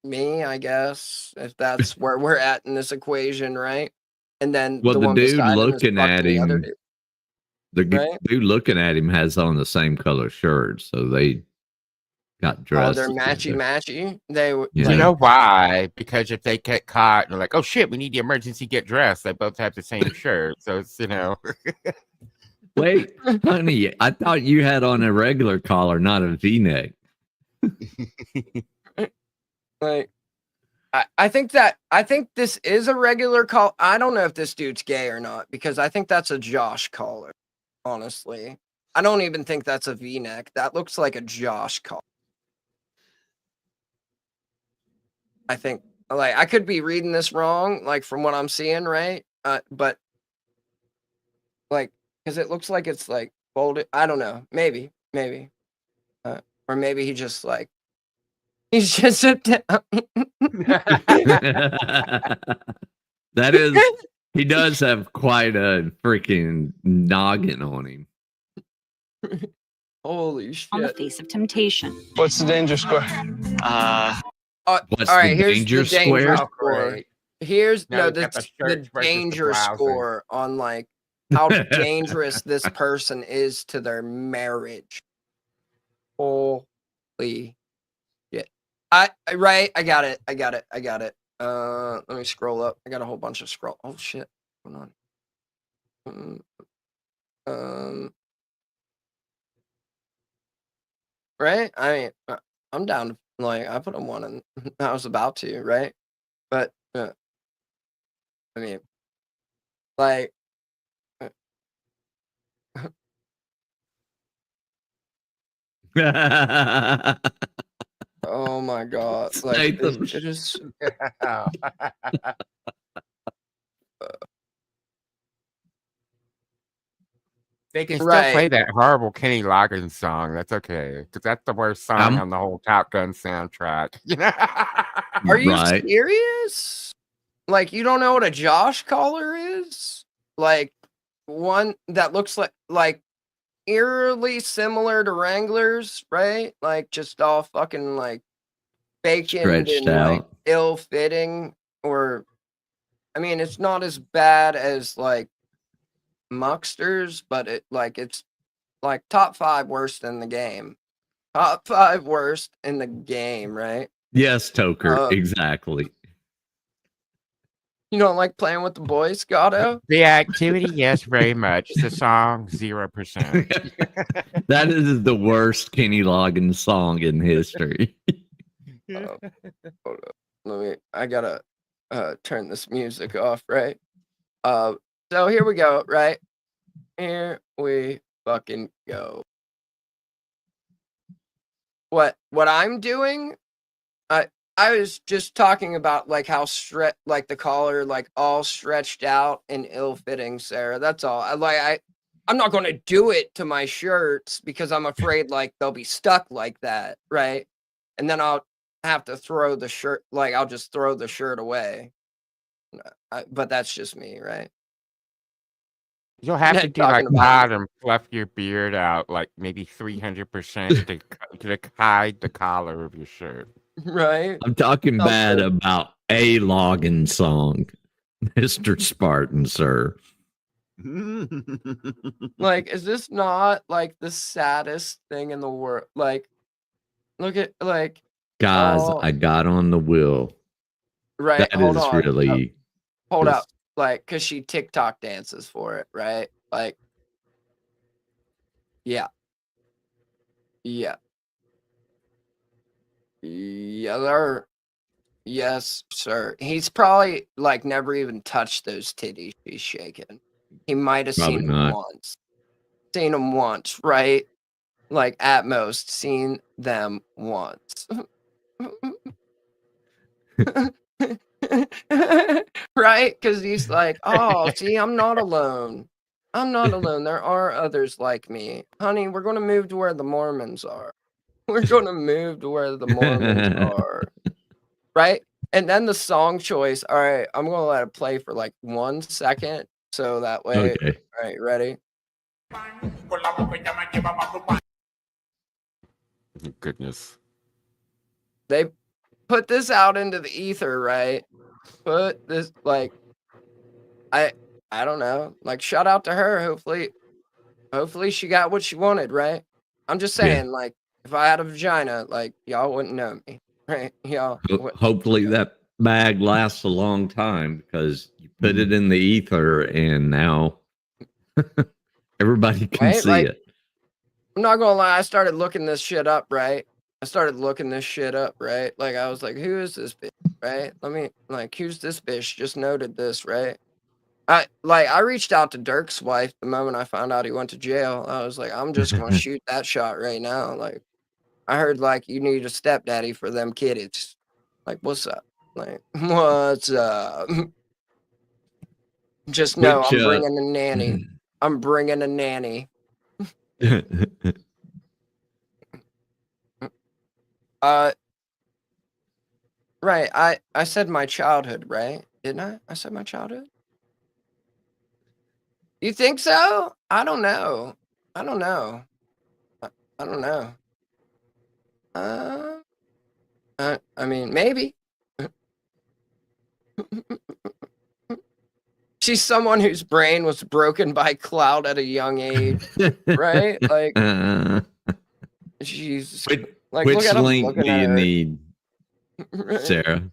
me, I guess, if that's where we're at in this equation, right? And then Well, the the one dude beside him is looking fucking at the other him, dude. the dude looking at him has on the same color shirt, so they got Oh, dressed. they're together. matchy. They Yeah. You know why? Because if they get caught and they're like, oh shit, we need the emergency get dressed, they both have the same shirt. So it's, Wait, honey, I thought you had on a regular collar, not a V-neck. Like, I think this is a regular call. I don't know if this dude's gay or not, because I think that's a Josh collar, honestly. I don't even think that's a V-neck. That looks like a Josh collar. I think, like, I could be reading this wrong, like, from what I'm seeing, right? But, like, because it looks like it's, like, folded. I don't know. Maybe. Or maybe he just, like, he's just a That is, he does have quite a freaking noggin on him. Holy shit. On the face of temptation. What's the danger score? What's all right, the here's danger the danger square? score. Here's Now no we got the the church versus the danger browser. score on like how dangerous this person is to their marriage. Holy shit. I got it. Let me scroll up. I got a whole bunch of scroll. Oh shit. Hold on. Right? I mean, I'm down to, like, I put a 1 in. I was about to, right? But I mean, like, oh my god, like this Nathan. shit is. They can still Right. play that horrible Kenny Loggins song. That's okay, because that's the worst song on the whole Top Gun soundtrack. Are you Right. serious? Like, you don't know what a Josh collar is? Like, one that looks like eerily similar to Wranglers, right? Like, just all fucking like bacon Stretched and like out. ill-fitting, or I mean, it's not as bad as like Mucksters, but it's like top 5 worst in the game. Top 5 worst in the game, right? Yes, Toker, exactly. You don't like playing with the boys, Gatto? The activity, yes, very much. The song, 0%. That is the worst Kenny Loggins song in history. Hold up. I gotta turn this music off, right? So here we go, right? Here we fucking go. What I'm doing, I was just talking about like how like the collar, like all stretched out and ill-fitting, Sarah. That's all. I'm not going to do it to my shirts because I'm afraid like they'll be stuck like that, right? And then I'll have to throw the shirt, like I'll just throw the shirt away. But that's just me, right? You'll have to Nick do like talking about Todd and fluff your beard out like maybe 300% to hide the collar of your shirt. Right? I'm talking bad Okay. about a Loggins song, Mr. Spartan, sir. Like, is this not like the saddest thing in the world? Like, look at like Guys, oh, I got on the wheel. right. That Hold is on. really Hold just- up. Like, cause she TikTok dances for it, right? Like, yeah. Yes, sir. He's probably like never even touched those titties she's shaking. He might have Probably seen them not. once. Seen them once, right? Like at most, seen them once. Right? Because he's like, oh, see, I'm not alone. I'm not alone. There are others like me. Honey, we're going to move to where the Mormons are. We're going to move to where the Mormons are. Right? And then the song choice. All right, I'm going to let it play for like 1 second. So that way. Okay. All right, ready? Goodness. They put this out into the ether, right? Put this like I don't know. Like shout out to her. Hopefully she got what she wanted, right? I'm just saying, like, if I had a vagina, like y'all wouldn't know me. Right? Y'all Hopefully that bag lasts a long time because you put it in the ether and now everybody can Right? see Like, it. I'm not gonna lie, I started looking this shit up, right? Like I was like, who is this bitch? Right? Let me like who's this bitch? Just noted this, right? I reached out to Dirk's wife the moment I found out he went to jail. I was like, I'm just gonna shoot that shot right now. Like, I heard like you need a stepdaddy for them kiddies. Like, what's up? Like, what's up? Just know Which, I'm bringing a nanny. I'm bringing a nanny. Right. I said my childhood, right? Didn't I? I said my childhood. You think so? I don't know. I don't know. I don't know. I mean, maybe. She's someone whose brain was broken by clout at a young age, right? Like, she's like, Which look at him link looking do at you her. need, Right. Sarah?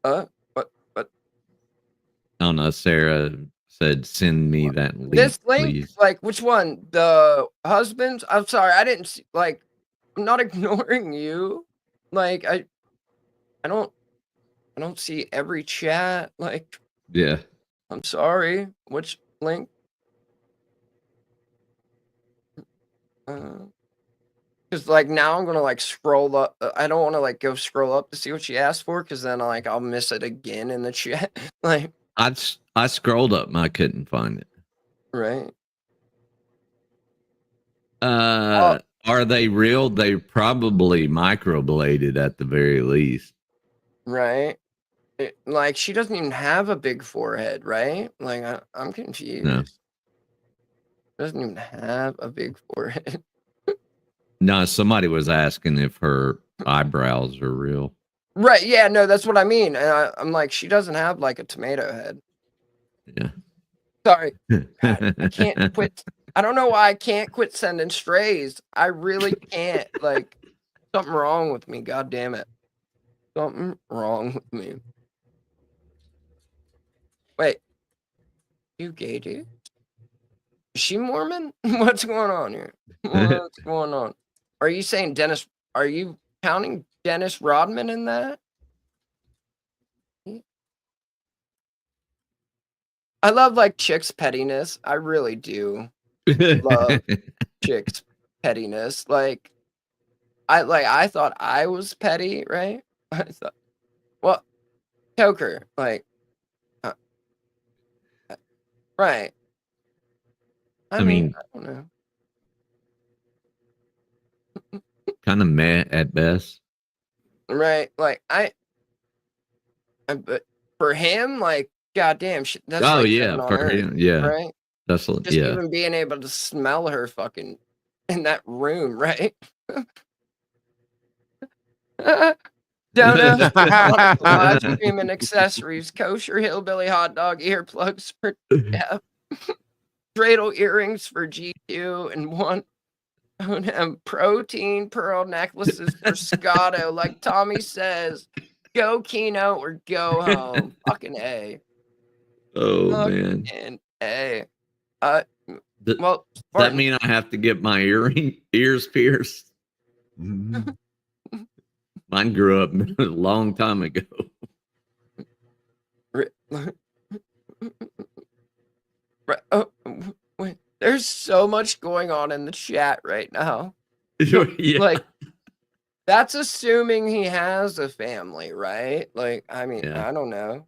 What? I don't know. Sarah said, "Send me that link, This link, please." like, which one? The husbands? I'm sorry, I didn't see, like, I'm not ignoring you. Like, I don't see every chat. Like, Yeah. I'm sorry. Which link? Because like now I'm gonna like scroll up. I don't want to like go scroll up to see what she asked for, because then like I'll miss it again in the chat. Like, I scrolled up and I couldn't find it. right? Are they real? They're probably microbladed at the very least. Right. Like, she doesn't even have a big forehead, right? Like, I'm confused. No. Doesn't even have a big forehead. No, somebody was asking if her eyebrows are real. Right. Yeah. No, that's what I mean. And I'm like, she doesn't have like a tomato head. Yeah. Sorry. God, I can't quit. I don't know why I can't quit sending strays. I really can't. Like, something wrong with me. God damn it. Something wrong with me. Wait. You gay dude? Is she Mormon? What's going on here? What's going on? Are you saying Dennis? Are you counting Dennis Rodman in that? I love like chicks' pettiness. I really do love chicks' pettiness. Like, I thought I was petty, right? I thought, well, Toker, like, right. I mean, I don't know. Kind of meh at best. Right. Like, but for him, like, goddamn, that's Oh like yeah, heaven on for earth, him, yeah. right? That's Just yeah. even being able to smell her fucking in that room, right? Donuts, live stream and accessories, kosher hillbilly hot dog earplugs for Jeff, dreidel earrings for G2, and one protein pearl necklaces for Scotto. Like Tommy says, go Keno or go home. Fucking A. Oh man. Fucking A. Well, Spartan, that mean I have to get my ears pierced? Mine grew up a long time ago. Oh, wait, there's so much going on in the chat right now. Yeah. Like, that's assuming he has a family, right? Like, I mean, Yeah. I don't know.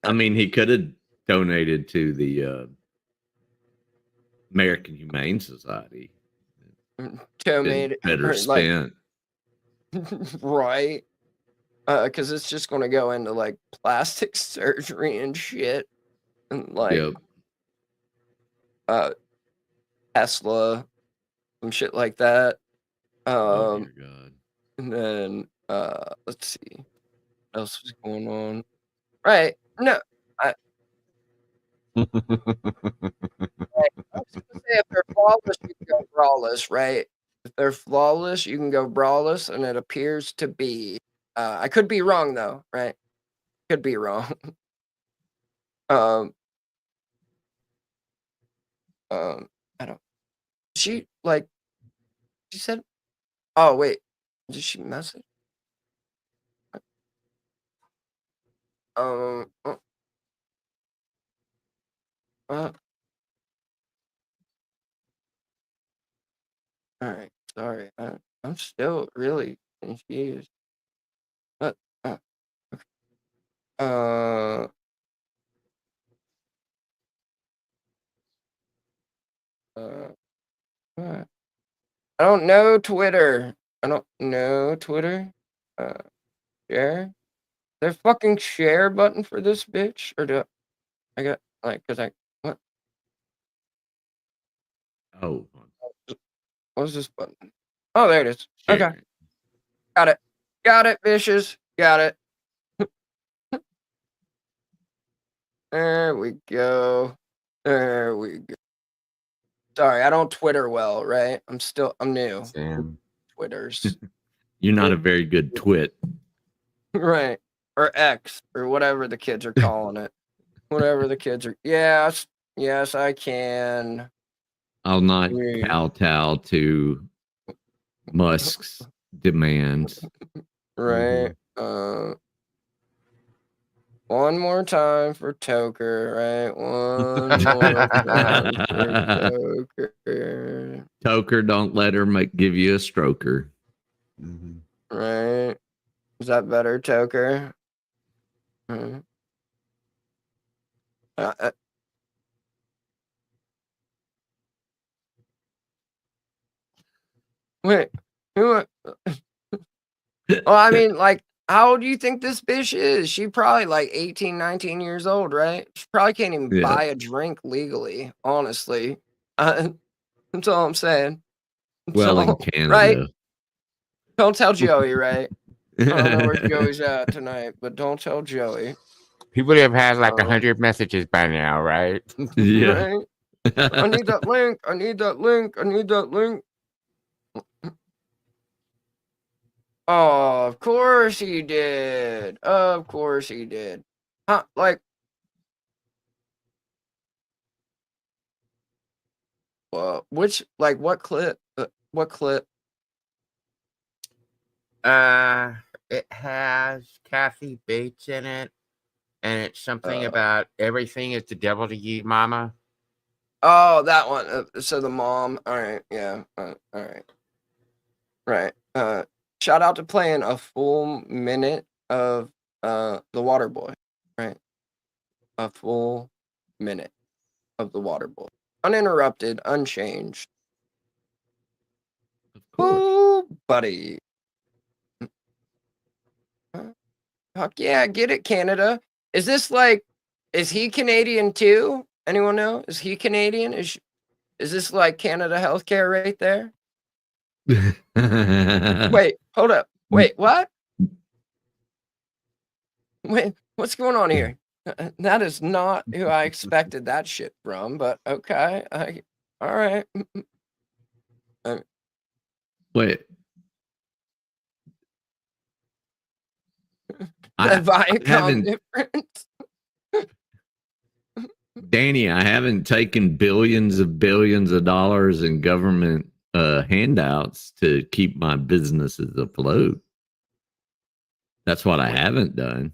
I mean, he could have donated to the American Humane Society. Better spent. Right. Because it's just going to go into like plastic surgery and shit. And like, Tesla, some shit like that. Oh dear God. And then, let's see. What else was going on? Right. No. Right. I was gonna say, if they're flawless, you can go brawless, right? If they're flawless, you can go brawless, and it appears to be. I could be wrong though, right? Could be wrong. I don't. She like. She said. Oh wait, did she message? All right. Sorry. I'm still really confused. But, okay. What? I don't know Twitter. I don't know Twitter. Share? Is there a fucking share button for this bitch? Or do I got like, cause what? Oh, What's this button? Oh, there it is. share. Okay. Got it. Got it, bitches. Got it. There we go. There we go. Sorry, I don't Twitter well, right? I'm new. Sam. Twitters. You're not a very good twit. Right. Or X, or whatever the kids are calling it. Whatever the kids are. Yes. Yes, I can. I'll not Yeah. kowtow to Musk's demands. Right. One more time for Toker, right? One more time for Toker. Toker, don't let her give you a stroker. Right. Is that better, Toker? Wait, who? Well, I mean, like, how old do you think this bitch is? She probably like 18, 19 years old, right? She probably can't even Yeah. buy a drink legally, honestly. That's all I'm saying. Well, in So, Canada. right? Don't tell Joey, right? I don't know where Joey's at tonight, but don't tell Joey. He would have had like 100 messages by now, right? Yeah. Right? I need that link. I need that link. I need that link. Oh, of course he did. Of course he did. Huh? Like, what clip? What clip? It has Kathy Bates in it, and it's something about everything is the devil to you, mama. Oh, that one. So the mom. All right. Yeah. All right. Right. Shout out to playing a full minute of The Water Boy. Right. A full minute of The Water Boy. Uninterrupted, unchanged. Oh, buddy. Fuck yeah, get it, Canada. Is he Canadian too? Anyone know? Is he Canadian? Is this like Canada healthcare right there? Wait, hold up. Wait, what? Wait, what's going on here? That is not who I expected that shit from, but okay. All right. Wait. The Viacom difference. Danny, I haven't taken billions of dollars in government handouts to keep my businesses afloat. That's what I haven't done.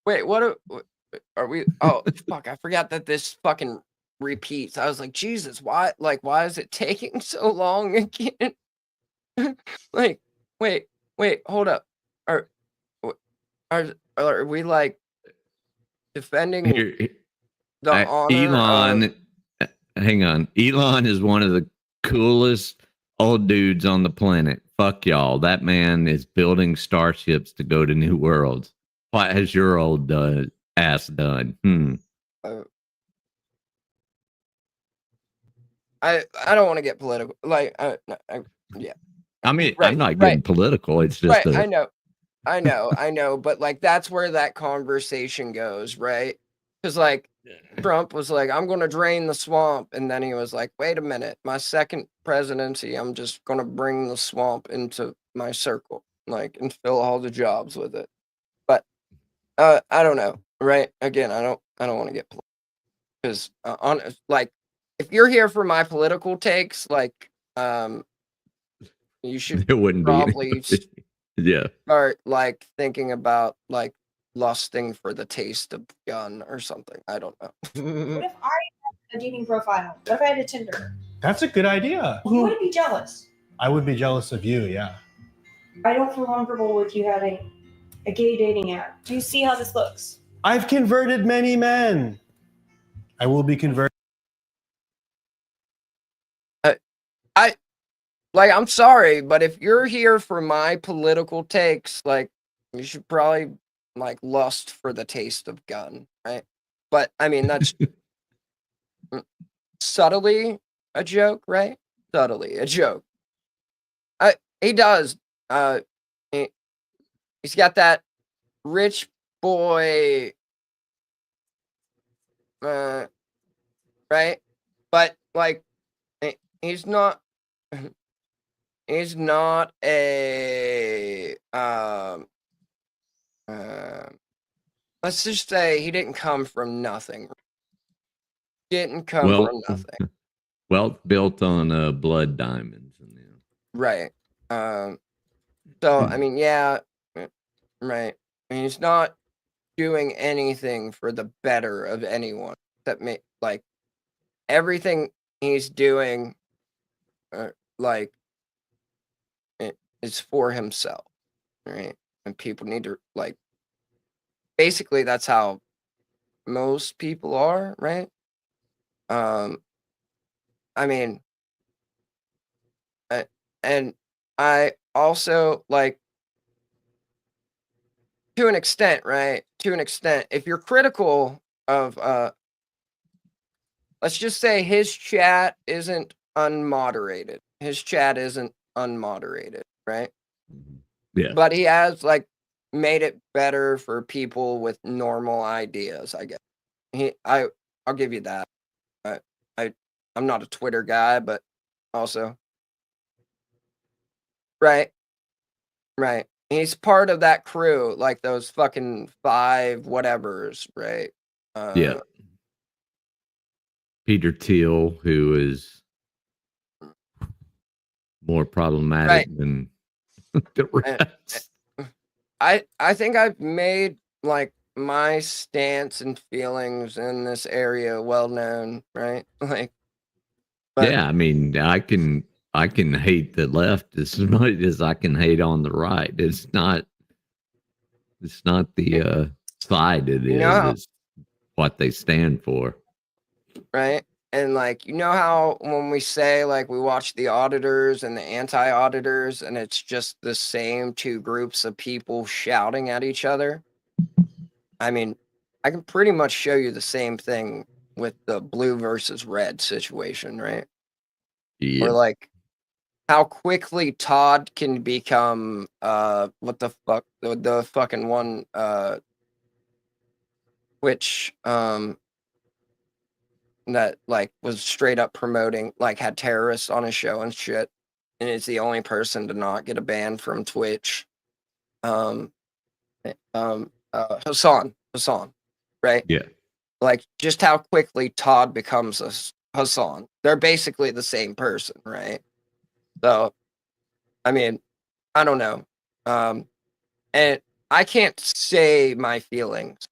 Wait, what are we? Oh, fuck, I forgot that this fucking repeats. I was like, Jesus, why is it taking so long again? Like, wait, hold up. Are we like defending the honor Elon? Hang on. Elon is one of the coolest old dudes on the planet. Fuck y'all. That man is building starships to go to new worlds. What has your old ass done? I don't want to get political. Like, yeah. I mean, Right, I'm not getting political. It's just right. I know. But like, that's where that conversation goes, right? Because like, Trump was like, I'm going to drain the swamp. And then he was like, wait a minute, my second presidency, I'm just going to bring the swamp into my circle, like, and fill all the jobs with it. But I don't know, right? Again, I don't want to get political. Because like, if you're here for my political takes, like, you should there wouldn't probably yeah. start like thinking about like lusting for the taste of gun or something. I don't know. What if I a dating profile? What if I had a Tinder? That's a good idea. You wouldn't be jealous. I would be jealous of you, yeah. I don't feel comfortable with you having a gay dating app. Do you see how this looks? I've converted many men. I will be converted. I'm sorry, but if you're here for my political takes, like, you should probably, like, lust for the taste of gun, right? But, I mean, that's subtly a joke, right? Subtly a joke. He does. He's got that rich boy, right? But, like, he's not... He's not a, let's just say he didn't come from nothing. Didn't come from nothing. Wealth built on blood diamonds. Right. So, I mean, yeah, right. I mean, he's not doing anything for the better of anyone. That like, everything he's doing, like, it's for himself, right? And people need to, like, basically that's how most people are, right? I mean, and I also, like, to an extent, right? To an extent, if you're critical of, let's just say his chat isn't unmoderated. His chat isn't unmoderated, right? Yeah. But he has, like, made it better for people with normal ideas, I guess. I'll give you that. I'm not a Twitter guy, but also, right. He's part of that crew, like those fucking 5 whatevers, right? Yeah. Peter Thiel, who is more problematic than the rest. I think I've made, like, my stance and feelings in this area well known, right? Like, Yeah, I mean, I can hate the left as much as I can hate on the right. It's not the side it is, it's what they stand for. right? And, like, you know how when we say, like, we watch the auditors and the anti-auditors, and it's just the same 2 groups of people shouting at each other? I mean, I can pretty much show you the same thing with the blue versus red situation, right? Yeah. Or, like, how quickly Todd can become, what the fuck, the fucking one, which, that, like, was straight up promoting, like, had terrorists on his show and shit, and is the only person to not get a ban from Twitch. Hassan, right? Yeah. Like, just how quickly Todd becomes a Hassan. They're basically the same person, right? So, I mean, I don't know. And I can't say my feelings,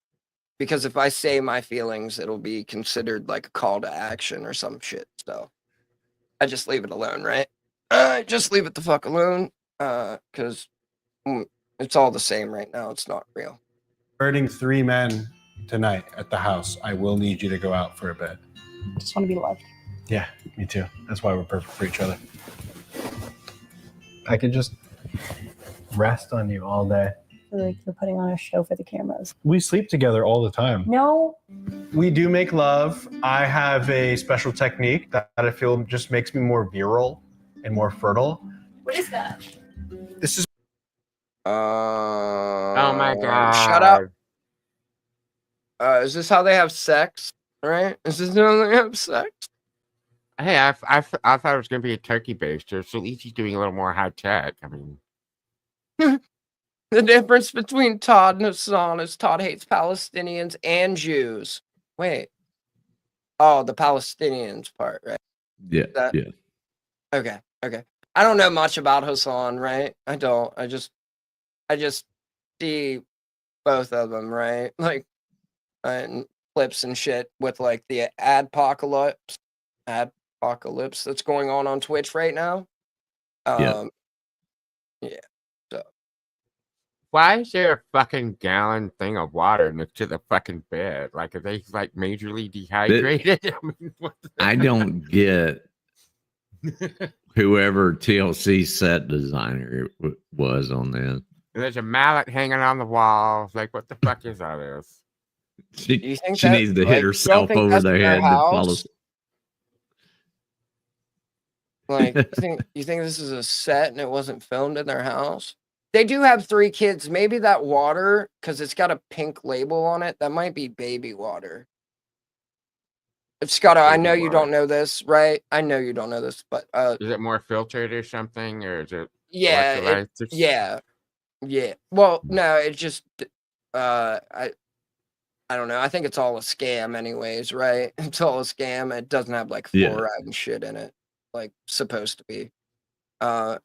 because if I say my feelings, it'll be considered like a call to action or some shit. So I just leave it alone, right? Just leave it the fuck alone, because it's all the same right now. It's not real. Converting 3 men tonight at the house. I will need you to go out for a bit. I just want to be loved. Yeah, me too. That's why we're perfect for each other. I could just rest on you all day. I feel like you're putting on a show for the cameras. We sleep together all the time. No. We do make love. I have a special technique that I feel just makes me more virile and more fertile. What is that? This is... Oh my god. Shut up. Is this how they have sex? Right? Is this how they have sex? Hey, I thought it was going to be a turkey baster, so at least he's doing a little more high tech. I mean, The difference between Todd and Hassan is Todd hates Palestinians and Jews. Wait. Oh, the Palestinians part, right? Yeah. Yeah. Okay. I don't know much about Hassan, right? I don't. I just see both of them, right? Like, and clips and shit with like the adpocalypse that's going on Twitch right now. Yeah. So Why is there a fucking gallon thing of water next to the fucking bed? Like, are they like majorly dehydrated? I mean, what the- I don't get whoever TLC set designer was on this. There's a mallet hanging on the wall. Like, what the fuck is all this? She, do you think she that, needs to like, hit you don't herself think over that's the their head to follow. house? Like, you think this is a set and it wasn't filmed in their house? They do have 3 kids. Maybe that water, because it's got a pink label on it, that might be baby water. It's got I know you don't know this, right? I know you don't know this, but Is it more filtered or something, or is it yeah, electrolytes? yeah. Well, no, it just I don't know. I think it's all a scam anyways, right? It's all a scam. It doesn't have like fluoride and shit in it, like supposed to be. I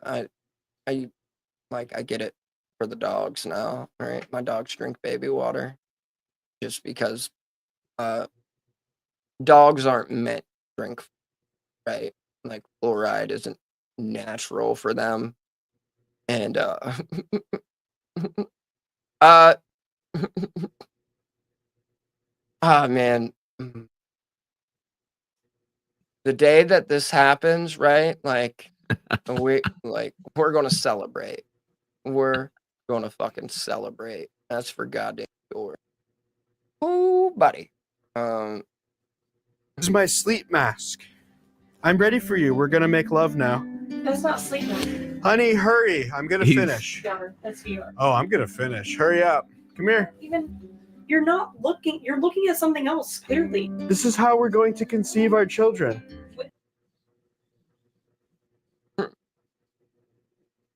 get it for the dogs now, right? My dogs drink baby water just because dogs aren't meant to drink, right? Like fluoride isn't natural for them. And man. The day that this happens, right? Like we're gonna celebrate. We're gonna fucking celebrate. That's for goddamn sure. Oh, buddy. This is my sleep mask. I'm ready for you. We're gonna make love now. That's not sleeping. Honey, hurry. I'm gonna finish. That's you. Oh, I'm gonna finish. Hurry up. Come here. You're not looking. You're looking at something else. Clearly. This is how we're going to conceive our children.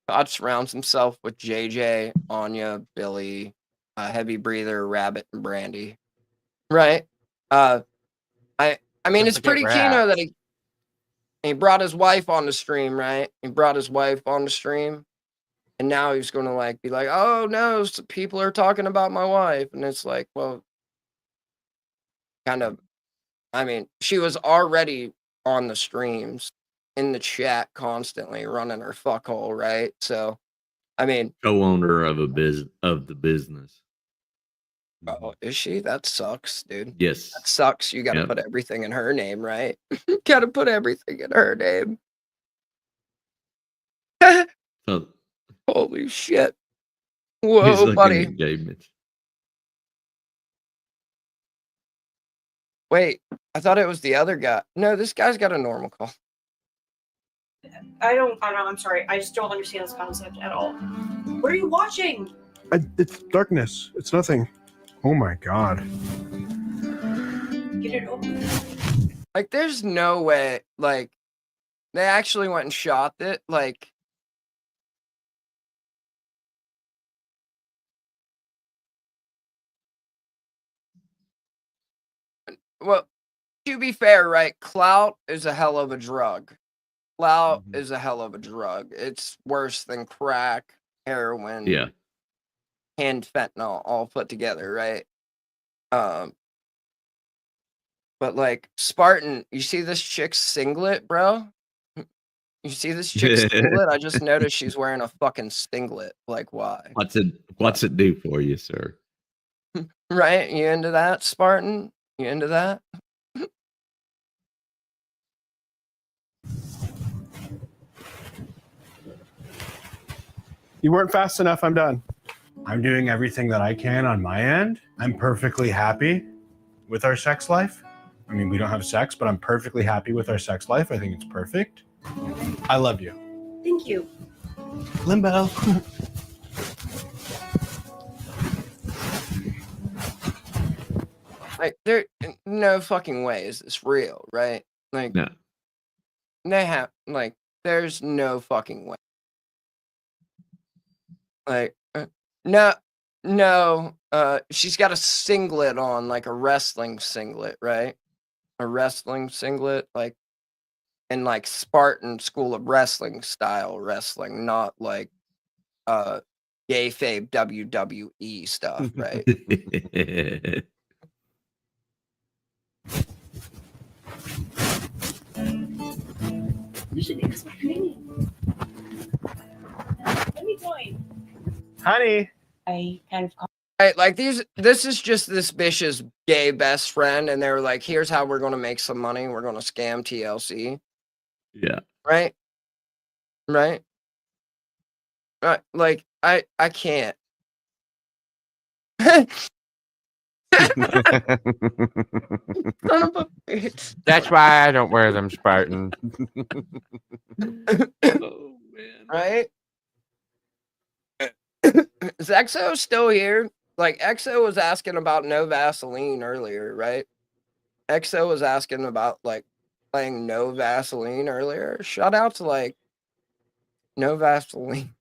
God surrounds himself with JJ, Anya, Billy, Heavy Breather, Rabbit, and Brandy. Right? I mean, it's pretty keno that he brought his wife on the stream, right? He brought his wife on the stream, and now he's going to like be like, oh no, people are talking about my wife, and it's like, well, kind of. I mean, she was already on the streams, in the chat constantly, running her fuckhole, right? So, I mean, Co-owner of the business. oh, is she? That sucks, dude. Yes. That sucks. You got to put everything in her name, right? Got to put everything in her name. Holy shit. Whoa, buddy. Wait, I thought it was the other guy. No, this guy's got a normal call. I don't know. I'm sorry. I just don't understand this concept at all. What are you watching? It's darkness. It's nothing. Oh my god. Get it over. Like, there's no way. Like, they actually went and shot it. Like, well, to be fair, right? Clout is a hell of a drug. Clout is a hell of a drug. It's worse than crack, heroin, and fentanyl all put together, right? But like Spartan, you see this chick's singlet, bro? You see this chick's singlet? I just noticed she's wearing a fucking singlet. Like, why? What's it do for you, sir? Right? You into that, Spartan? You into that? You weren't fast enough. I'm done. I'm doing everything that I can on my end. I'm perfectly happy with our sex life. I mean, we don't have sex, but I'm perfectly happy with our sex life. I think it's perfect. I love you. Thank you. Limbo. Like, there, no fucking way is this real, right? Like, no. They have, like, there's no fucking way. Like, no, she's got a singlet on, like a wrestling singlet, right? A wrestling singlet, like, in like Spartan School of Wrestling style wrestling, not like, kayfabe WWE stuff, right? Usually that's my name. Let me join. Honey. I kind of Right, like this is just this bitch's gay best friend, and they were like, here's how we're gonna make some money. We're gonna scam TLC. Yeah. Right? Right? Like, I can't. Son of a bitch. That's why I don't wear them, Spartan. Right? Is EXO still here? Like, EXO was asking about no Vaseline earlier, right? EXO was asking about, like, playing no Vaseline earlier. Shout out to, like, no Vaseline.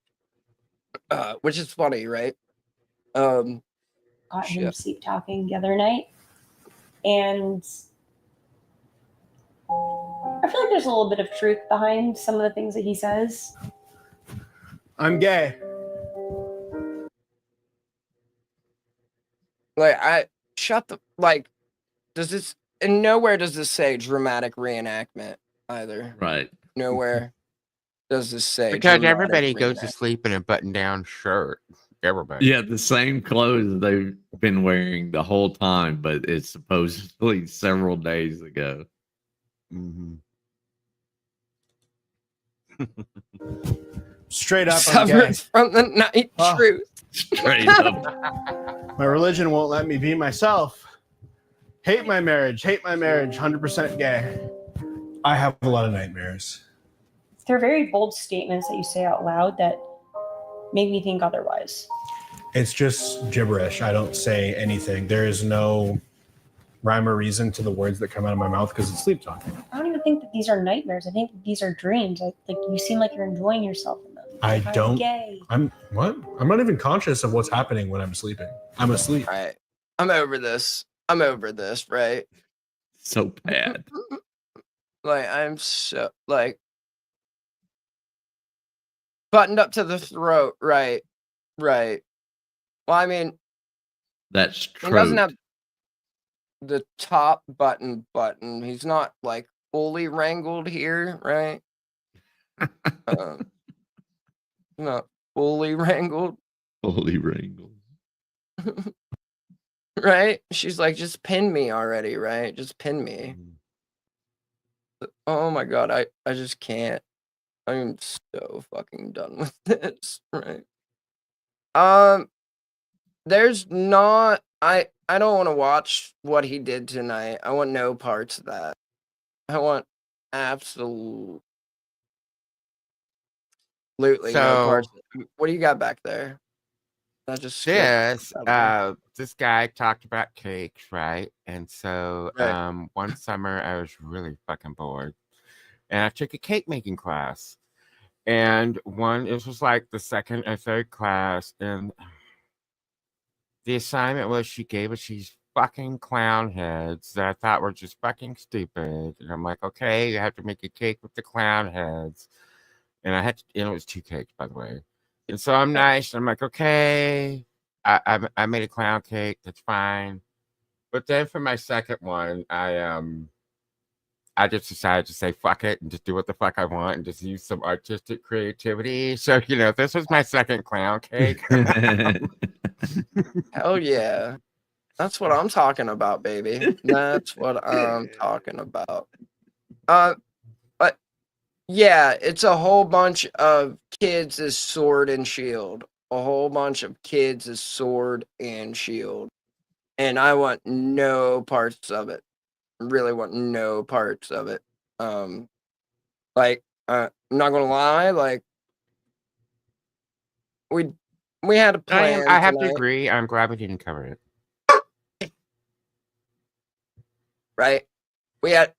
Which is funny, right? got him sleep talking the other night, and I feel like there's a little bit of truth behind some of the things that he says. I'm gay. Like, does this, and nowhere does this say dramatic reenactment either. Right. Nowhere does this say Because dramatic everybody goes to reenactment. sleep in a button-down shirt. Everybody. Yeah, the same clothes they've been wearing the whole time, but it's supposedly several days ago. Straight up, I'm gay. Suffers from the night truth. Straight up. My religion won't let me be myself. Hate my marriage. 100% gay. I have a lot of nightmares. They're very bold statements that you say out loud that make me think otherwise. It's just gibberish. I don't say anything. There is no rhyme or reason to the words that come out of my mouth because it's sleep talking. I don't even think that these are nightmares. I think that these are dreams. Like you seem like you're enjoying yourself in them. I I'm don't. gay. I'm not even conscious of what's happening when I'm sleeping. I'm asleep. Right. I'm over this. Right? So bad. Like, I'm so, like, buttoned up to the throat. Right. Well, I mean, That's he true. doesn't have the top button. He's not, like, fully wrangled here, right? Not fully wrangled. Fully wrangled. Right? She's like, just pin me already, right? Just pin me. Oh my god, I just can't. I'm so fucking done with this, right? There's not, I don't want to watch what he did tonight. I want no parts of that. I want absolutely no parts. What do you got back there? I just this guy talked about cakes, right? And so one summer I was really fucking bored, and I took a cake making class, and it was like the second or third class, and the assignment was she gave us these fucking clown heads that I thought were just fucking stupid, and I'm like, okay, you have to make a cake with the clown heads, and it was 2 cakes, by the way. And so I'm nice. I'm like, okay, I made a clown cake. That's fine. But then for my second one, I just decided to say fuck it and just do what the fuck I want and just use some artistic creativity. So this was my second clown cake. Hell yeah, that's what I'm talking about, baby. That's what I'm talking about. But yeah, it's a whole bunch of kids as sword and shield. A whole bunch of kids as sword and shield. And I want no parts of it. Really want no parts of it. I'm not gonna lie, like we had a plan. I have to agree. I'm glad we didn't cover it. Right? We had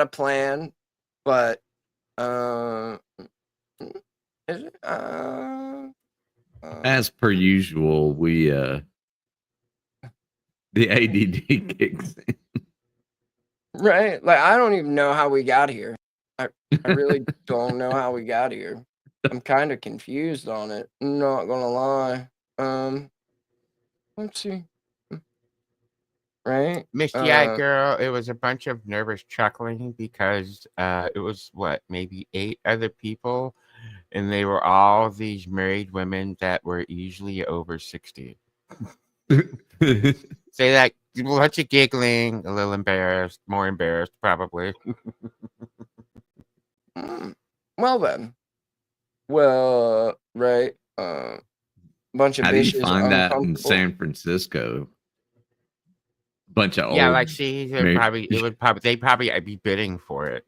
a plan, but as per usual, we the ADD kicks in. Right? Like, I don't even know how we got here. I really don't know how we got here. I'm kind of confused on it. Not gonna lie. Let's see. right? Misty Eyed Girl, it was a bunch of nervous chuckling because it was maybe 8 other people, and they were all these married women that were usually over 60. Say that, a bunch of giggling, a little embarrassed, more embarrassed, probably. Well then, well, right. Bunch of How do you bitches find that in uncomfortable. San Francisco? Bunch of Yeah, old. like see, they'd probably be bidding for it.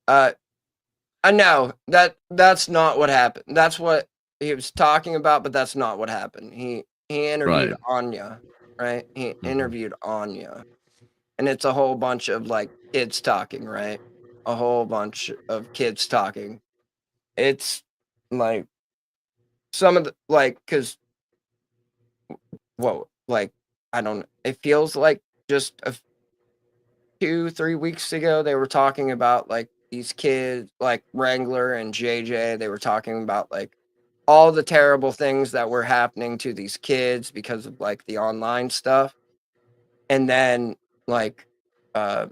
No, that's not what happened. That's what he was talking about, but that's not what happened. He interviewed Right. Anya, right? He interviewed Anya, and it's a whole bunch of like kids talking, right? A whole bunch of kids talking. It's like some of the because whoa, like I don't. It feels like just a 2-3 weeks ago they were talking about like these kids, like Wrangler and JJ. They were talking about like all the terrible things that were happening to these kids because of like the online stuff. And then like the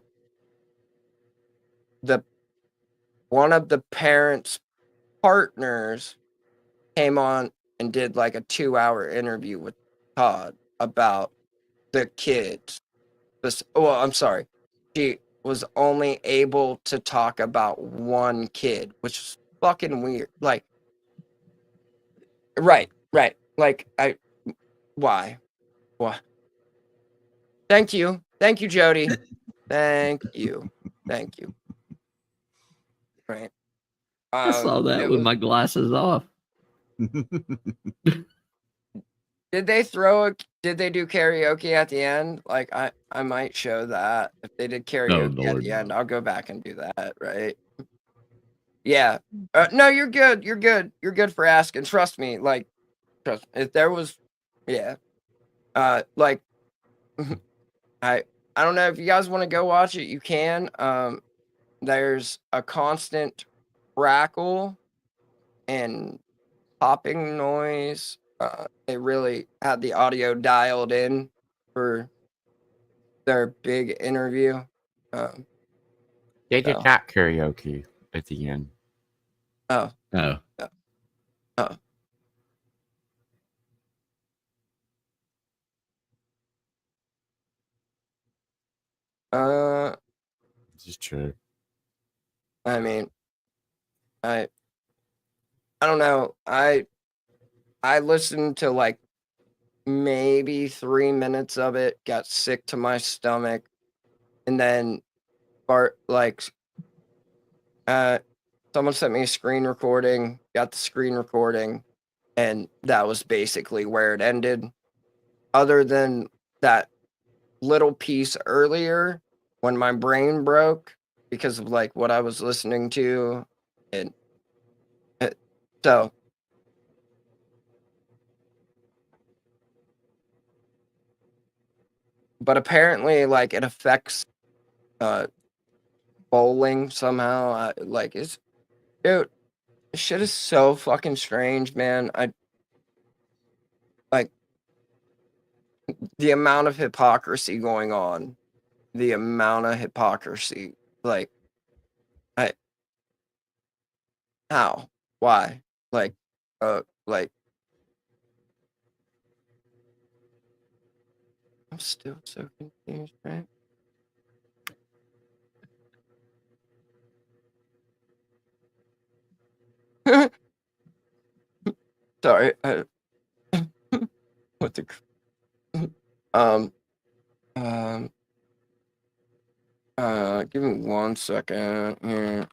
one of the parents' partners came on and did like a 2-hour interview with Todd about the kids. Well, I'm sorry. She was only able to talk about one kid, which is fucking weird. Like, right. Like, why? Why? Thank you, Jody. Thank you. Right. I saw that with my glasses off. Did they do karaoke at the end? Like, I might show that. If they did karaoke at the end, I'll go back and do that, right? Yeah. No, you're good. You're good for asking. Trust me. Like, if there was, yeah. Like, I don't know if you guys want to go watch it. You can. There's a constant crackle and popping noise. They really had the audio dialed in for their big interview. They did not karaoke at the end. Oh. This is true. I mean, I don't know. I listened to like maybe 3 minutes of it, got sick to my stomach, and then someone sent me a screen recording, got the screen recording, and that was basically where it ended. Other than that little piece earlier when my brain broke because of like what I was listening to, and so but apparently like it affects bowling somehow. Like it's dude, this shit is so fucking strange, man. I like the amount of hypocrisy going on. The amount of hypocrisy. Like how? Why? Like like I'm still so confused, right? Sorry. What the give me 1 second here.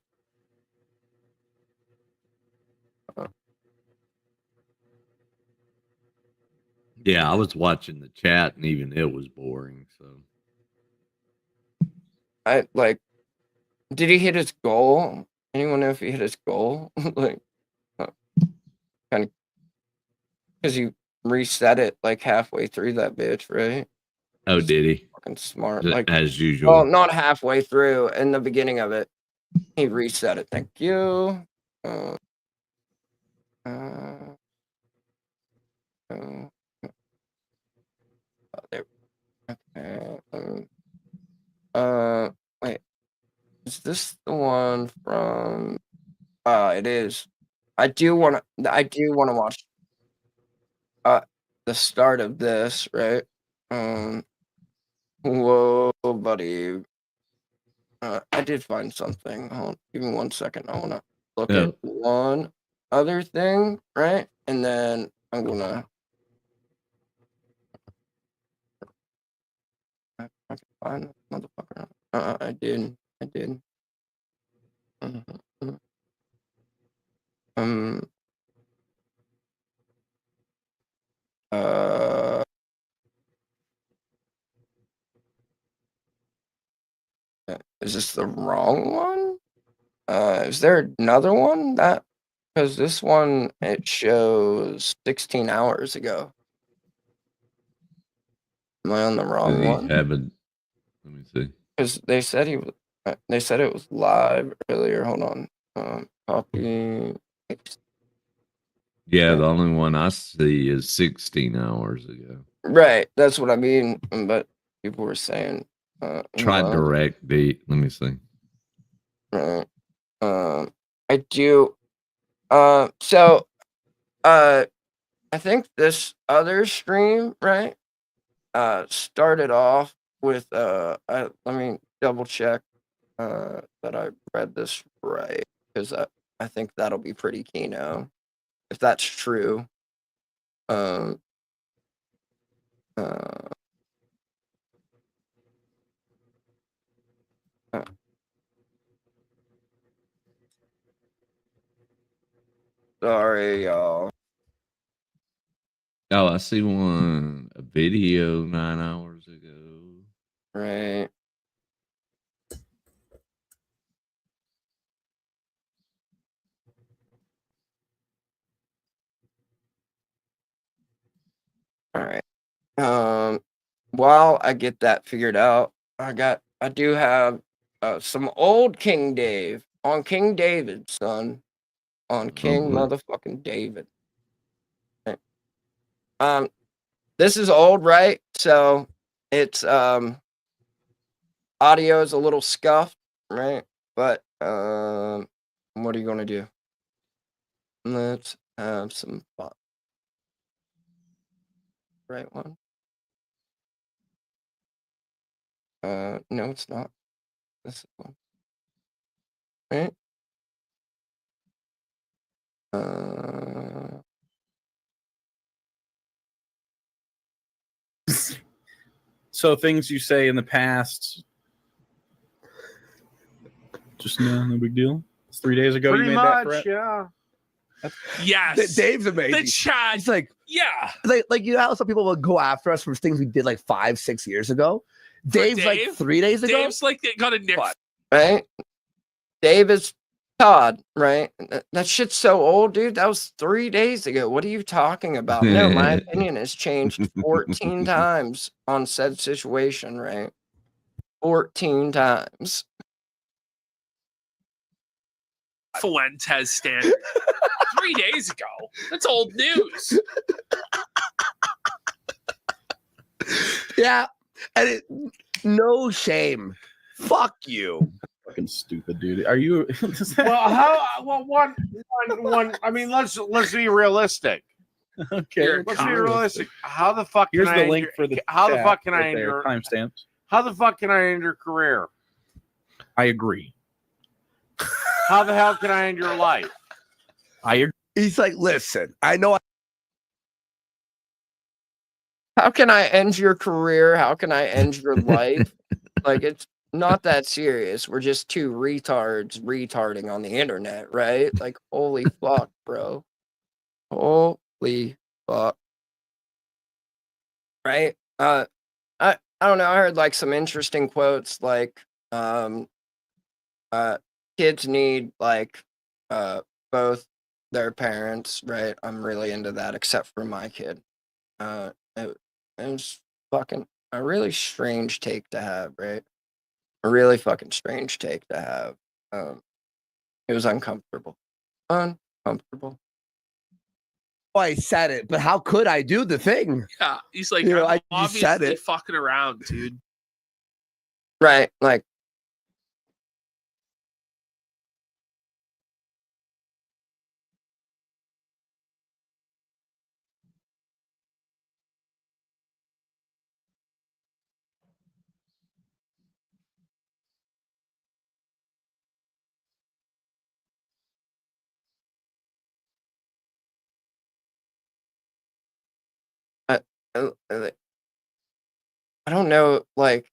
Yeah, I was watching the chat and even it was boring. So Did he hit his goal? Anyone know if he hit his goal? Like, kind of, because you reset it like halfway through that bitch, right? oh, did he? Fucking smart, like as usual. Well, not halfway through. In the beginning of it, he reset it. Thank you. Wait, is this the one from? It is. I do want to watch the start of this, right? Whoa, buddy. I did find something. Hold on, give me 1 second. I want to look Yeah. at one other thing, right? And then I'm gonna. I can find this motherfucker. I did. I did. Mhm. Um. Uh. Is this the wrong one? Is there another one that? Because this one it shows 16 hours ago. Am I on the Did wrong he one? have it? Let me see. Because they said he was. They said it was live earlier. Hold on. Copy. Yeah, the only one I see is 16 hours ago. Right. That's what I mean. But people were saying. Try Well, direct beat. Let me see. right. I do. So. I think this other stream, right? Started off with. Let me double check. That I read this right, because I think that'll be pretty keynote if that's true. Um, uh, uh, sorry, y'all. Oh, I see one, a video 9 hours ago. Right. All right. While I get that figured out, I do have some old King Dave on King David, son, on King boy. motherfucking David. Right. This is old, right? So it's audio is a little scuffed, right? But what are you gonna do? Let's have some fun. Right one. No, it's not. This is one. Right? Uh, So things you say in the past, just no big deal. It's 3 days ago Pretty you made that much, threat. yeah. Yes. Dave's amazing. The chat. He's like, yeah. like you know how some people will go after us for things we did like 5-6 years ago. Dave's Dave? like 3 days ago. Dave's like got a nick. right? Dave is Todd, right? That shit's so old, dude. That was 3 days ago. What are you talking about? No, my opinion has changed 14 times on said situation, right? 14 times. Fuentes standard. 3 days ago. That's old news. Yeah, and no shame. Fuck you. Fucking stupid, dude. Are you? One. I mean, let's be realistic. Okay, Let's be realistic. How the fuck? Here's can the I link end for the. How the chat fuck can right I end there, your timestamps? How the fuck can I end your career? I agree. How the hell can I end your life? I agree. He's like, listen, I know. How can I end your career? How can I end your life? Like, it's not that serious. We're just two retards retarding on the internet, right? Like, holy fuck, bro. Holy fuck. Right? I don't know. I heard like some interesting quotes like kids need like both their parents, right? I'm really into that, except for my kid. It was fucking a really strange take to have, right? A really fucking strange take to have. It was uncomfortable. Uncomfortable. I said it, but how could I do the thing? Yeah, he's like, You know, I'm I just said obviously it. fucking around, dude. Right. Like, I, I I don't know, like,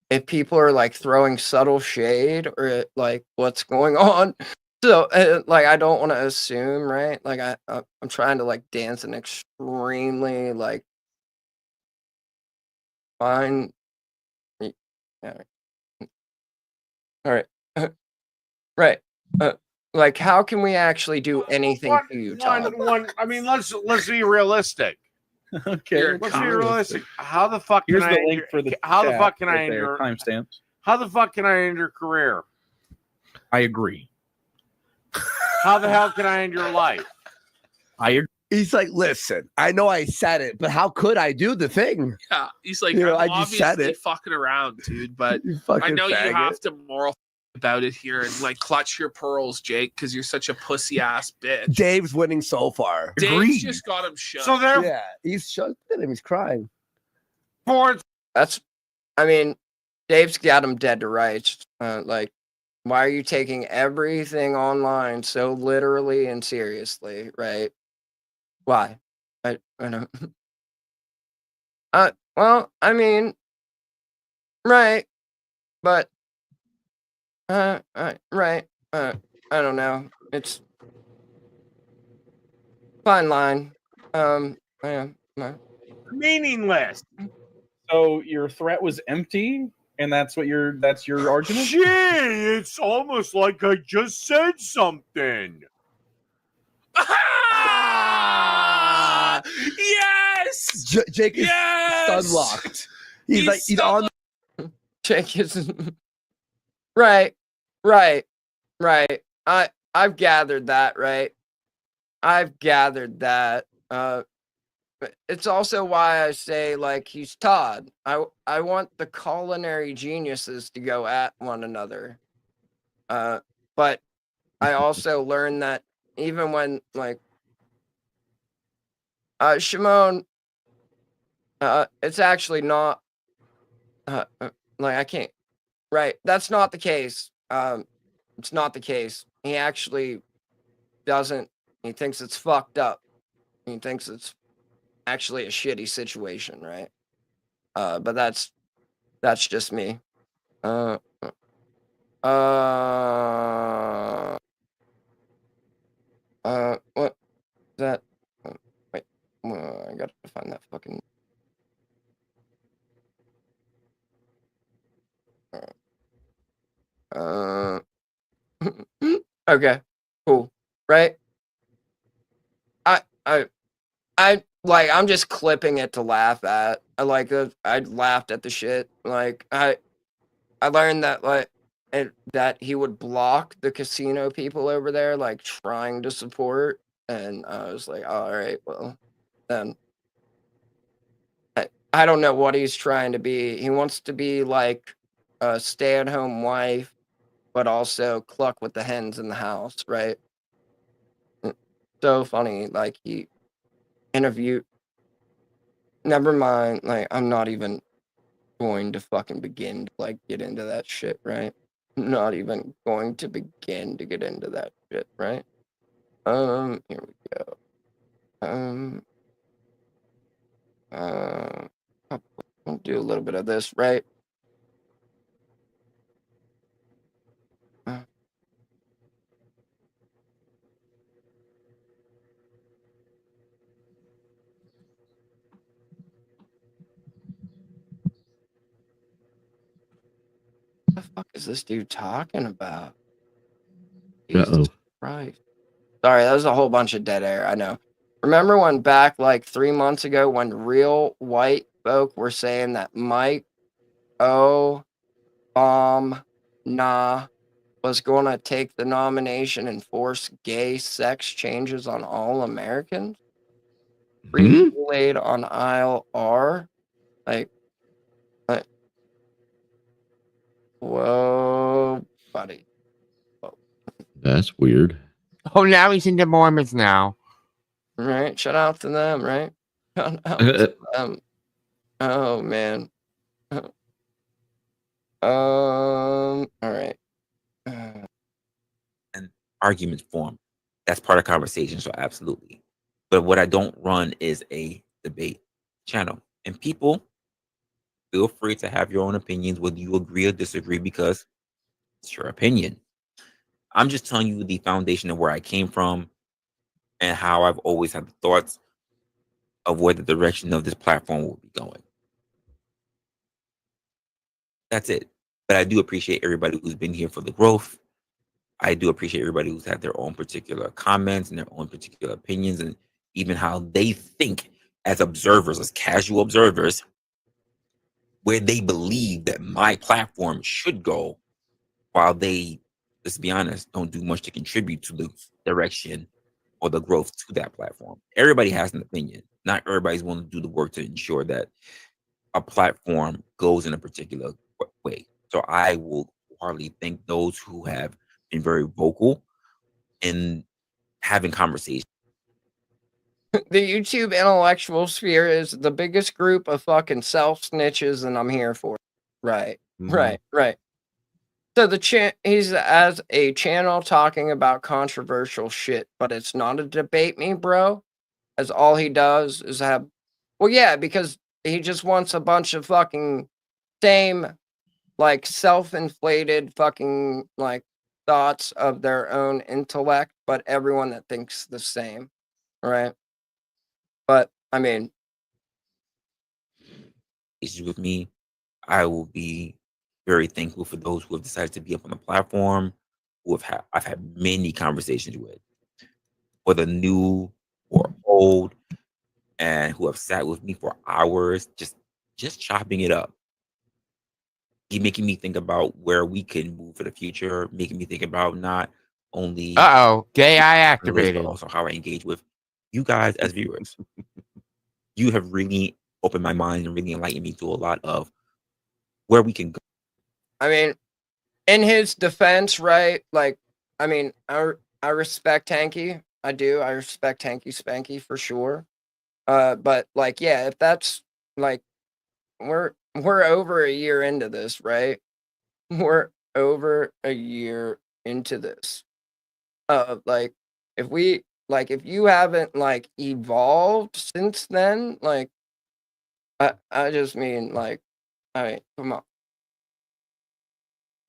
if people are like throwing subtle shade or like what's going on. So, like, I don't want to assume, right? Like, I'm trying to like dance an extremely like fine. y- yeah, All right, right. Like, how can we actually do anything to you, Todd? I mean, let's be realistic. Okay. Let's be realistic. How the fuck Here's can the I? link for the how the chat fuck can I right end there, your timestamps? How the fuck can I end your career? I agree. How the hell can I end your life? I agree. He's like, listen, I know I said it, but how could I do the thing? Yeah, he's like, You know, I'm I just said obviously it. fucking around, dude. But You I fucking know you faggot. have to moral about it here and like clutch your pearls, Jake, because you're such a pussy ass bitch. Dave's winning so far. Dave's just got him shook. So there, Yeah, he's shook at him. He's crying. That's, I mean, Dave's got him dead to rights. Like, why are you taking everything online so literally and seriously, right? Why? I don't. Well, I mean, right, but, right, I don't know. It's fine line. Yeah, meaningless. So your threat was empty, and that's your argument? Gee, it's almost like I just said something. Yes! Jake is Yes! stun locked. He's like, he's on. Jake is right. I've gathered that, right? I've gathered that. But it's also why I say like he's Todd. I want the culinary geniuses to go at one another. But I also learned that even when like Shimon, it's actually not like I can't. Right, that's not the case. It's not the case. He actually doesn't. He thinks it's fucked up. He thinks it's actually a shitty situation, right? But that's just me. What is that? Wait, I gotta find that fucking. Okay, cool, right? I'm just clipping it to laugh at. I laughed at the shit. Like I learned that that he would block the casino people over there, like trying to support, and I was like, all right, well, then I don't know what he's trying to be. He wants to be like a stay-at-home wife, but also cluck with the hens in the house, right? So funny, like he interviewed. Never mind, like I'm not even going to fucking begin to like get into that shit, right? I'm not even going to begin to get into that shit, right? Here we go. I'll do a little bit of this, right? What the fuck is this dude talking about? Jesus Christ. Sorry, that was a whole bunch of dead air. I know. Remember when back like 3 months ago when real white folk were saying that Mike O. Bomb Nah was going to take the nomination and force gay sex changes on all Americans? Free Kool-Aid on aisle R. Like, whoa, buddy. That's weird. Oh, now he's into Mormons now. Right? Shout out to them, right? Shout out to them. Oh, man. All right. And arguments form. That's part of conversation, so absolutely. But what I don't run is a debate channel. And people, feel free to have your own opinions, whether you agree or disagree, because it's your opinion. I'm just telling you the foundation of where I came from and how I've always had the thoughts of where the direction of this platform will be going. That's it. But I do appreciate everybody who's been here for the growth. I do appreciate everybody who's had their own particular comments and their own particular opinions, and even how they think as observers, as casual observers, where they believe that my platform should go, while they, let's be honest, don't do much to contribute to the direction or the growth to that platform. Everybody has an opinion. Not everybody's willing to do the work to ensure that a platform goes in a particular way. So I will hardly thank those who have been very vocal in having conversations. The YouTube intellectual sphere is the biggest group of fucking self snitches, and I'm here for it. Right, right. So he's as a channel talking about controversial shit, but it's not a debate me, bro. As all he does is have, well, yeah, because he just wants a bunch of fucking same, like, self-inflated fucking, like, thoughts of their own intellect, but everyone that thinks the same, right? But I mean, issues with me, I will be very thankful for those who have decided to be up on the platform, who I've had many conversations with, whether new or old, and who have sat with me for hours, just chopping it up. Making me think about where we can move for the future, making me think about not only gay eye but activated. also how I engage with you guys as viewers. You have really opened my mind and really enlightened me to a lot of where we can go. I mean, in his defense, right? Like, I mean, I respect Hanky. I do. I respect Hanky Spanky for sure. But like, yeah, if that's like, we're over a year into this, right? We're over a year into this. Like, if you haven't like evolved since then, like, I just mean like, all right, come on.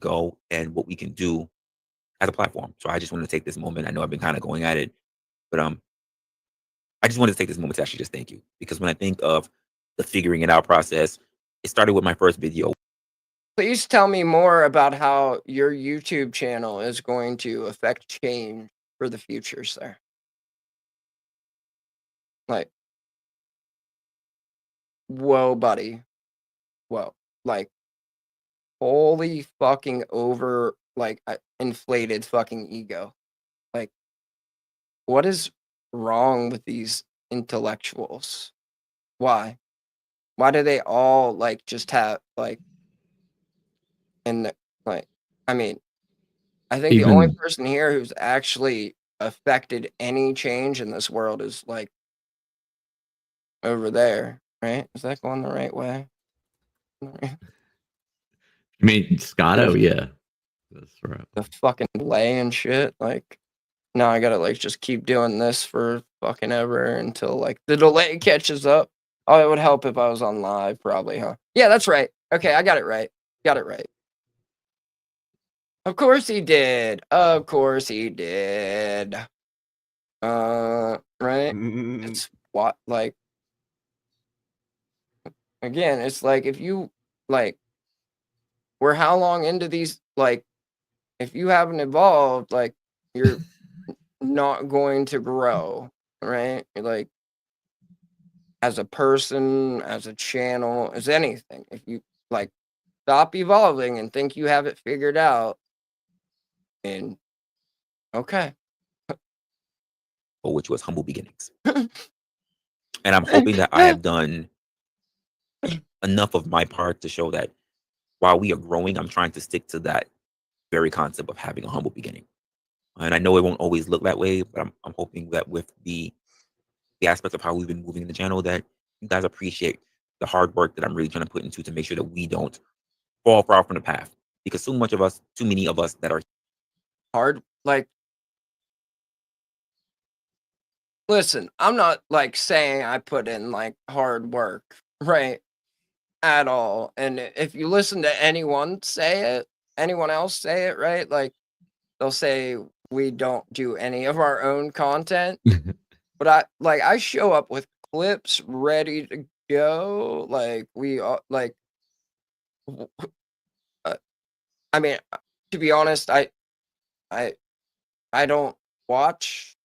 Go and what we can do as a platform. So I just wanted to take this moment. I know I've been kind of going at it, but I just wanted to take this moment to actually just thank you, because when I think of the figuring it out process, it started with my first video. Please tell me more about how your YouTube channel is going to affect change for the future, sir. Like, whoa, buddy. Whoa. Like, holy fucking inflated fucking ego. Like, what is wrong with these intellectuals? Why? Why do they all like just have like, and like, I mean, I think the only person here who's actually affected any change in this world is like over there, right? Is that going the right way? I mean, Scotto, yeah. That's right. The fucking delay and shit. Like, now I gotta like just keep doing this for fucking ever until like the delay catches up. Oh, it would help if I was on live, probably, huh? Yeah, that's right. Okay, I got it right. Got it right. Of course he did. Of course he did. Right? It's what, like, again, it's like if you, like, we're how long into these, like, if you haven't evolved, like, you're not going to grow, right? You're like, as a person, as a channel, as anything, if you, like, stop evolving and think you have it figured out, and okay. Which was humble beginnings. And I'm hoping that I have done enough of my part to show that while we are growing, I'm trying to stick to that very concept of having a humble beginning. And I know it won't always look that way, but I'm hoping that with the aspects of how we've been moving the channel, that you guys appreciate the hard work that I'm really trying to put into to make sure that we don't fall far from the path. Because too many of us that are hard, like, listen, I'm not like saying I put in like hard work, right? At all. And if you listen to anyone else say it, right? Like they'll say we don't do any of our own content. But I show up with clips ready to go. Like we like I mean, to be honest, I don't watch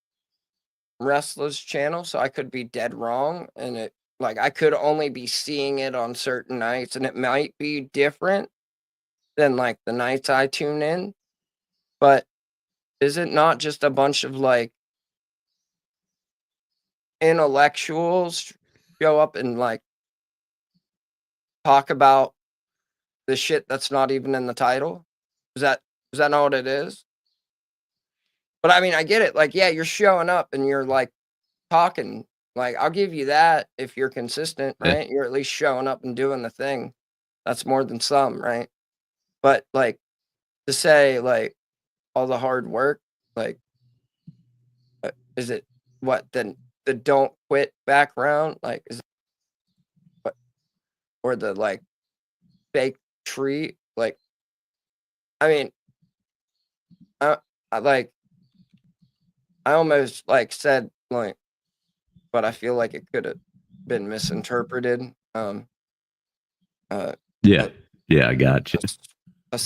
Wrestler's channel, so I could be dead wrong, and it like I could only be seeing it on certain nights, and it might be different than like the nights I tune in. But is it not just a bunch of like intellectuals show up and like talk about the shit that's not even in the title? Is that not what it is? But I mean, I get it. Like, yeah, you're showing up and you're like talking. Like, I'll give you that if you're consistent, Yeah. right? You're at least showing up and doing the thing. That's more than some, right? But like to say like all the hard work, like, is it what then the don't quit background? Like, is it what, or the like fake tree? Like, I mean, I like, I almost like said like, but I feel like it could have been misinterpreted. Yeah. Yeah, I got you. A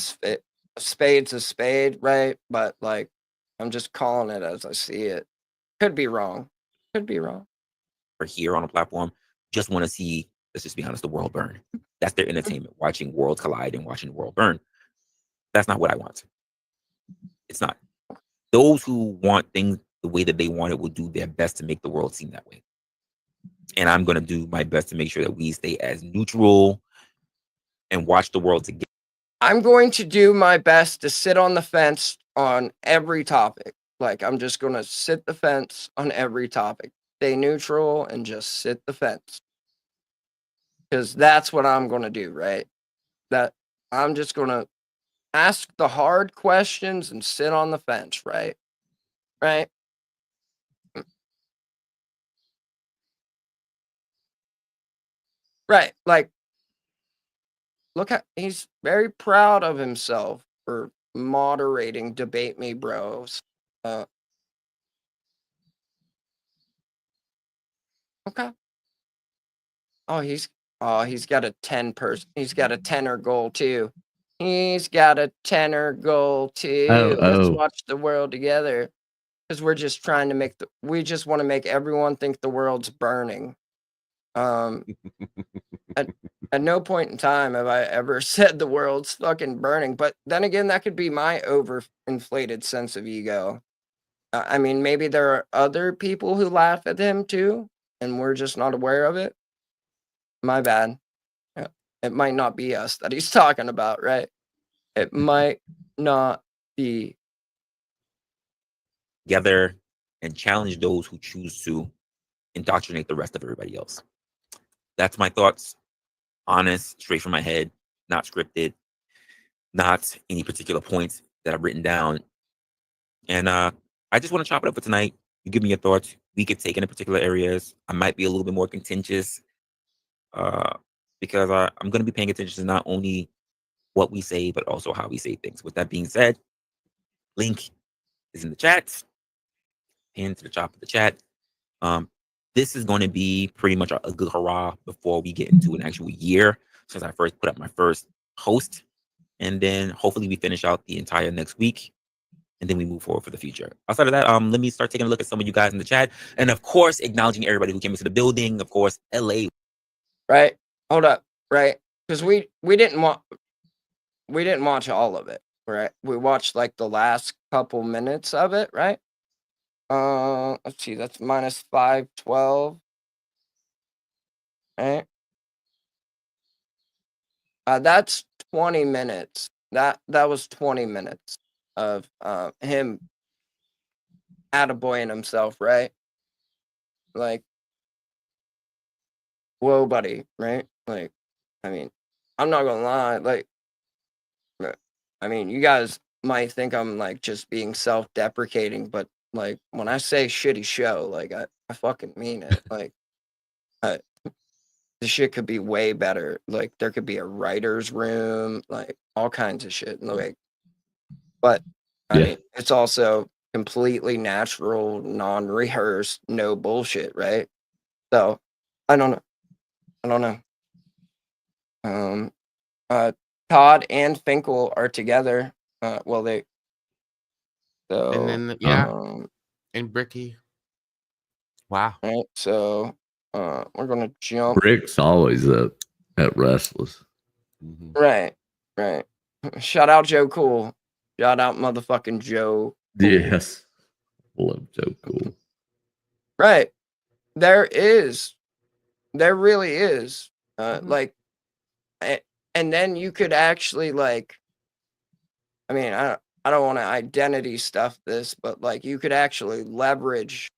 spade's a spade, right? But like, I'm just calling it as I see it. Could be wrong. Could be wrong. Or here on a platform just want to see, let's just be honest, the world burn. That's their entertainment, watching worlds collide and watching the world burn. That's not what I want. It's not. Those who want things the way that they want it will do their best to make the world seem that way. And I'm going to do my best to make sure that we stay as neutral and watch the world together. I'm going to do my best to sit on the fence on every topic. Like, I'm just going to sit the fence on every topic. Stay neutral and just sit the fence. Because that's what I'm going to do, right? That I'm just going to ask the hard questions and sit on the fence, right? Right? Right. Like, look at, he's very proud of himself for moderating Debate Me Bros. Okay. Oh, he's got a 10-person. He's got a tenor goal too. He's got a tenor goal too. Let's watch the world together. Because we're just trying to make we just want to make everyone think the world's burning. At no point in time have I ever said the world's fucking burning. But then again, that could be my overinflated sense of ego. I mean, maybe there are other people who laugh at him too, and we're just not aware of it. My bad. Yeah. It might not be us that he's talking about, right? It might not be. Together and challenge those who choose to indoctrinate the rest of everybody else. That's my thoughts. Honest, straight from my head, not scripted, not any particular points that I've written down. And I just want to chop it up for tonight. You give me your thoughts. We could take in particular areas. I might be a little bit more contentious because I'm going to be paying attention to not only what we say, but also how we say things. With that being said, link is in the chat. Pin to the top of the chat. This is going to be pretty much a good hurrah before we get into an actual year since I first put up my first host. And then hopefully we finish out the entire next week. And then we move forward for the future. Outside of that, let me start taking a look at some of you guys in the chat. And of course, acknowledging everybody who came into the building. Of course, LA. Right. Hold up. Right. Because we didn't watch all of it. Right. We watched like the last couple minutes of it. Right. Let's see. That's minus 512. Right? That's 20 minutes. That was 20 minutes of him attaboying himself, right? Like, whoa, buddy, right? Like, I mean, I'm not gonna lie, like, I mean, you guys might think I'm like just being self-deprecating, but like when I say shitty show, like I fucking mean it. Like, the shit could be way better. Like, there could be a writer's room, like all kinds of shit. Like, but I mean, it's also completely natural, non-rehearsed, no bullshit, right? So, I don't know. Todd and Finkel are together. Well, they. So, And then and Bricky. Wow. Right. So, we're gonna jump. Rick's always up at Restless. Right. Shout out Joe Cool. Shout out motherfucking Joe. Cool. Yes. Love Joe Cool. Right. There really is. Like, and then you could actually like, I mean, I don't want to identity stuff this, but like you could actually leverage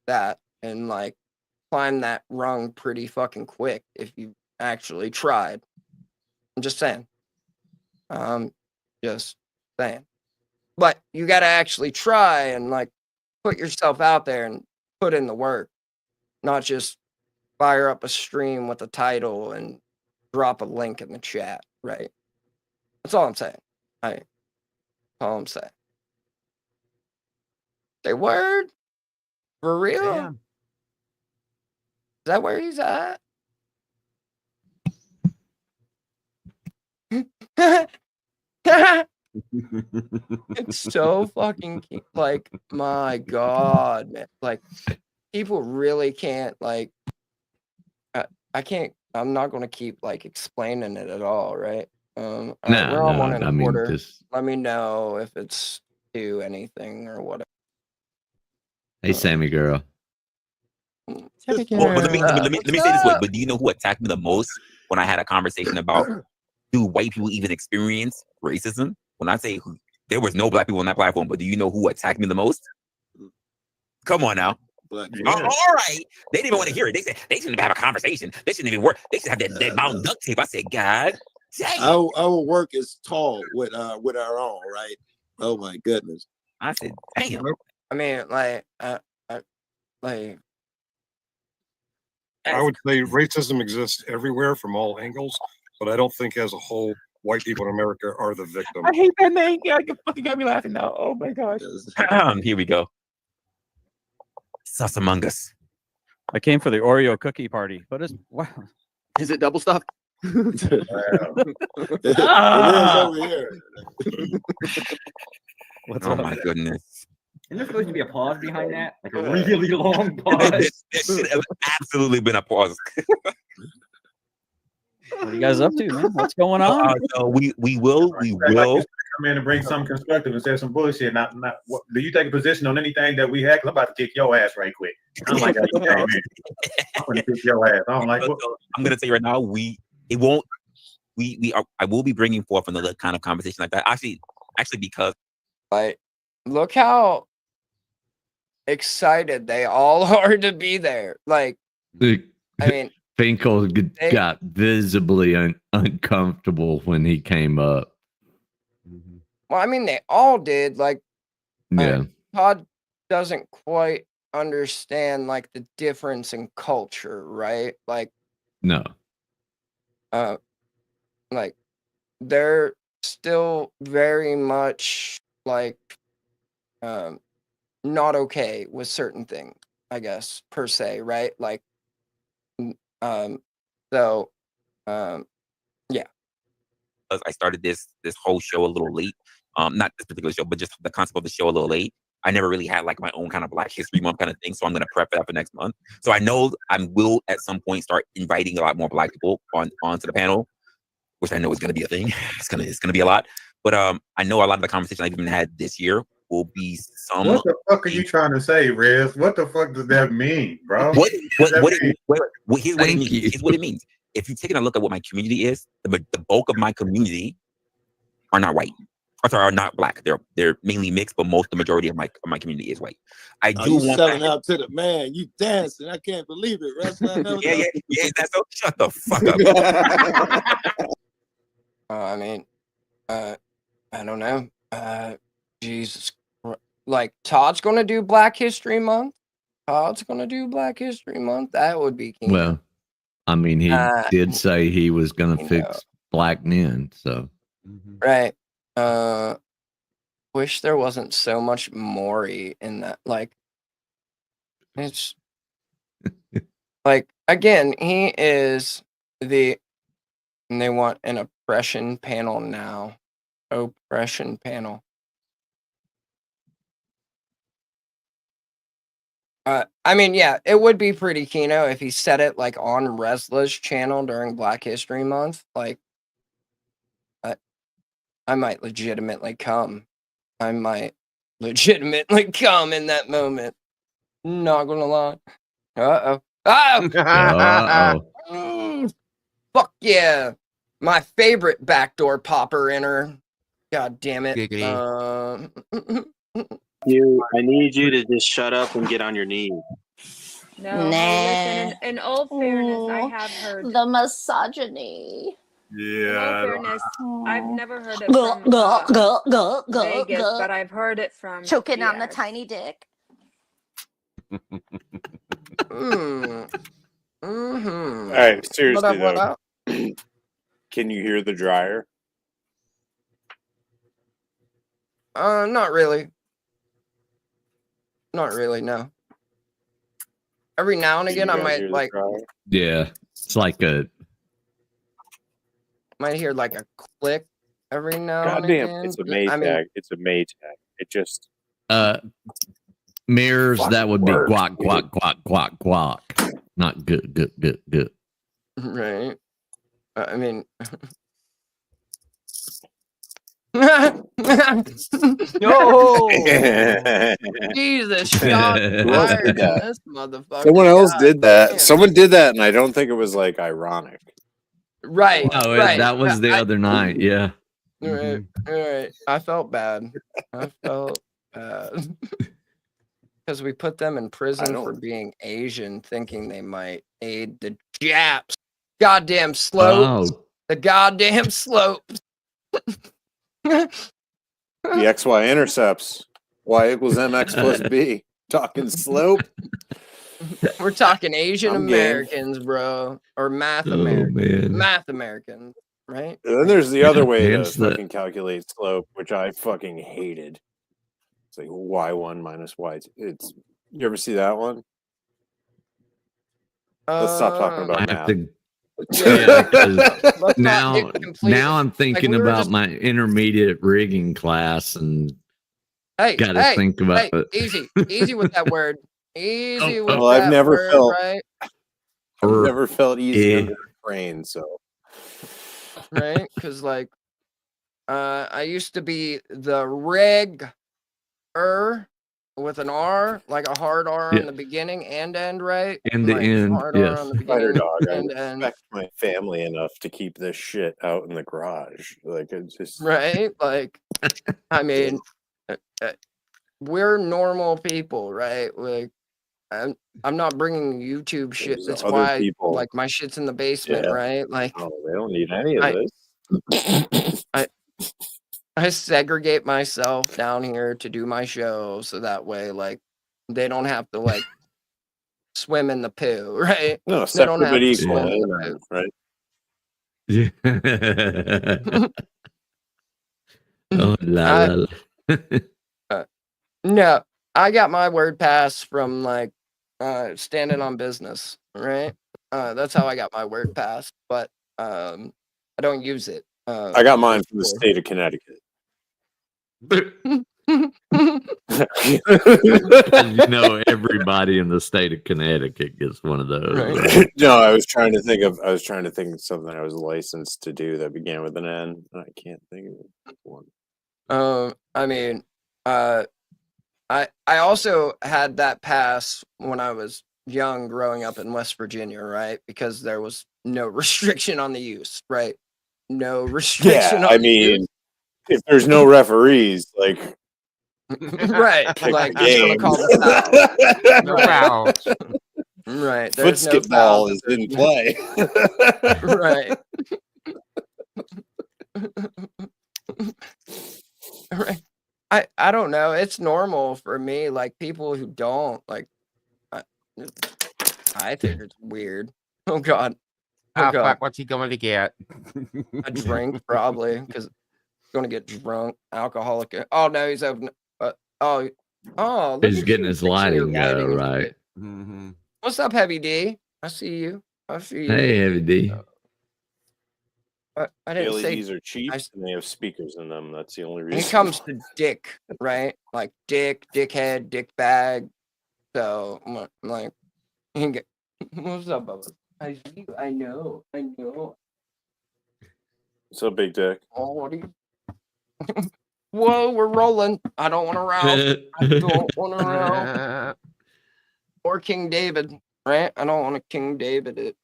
that and like climb that rung pretty fucking quick if you actually tried. I'm just saying. Just saying. But you got to actually try and like put yourself out there and put in the work, not just fire up a stream with a title and drop a link in the chat, right? That's all I'm saying. That's all I'm saying. Say word? For real? Damn. Is that where he's at? It's so fucking like, my God, man. Like, people really can't like. I can't. I'm not going to keep like explaining it at all, right? All right, we're on 1 1/4. Just Let me know if it's to anything or whatever. hey, Sammy girl. Well, but let me say this way. But do you know who attacked me the most when I had a conversation about do white people even experience racism? When I say there was no black people on that platform, but do you know who attacked me the most? Come on now. All right. They didn't even want to hear it. They said they shouldn't have a conversation. They shouldn't even work. They should have that Mount duct tape. I said, God dang. Our work is tall with our own, right? Oh my goodness. I said, damn. I mean, like, like. I would say racism exists everywhere from all angles, but I don't think as a whole, white people in America are the victim. I hate that name. Yeah, it fucking got me laughing now. Oh my gosh. Here we go. Sus Among Us. I came for the Oreo cookie party, but it's wow. Is it double stuffed? It is over here. What's Oh up? my goodness. Isn't there supposed to be a pause behind that? Like a really long pause? There should have absolutely been a pause. What are you guys up to, man? What's going on? So we will. Come in and bring something constructive instead of some bullshit. Not what, do you take a position on anything that we had? Cause I'm about to kick your ass right quick. I'm like, hey, man, I'm gonna kick your ass. I'm like, what? I'm gonna tell you right now, I will be bringing forth another kind of conversation like that. Actually, because like, look how excited they all are to be there. Like, I mean, Finkel got visibly uncomfortable when he came up. well, I mean, they all did. Like, Yeah. Todd doesn't quite understand like the difference in culture, right? Like, No. like they're still very much like not okay with certain things, I guess, per se, right? Like, yeah. I started this whole show a little late. Not this particular show, but just the concept of the show a little late. I never really had like my own kind of Black History Month kind of thing, so I'm gonna prep it up for next month. So I know I will at some point start inviting a lot more Black people onto the panel, which I know is gonna be a thing. It's gonna be a lot. But I know a lot of the conversation I've even had this year will be some. What the fuck are you trying to say, Riz? What the fuck does that mean, bro? What does that mean? here's what it means. Here's what it means. If you're taking a look at what my community is, the bulk of my community are not white. Or sorry, are not black. They're mainly mixed, but the majority of my community is white. I do you want selling out to the man. You dancing. I can't believe it. Wrestling. Yeah. That's so. Shut the fuck up. I mean, I don't know. Jesus, like Todd's gonna do Black History Month. That would be Keno. Well, I mean, he did say he was going to fix black men. So, right. Wish there wasn't so much Maury in that. Like, it's like again, he is and they want an oppression panel now. Oppression panel. I mean, yeah, it would be pretty Keno if he said it like on Resla's channel during Black History Month. Like, I might legitimately come. in that moment. Not gonna lie. Uh-oh. Fuck yeah. My favorite backdoor popper inner. God damn it. I need you to just shut up and get on your knees. No, listen, in all fairness, I have heard the misogyny. In all fairness, I've never heard it Go, from go, Vegas, go. but I've heard it from Choking on the GX. tiny dick. All right, seriously though, can you hear the dryer? Not really. Not really, no. Every now and again, I might like yeah, it's like a. might hear like a click every now and again. Goddamn, it's a Maytag. It's a Maytag. It just Mirrors, Fucking that would be work, guac, guac, guac, guac, guac. Not good, good, good, good. Right. I mean. No. Jesus, shot fired, this motherfucker. Someone else God did that. damn. Someone did that, and I don't think it was like ironic. Right. No, right. that was the other night. Yeah. Right. Right. I felt bad. Because we put them in prison for being Asian, thinking they might aid the Japs. Goddamn slopes. Oh. The goddamn slopes. The XY intercepts. Y equals MX plus B. Talking slope. We're talking Asian I'm game. Americans, bro. Or math Americans. man. Math Americans, right? And then there's the other way to Hence the- fucking calculate slope, which I fucking hated. It's like y1 minus y2. It's you ever see that one? Let's stop talking about I have math. to. Yeah, 'cause Let's not now, get completely- now I'm thinking we were about just- my intermediate rigging class and Hey, got to hey, think about hey, it. easy with that word. Easy with Well, that I've never word, felt right? I've never felt easy Eh. under the brain, so Right? Because like, I used to be the rigger with an R, like a hard R Yeah. on the beginning and end, right? And the Like, end, hard R yes. on the Spider beginning dog. I and end. respect my family enough to keep this shit out in the garage. Like it's just Right? Like, I mean, we're normal people, right? Like, I'm not bringing YouTube shit. There's That's other why, people. like, my shit's in the basement, Yeah. right? Like, Oh, they don't need any of this. I segregate myself down here to do my show, so that way, like, they don't have to like swim in the poo, right? No, They don't separate have but to equal, swim in the amen, poo. right? Yeah. Oh, la, la, la. No, I got my word pass from like standing on business, right? That's how I got my word pass, but I don't use it. I got mine from the state of Connecticut. You know, everybody in the state of Connecticut gets one of those. Right? No, I was trying to think of something I was licensed to do that began with an N. I can't think of one. I mean, I also had that pass when I was young, growing up in West Virginia, right? Because there was no restriction on the use, right? No restriction Yeah, on I the mean, use. if there's no referees, like Right, pick like the who's gonna game. call the foul? No Right. fouls. Right. There's no Footsketball foul. is in play. Right. Right. I don't know. It's normal for me. Like people who don't like. I think it's weird. Oh God. Oh Oh God. fuck! What's he going to get? A drink probably because he's gonna get drunk. Alcoholic. Oh no, he's open. Oh. Look He's at getting you his fixing your lighting lighting and right. shit. What's up, Heavy D? I see you. I see you. Hey, Heavy D. I didn't say. LEDs are cheap and they have speakers in them. That's the only When reason. it comes to dick, right? Like dick, dickhead, dick bag. So I'm like, what's up, Bubba? I see you. I know. So big dick. Oh, what are you? Whoa, we're rolling. I don't want to row. I don't want to row. Or King David, right? I don't want to King David it.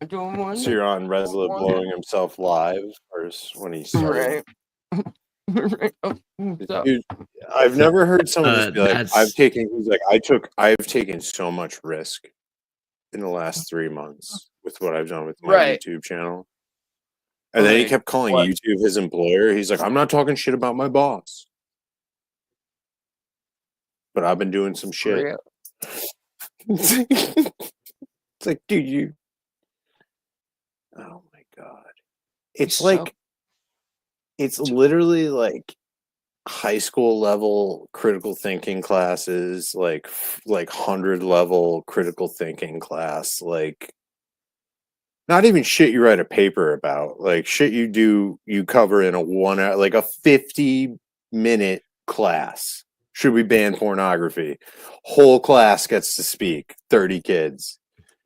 I don't want So you're on Resla blowing himself live first when he started. Right. Right. Oh, what's up? Dude, I've never heard someone just be like, that's- I've taken so much risk in the last 3 months with what I've done with my Right. YouTube channel. And then he kept calling YouTube his employer. He's like, I'm not talking shit about my boss. But I've been doing some shit. It's like, dude, you. Oh my God. It's like, it's literally like high school level critical thinking classes, like 100 level critical thinking class, like not even shit you write a paper about, like shit you cover in a 1 hour, like a 50-minute class. Should we ban pornography? Whole class gets to speak, 30 kids.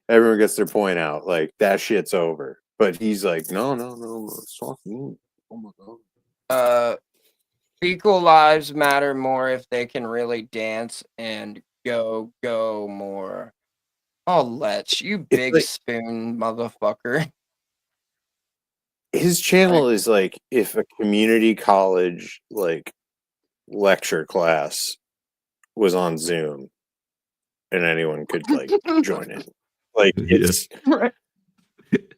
Everyone gets their point out, like that shit's over. But he's like, no, it's talking. Oh my God. Equal lives matter more if they can really dance and go more. Oh, Let's you big spoon motherfucker. His channel is like if a community college like lecture class was on Zoom and anyone could like join in. Like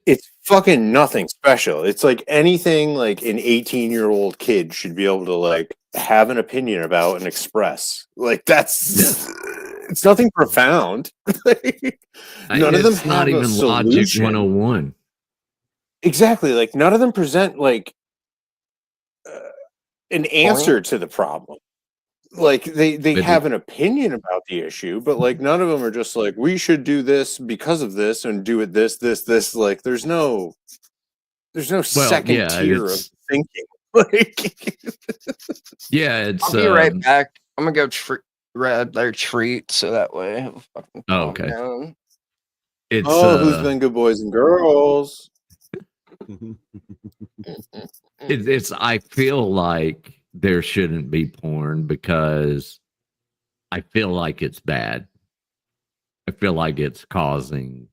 it's fucking nothing special. It's like anything like an 18-year-old kid should be able to like have an opinion about and express. Like that's it's nothing profound. None of them It's have not a even Logic solution. 101. Exactly. Like none of them present like an answer to the problem. Like they have an opinion about the issue, but like none of them are just like we should do this because of this and do it this. Like there's no second tier of thinking. Like it's I'll be right back. I'm gonna go grab their treat so that way he'll fucking calm okay. down. It's who's been good boys and girls? it's I feel like there shouldn't be porn because I feel like it's bad. I feel like it's causing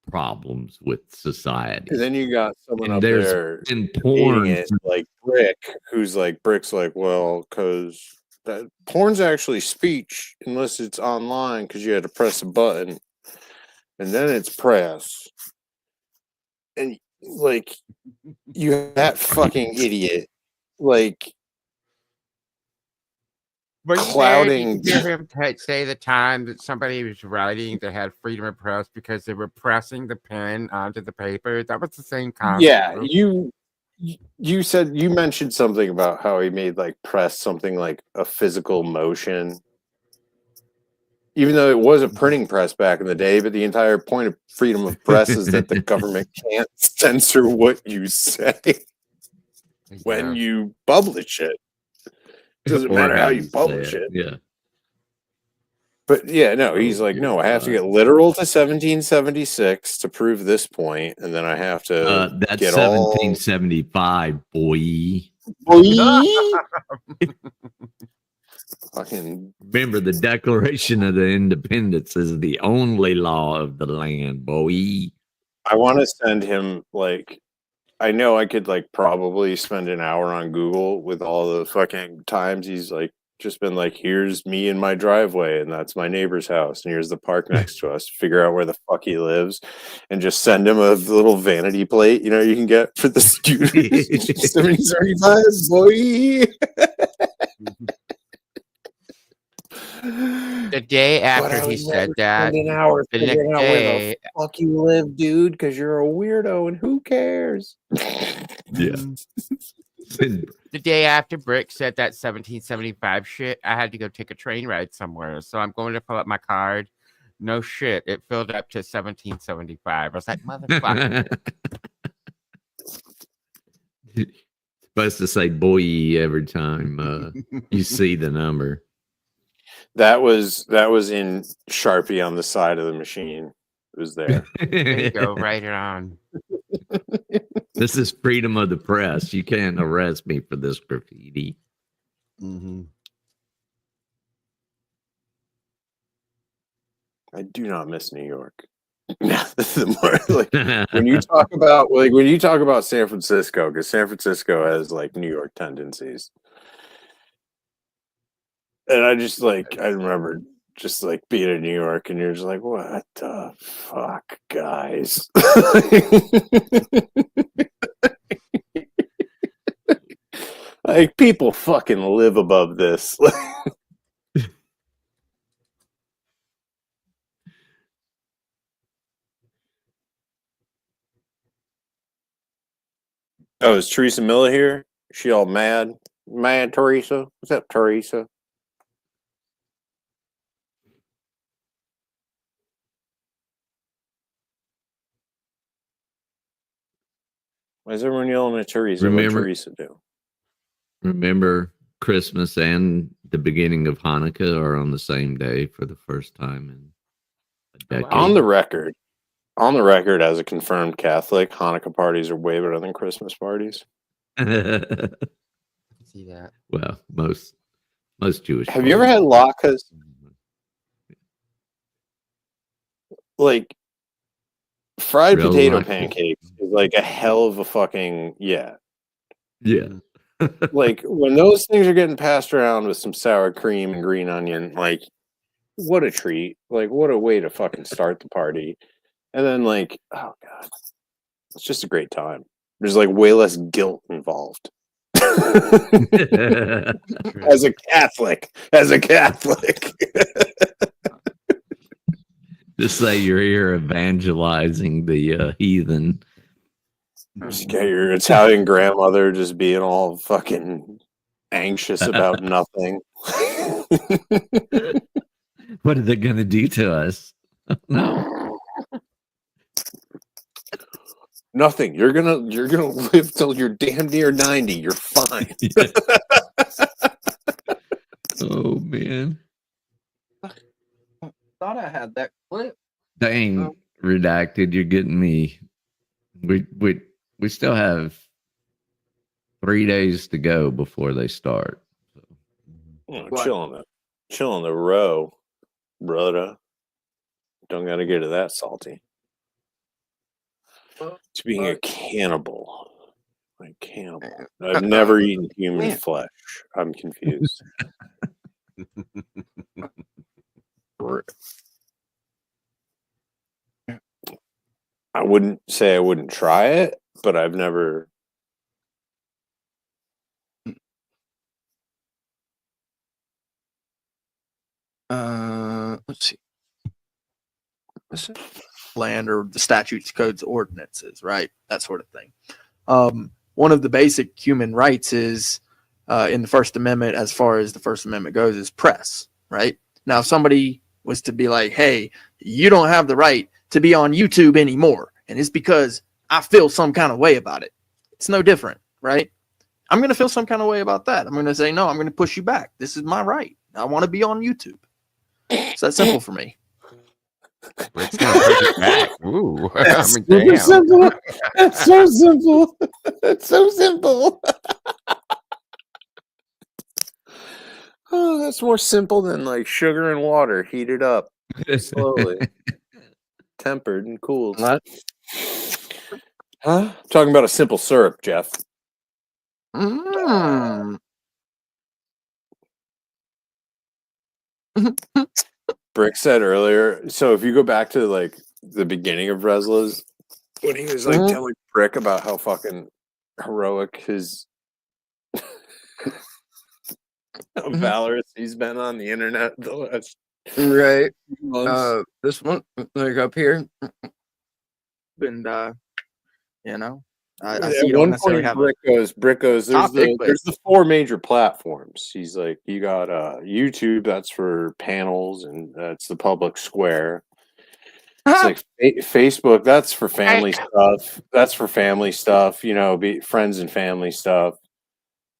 problems with society. And then you got someone And up there's there in hating porn it, like Brick, who's like Brick's like, well, because porn's actually speech unless it's online because you had to press a button, and then it's press, and like you that fucking idiot, like clouding. Did you hear him say the time that somebody was writing that had freedom of press because they were pressing the pen onto the paper? That was the same concept. Yeah, you said you mentioned something about how he made like press something like a physical motion, even though it was a printing press back in the day. But the entire point of freedom of press is that the government can't censor what you say when you publish it. Doesn't matter how you publish it. Yeah. But yeah, no, he's like, no, I have to get literal to 1776 to prove this point, and then I have to That's get 1775, boy. Boy. Fucking Remember, the Declaration of the Independence is the only law of the land, boy. I want to send him like I know I could like probably spend an hour on Google with all the fucking times he's like just been like, here's me in my driveway and that's my neighbor's house and here's the park next to us. Figure out where the fuck he lives and just send him a little vanity plate, you know, you can get for the students. 7075, boy. The day But after I he would said never that, spend an hour the figuring next out where the day, fuck you live, dude, because you're a weirdo and who cares? Yeah. the day after Brick said that 1775 shit, I had to go take a train ride somewhere. So I'm going to fill up my card. No shit, it filled up to 1775. I was like, motherfucker. Supposed to say boy every time you see the number. That was in Sharpie on the side of the machine. It was there. There you go, write it on. This is freedom of the press. You can't arrest me for this graffiti. I do not miss New York. The more, like, when you talk about San Francisco, because San Francisco has like New York tendencies. And I just like I remember just like being in New York and you're just like, what the fuck, guys? Like people fucking live above this. Oh, is Teresa Miller here? She all mad? Mad Teresa? What's up, Teresa? Why is everyone yelling at Teresa? What did Teresa do? Remember, Christmas and the beginning of Hanukkah are on the same day for the first time in a decade. On the record, as a confirmed Catholic, Hanukkah parties are way better than Christmas parties. See that? Well, most Jewish. Have you ever had latkes? Like fried Real potato latkes? pancakes is like a hell of a fucking Yeah. Like when those things are getting passed around with some sour cream and green onion, like what a treat. Like what a way to fucking start the party. And then like, oh god. It's just a great time. There's like way less guilt involved. As a Catholic. Just say you're here evangelizing the heathen. Just get your Italian grandmother just being all fucking anxious about nothing. What are they gonna do to us? No. Nothing. You're gonna live till you're damn near 90. You're fine. Oh man. Thought I had that clip. Dang, redacted. You're getting me. We still have 3 days to go before they start. Chill on the row, brother. Don't gotta get it that salty. It's being a cannibal. Like cannibal. I've never eaten human flesh. I'm confused. I wouldn't say I wouldn't try it, but I've never. Let's see. Land or the statutes, codes, ordinances, right? That sort of thing. One of the basic human rights is in the First Amendment, as far as the First Amendment goes, is press, right? Now, if somebody was to be like, hey, you don't have the right to be on YouTube anymore, and it's because I feel some kind of way about it. It's no different, right? I'm going to feel some kind of way about that. I'm going to say, no, I'm going to push you back. This is my right. I want to be on YouTube. It's that simple for me. It's gonna push it back. Ooh, That's I mean, super damn. simple. It's so simple. It's so simple. Oh, that's more simple than like sugar and water heated up slowly, tempered and cooled. Huh? Talking about a simple syrup, Jeff. Brick said earlier. So if you go back to like the beginning of Resla's, when he was like telling Brick about how fucking heroic his how valorous he's been on the internet the last Right. months. This one, like up here. And you know, I At see you one don't necessarily point, have Brick goes, topic, but there's the 4 major platforms. He's like, you got YouTube, that's for panels, and that's the public square. It's like Facebook, that's for family stuff. That's for family stuff, you know, friends and family stuff.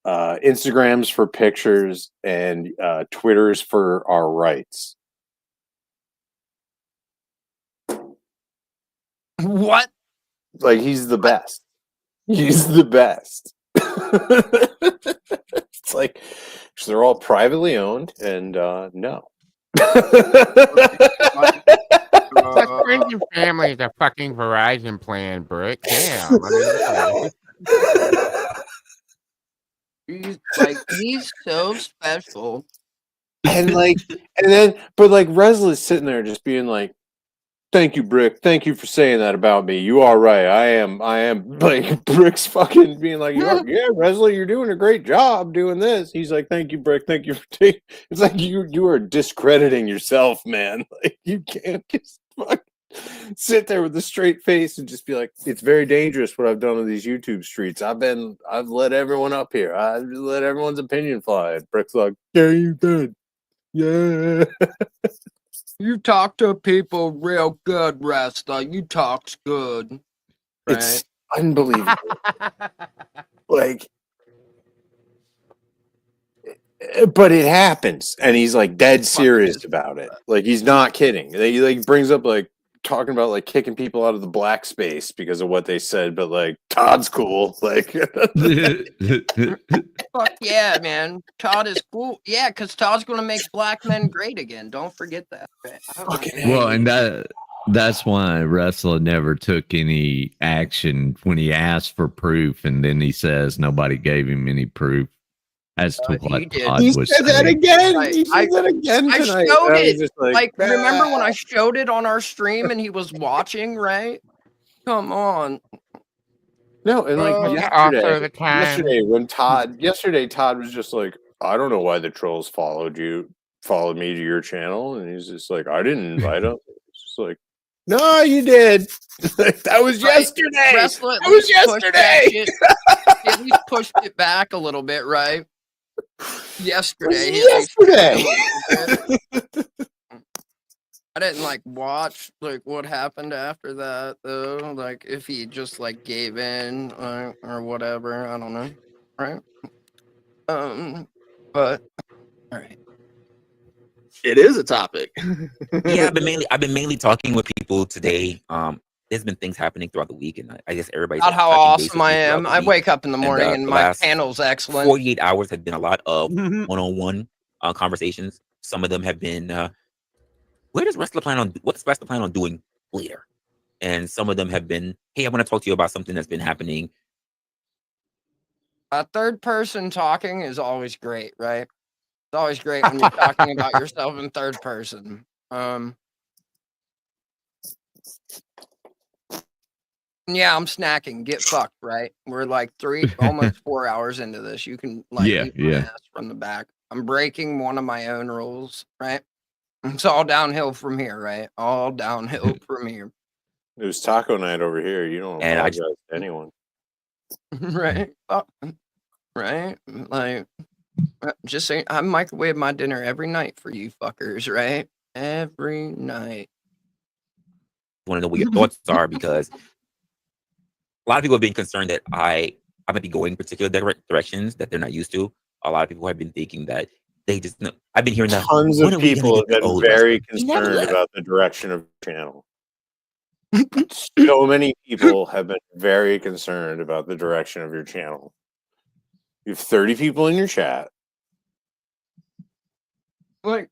Instagram's for pictures, and Twitter's for our rights. What? Like, he's the best. He's the best. It's like, so they're all privately owned, and no. Friends and family is a fucking Verizon plan, Brick. Damn. I mean, He's so special. And then Resla's sitting there just being like, thank you, Brick. Thank you for saying that about me. You are right. I am like Brick's fucking being like, yeah, Resla, you're doing a great job doing this. He's like, thank you, Brick. Thank you for taking. It's like you are discrediting yourself, man. Like you can't just sit there with a straight face and just be like, it's very dangerous what I've done on these YouTube streets. I've let everyone up here. I let everyone's opinion fly. And Brick's like, yeah, you did. Yeah. You talk to people real good, Resta. You talks good. Right? It's unbelievable. Like, but it happens, and he's like dead serious about it. Like he's not kidding. He like brings up like talking about like kicking people out of the black space because of what they said, but like Todd's cool. Like, fuck yeah, man. Todd is cool. Yeah, because Todd's gonna make black men great again. Don't forget that. Well, and that's why Wrestler never took any action when he asked for proof, and then he says nobody gave him any proof as to what Todd he was said that saying. again. He said that again I tonight. showed I was it. just Like, remember when I showed it on our stream and he was watching, right? Come on. No, and like also the time. yesterday Todd was just like, I don't know why the trolls followed me to your channel, and he's just like, I didn't invite them. It's just like, no, you did. That was yesterday. That was yesterday. At least pushed it back a little bit, right? Yesterday. I didn't like watch like what happened after that though. Like if he just like gave in or whatever. I don't know. Right? But all right. It is a topic. Yeah, I've been mainly talking with people today. There's been things happening throughout the week, and I guess everybody's Not how awesome I am. I wake up in the morning and my panel's excellent. 48 hours have been a lot of one-on-one conversations. Some of them have been, what's Wrestler plan on doing later? And some of them have been, hey, I want to talk to you about something that's been happening. A third person talking is always great, right? It's always great when you're talking about yourself in third person. Yeah, I'm snacking. Get fucked, right? We're like almost 4 hours into this. You can like eat my ass from the back. I'm breaking one of my own rules, right? It's all downhill from here, right? All downhill from here. It was taco night over here. You don't apologize to anyone. Right? Right? Like, just saying, I microwave my dinner every night for you fuckers, right? Every night. I want to know what your thoughts are, because a lot of people have been concerned that I might be going particular directions that they're not used to. A lot of people have been thinking that they just know. I've been hearing that Tons of people have been very concerned about the direction of the channel. So many people have been very concerned about the direction of your channel. You have 30 people in your chat. Like,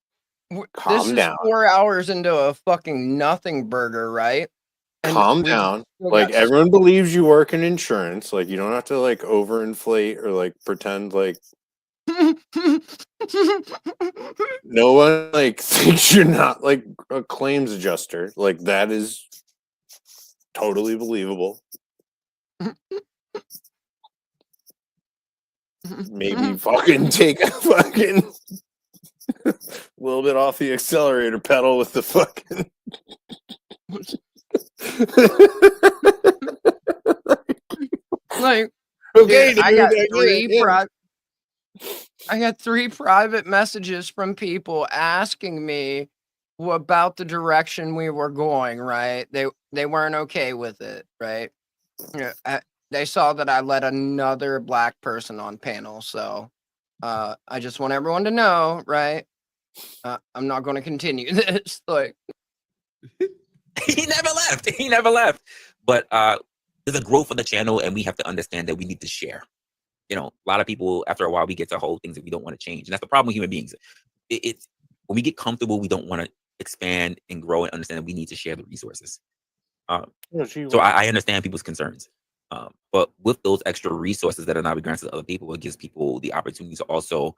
this Calm is down. 4 hours into a fucking nothing burger, right? And Calm we down. still Like, got everyone believes you work in insurance. Like, you don't have to like overinflate or like pretend like no one like thinks you're not like a claims adjuster. Like, that is totally believable. Maybe fucking take a fucking little bit off the accelerator pedal with the fucking like, okay, dude, I dude, got I get it, I got 3 private messages from people asking me about the direction we were going, right? They weren't okay with it, right? Yeah, they saw that I let another black person on panel, so I just want everyone to know, right? I'm not going to continue this. Like, He never left. He never left. But there's a growth of the channel, and we have to understand that we need to share. You know, a lot of people, after a while, we get to hold things that we don't want to change. And that's the problem with human beings. It's when we get comfortable, we don't want to expand and grow and understand that we need to share the resources. So I understand people's concerns. But with those extra resources that are now granted to other people, it gives people the opportunity to also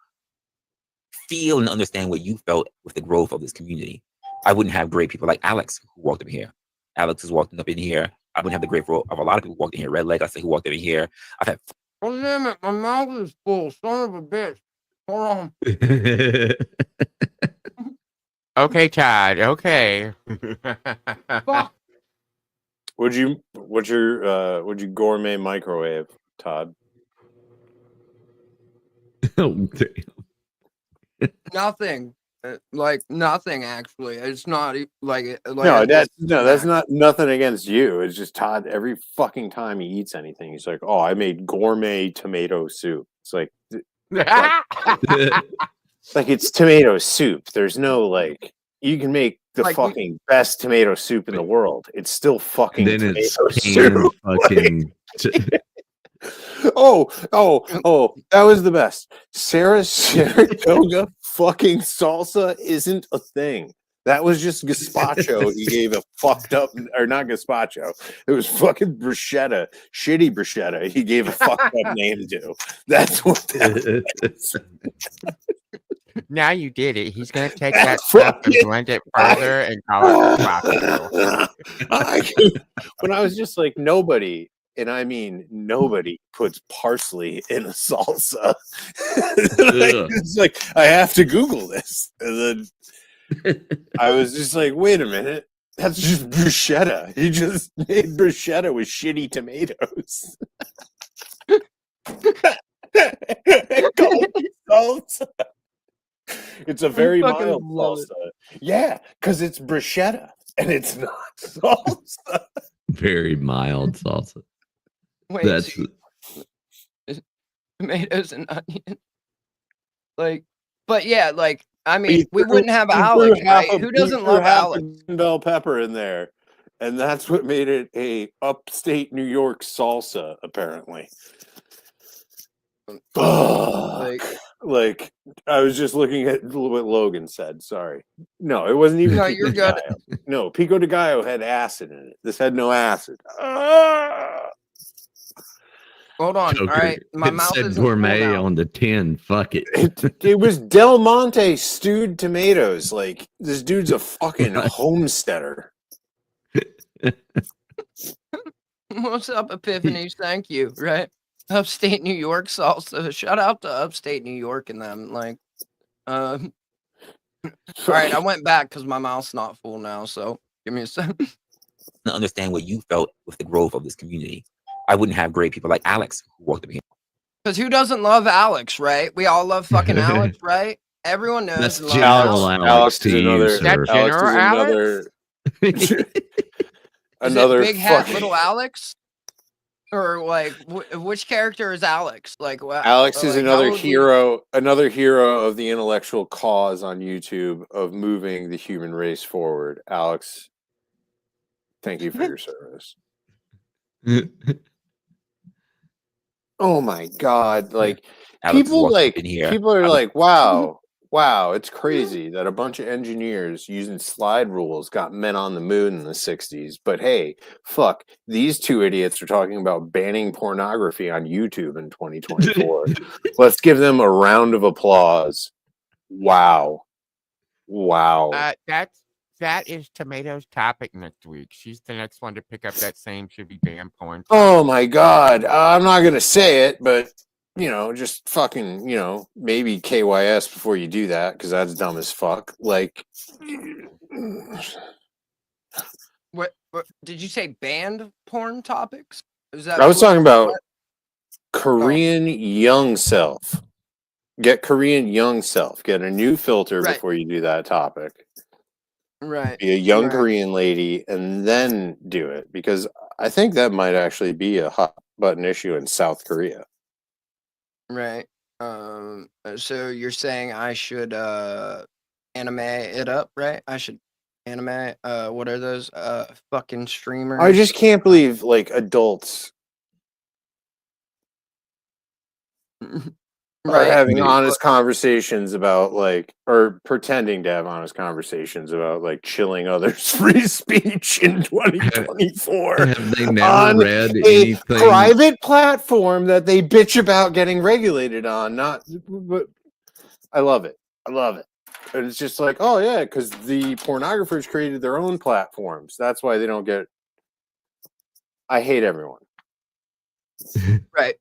feel and understand what you felt with the growth of this community. I wouldn't have great people like Alex who walked up here. Alex has walked up in here. I wouldn't have the great role of a lot of people who walked in here. Red Leg, I say, who walked in here. I've had. oh damn it, my mouth is full, son of a bitch. Hold on. Okay, Todd. Okay. Fuck. Would you gourmet microwave, Todd? Oh, damn. Nothing. Like nothing actually. It's not like No, that's not nothing against you. It's just Todd. Every fucking time he eats anything, he's like, "Oh, I made gourmet tomato soup." It's like it's tomato soup. There's no like you can make the like fucking best tomato soup in the world. It's still fucking Then tomato it's soup. canned fucking. Oh, that was the best. Saratoga fucking salsa isn't a thing. That was just gazpacho. He gave a fucked up, or not gazpacho. It was fucking bruschetta, shitty bruschetta. He gave a fucked up name to. That's what that was. Now you did it. He's gonna take that stuff and blend it further and call it gazpacho. When I was just like nobody. And I mean, nobody puts parsley in a salsa. It's like, I have to Google this. And then I was just like, wait a minute. That's just bruschetta. He just made bruschetta with shitty tomatoes. Salsa. It's a very mild salsa. Yeah, because it's bruschetta and it's not salsa. Very mild salsa. Wait, That's tomatoes and onions. Like, but yeah, like I mean, we wouldn't have Alex, right? Who doesn't love Alex? Bell pepper in there, and that's what made it a upstate New York salsa. Apparently, like I was just looking at what Logan said. Sorry, no, it wasn't even. No, Pico you're de good. Gallo. No, Pico de Gallo had acid in it. This had no acid. Hold on. Joker. All right, my It mouth said is gourmet on the tin. Fuck it. It was Del Monte stewed tomatoes. Like, this dude's a fucking homesteader. What's up, Epiphanies? Thank you. Right, upstate New York salsa. Shout out to upstate New York and them. Like, all right, I went back because my mouth's not full now. So give me a second. To understand what you felt with the growth of this community. I wouldn't have great people like Alex who walked up here. Because who doesn't love Alex, right? We all love fucking Alex, right? Everyone knows. That's and loves General Alex. Alex to you, another. sir. That General Is another it Big Hat fucking. Little Alex? Or like, which character is Alex? Like, what? Alex is like, another hero of the intellectual cause on YouTube of moving the human race forward. Alex, thank you for your service. Oh my God! Like Alex people, walked like in here. people are like, "Wow, wow, it's crazy that a bunch of engineers using slide rules got men on the moon in the 60s. But hey, fuck, these two idiots are talking about banning pornography on YouTube in 2024. Let's give them a round of applause. Wow. Wow. That is Tomato's topic next week. She's the next one to pick up that same should be banned porn. Oh my God. I'm not going to say it, but just fucking, maybe KYS before you do that, because that's dumb as fuck. Like, What did you say? Banned porn topics? Is that I was talking about what? Korean young self. Get Korean young self. Get a new filter Right. before you do that topic. Right. Be a young Right. Korean lady and then do it, because I think that might actually be a hot button issue in South Korea. Right. So you're saying I should anime it up, right? I should anime what are those fucking streamers? I just can't believe like adults are having honest conversations about or pretending to have honest conversations about chilling others' free speech in 2024 Have they never on read a anything? private platform that they bitch about getting regulated on. But I love it. I love it. And it's just like, oh yeah, because the pornographers created their own platforms. That's why they don't get. I hate everyone. Right.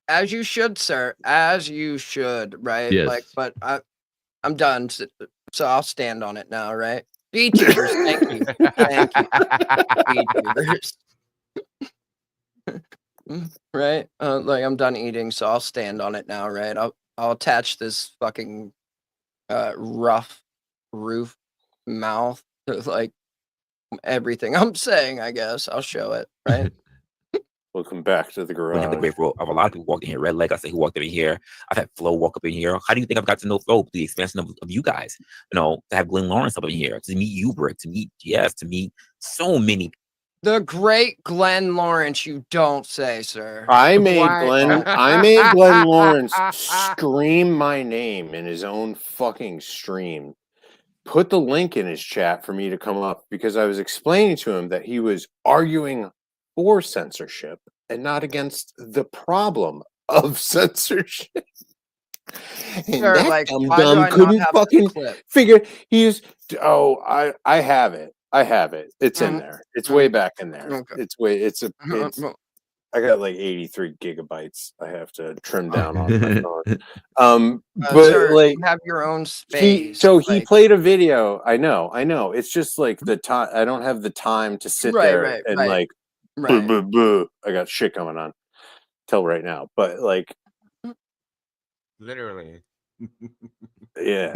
As you should, sir. As you should, right? Yes. But I'm done, so I'll stand on it now, right? VTubers, thank you, thank you, VTubers. Right? I'm done eating, so I'll stand on it now, right? I'll attach this fucking rough roof mouth to everything I'm saying. I guess I'll show it, right? Welcome back to the We have the garage. great role of a lot of people walked in here. Red Leg, I say, who walked up in here. I've had Flo walk up in here. How do you think I've got to know Flo through the expansion of you guys? To have Glenn Lawrence up in here, to meet you, Brick, to meet Jess, to meet so many. The great Glenn Lawrence, you don't say, sir. I made Glenn Lawrence stream my name in his own fucking stream. Put the link in his chat for me to come up, because I was explaining to him that he was arguing for censorship and not against the problem of censorship. And Sir, that why do I not couldn't have the fucking clip? figure. I have it. I have it. It's in there. It's way back in there. Okay. I got 83 gigabytes I have to trim down on my phone. But sir, you have your own space. he played a video. I know. It's just the time. I don't have the time to sit there and boo, boo, boo. I got shit going on till right now. But literally. yeah,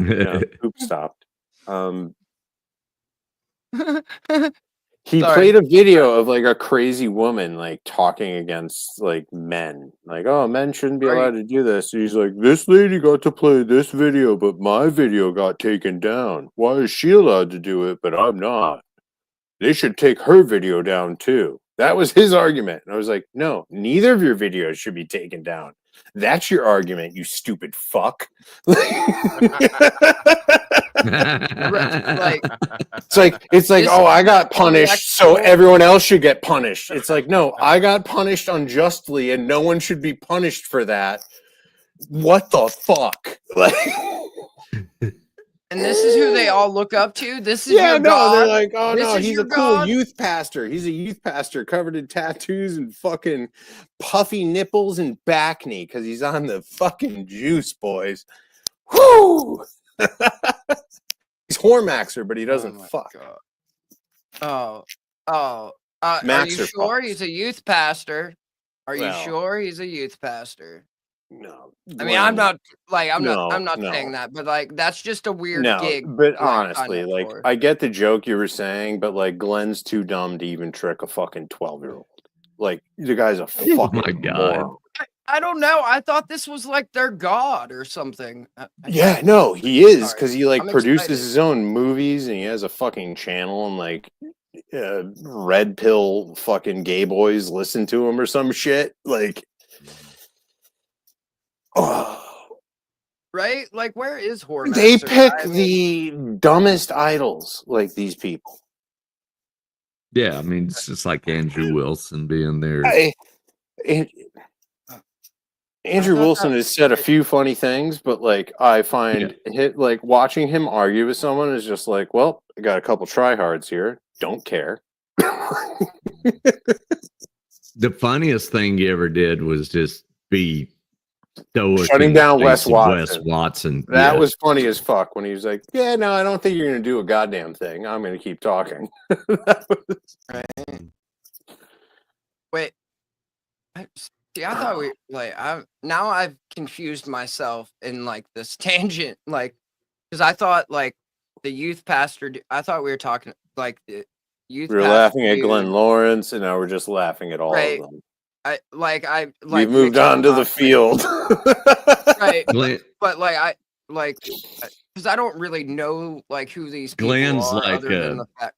poop stopped. He played a video of a crazy woman talking against men, oh, men shouldn't be allowed to do this. And he's like, this lady got to play this video, but my video got taken down. Why is she allowed to do it, but I'm not? They should take her video down too. That was his argument. And I was like, no, neither of your videos should be taken down. That's your argument, you stupid fuck. It's like, oh, I got punished, so everyone else should get punished. It's like, no, I got punished unjustly, and no one should be punished for that. What the fuck? And this is who they all look up to. This is your God. They're like, oh This no, is he's your a cool God? youth pastor. He's a youth pastor covered in tattoos and fucking puffy nipples and back knee because he's on the fucking juice, boys. Whoo! He's Hormaxer, but he doesn't fuck. Are you Maxer sure fucks. he's a youth pastor? Are you Well, sure he's a youth pastor? No. I mean, I'm not No, saying that, but that's just a weird No, gig. but to, sign honestly, up for. I get the joke you were saying, but Glenn's too dumb to even trick a fucking 12-year-old. The guy's a fucking moron. I don't know. I thought this was their God or something. Yeah, no, he is, because he I'm produces excited. his own movies and he has a fucking channel and red pill fucking gay boys listen to him or some shit. Oh, right? Like, where is They Whoremaster? pick I mean, the dumbest idols, like these people. Yeah, I mean, it's just like Andrew Wilson being there. Andrew Wilson has said a few funny things, but like I find like watching him argue with someone is just like, well, I got a couple tryhards here. Don't care. The funniest thing he ever did was just be stoic Shutting in the down Wes face of Watson. Wes Watson. That Yes. was funny as fuck when he was like, "Yeah, no, I don't think you're gonna do a goddamn thing. I'm gonna keep talking." right. Wait. See, I thought we like I've confused myself in like this tangent, like because I thought like the youth pastor. I thought we were talking like the youth. We were pastor laughing at dude, Glenn Lawrence, and now we're just laughing at all right? of them. We've moved on to the field. right? Glenn, But like because I don't really know like who these people Glenn's are like other than a the fact.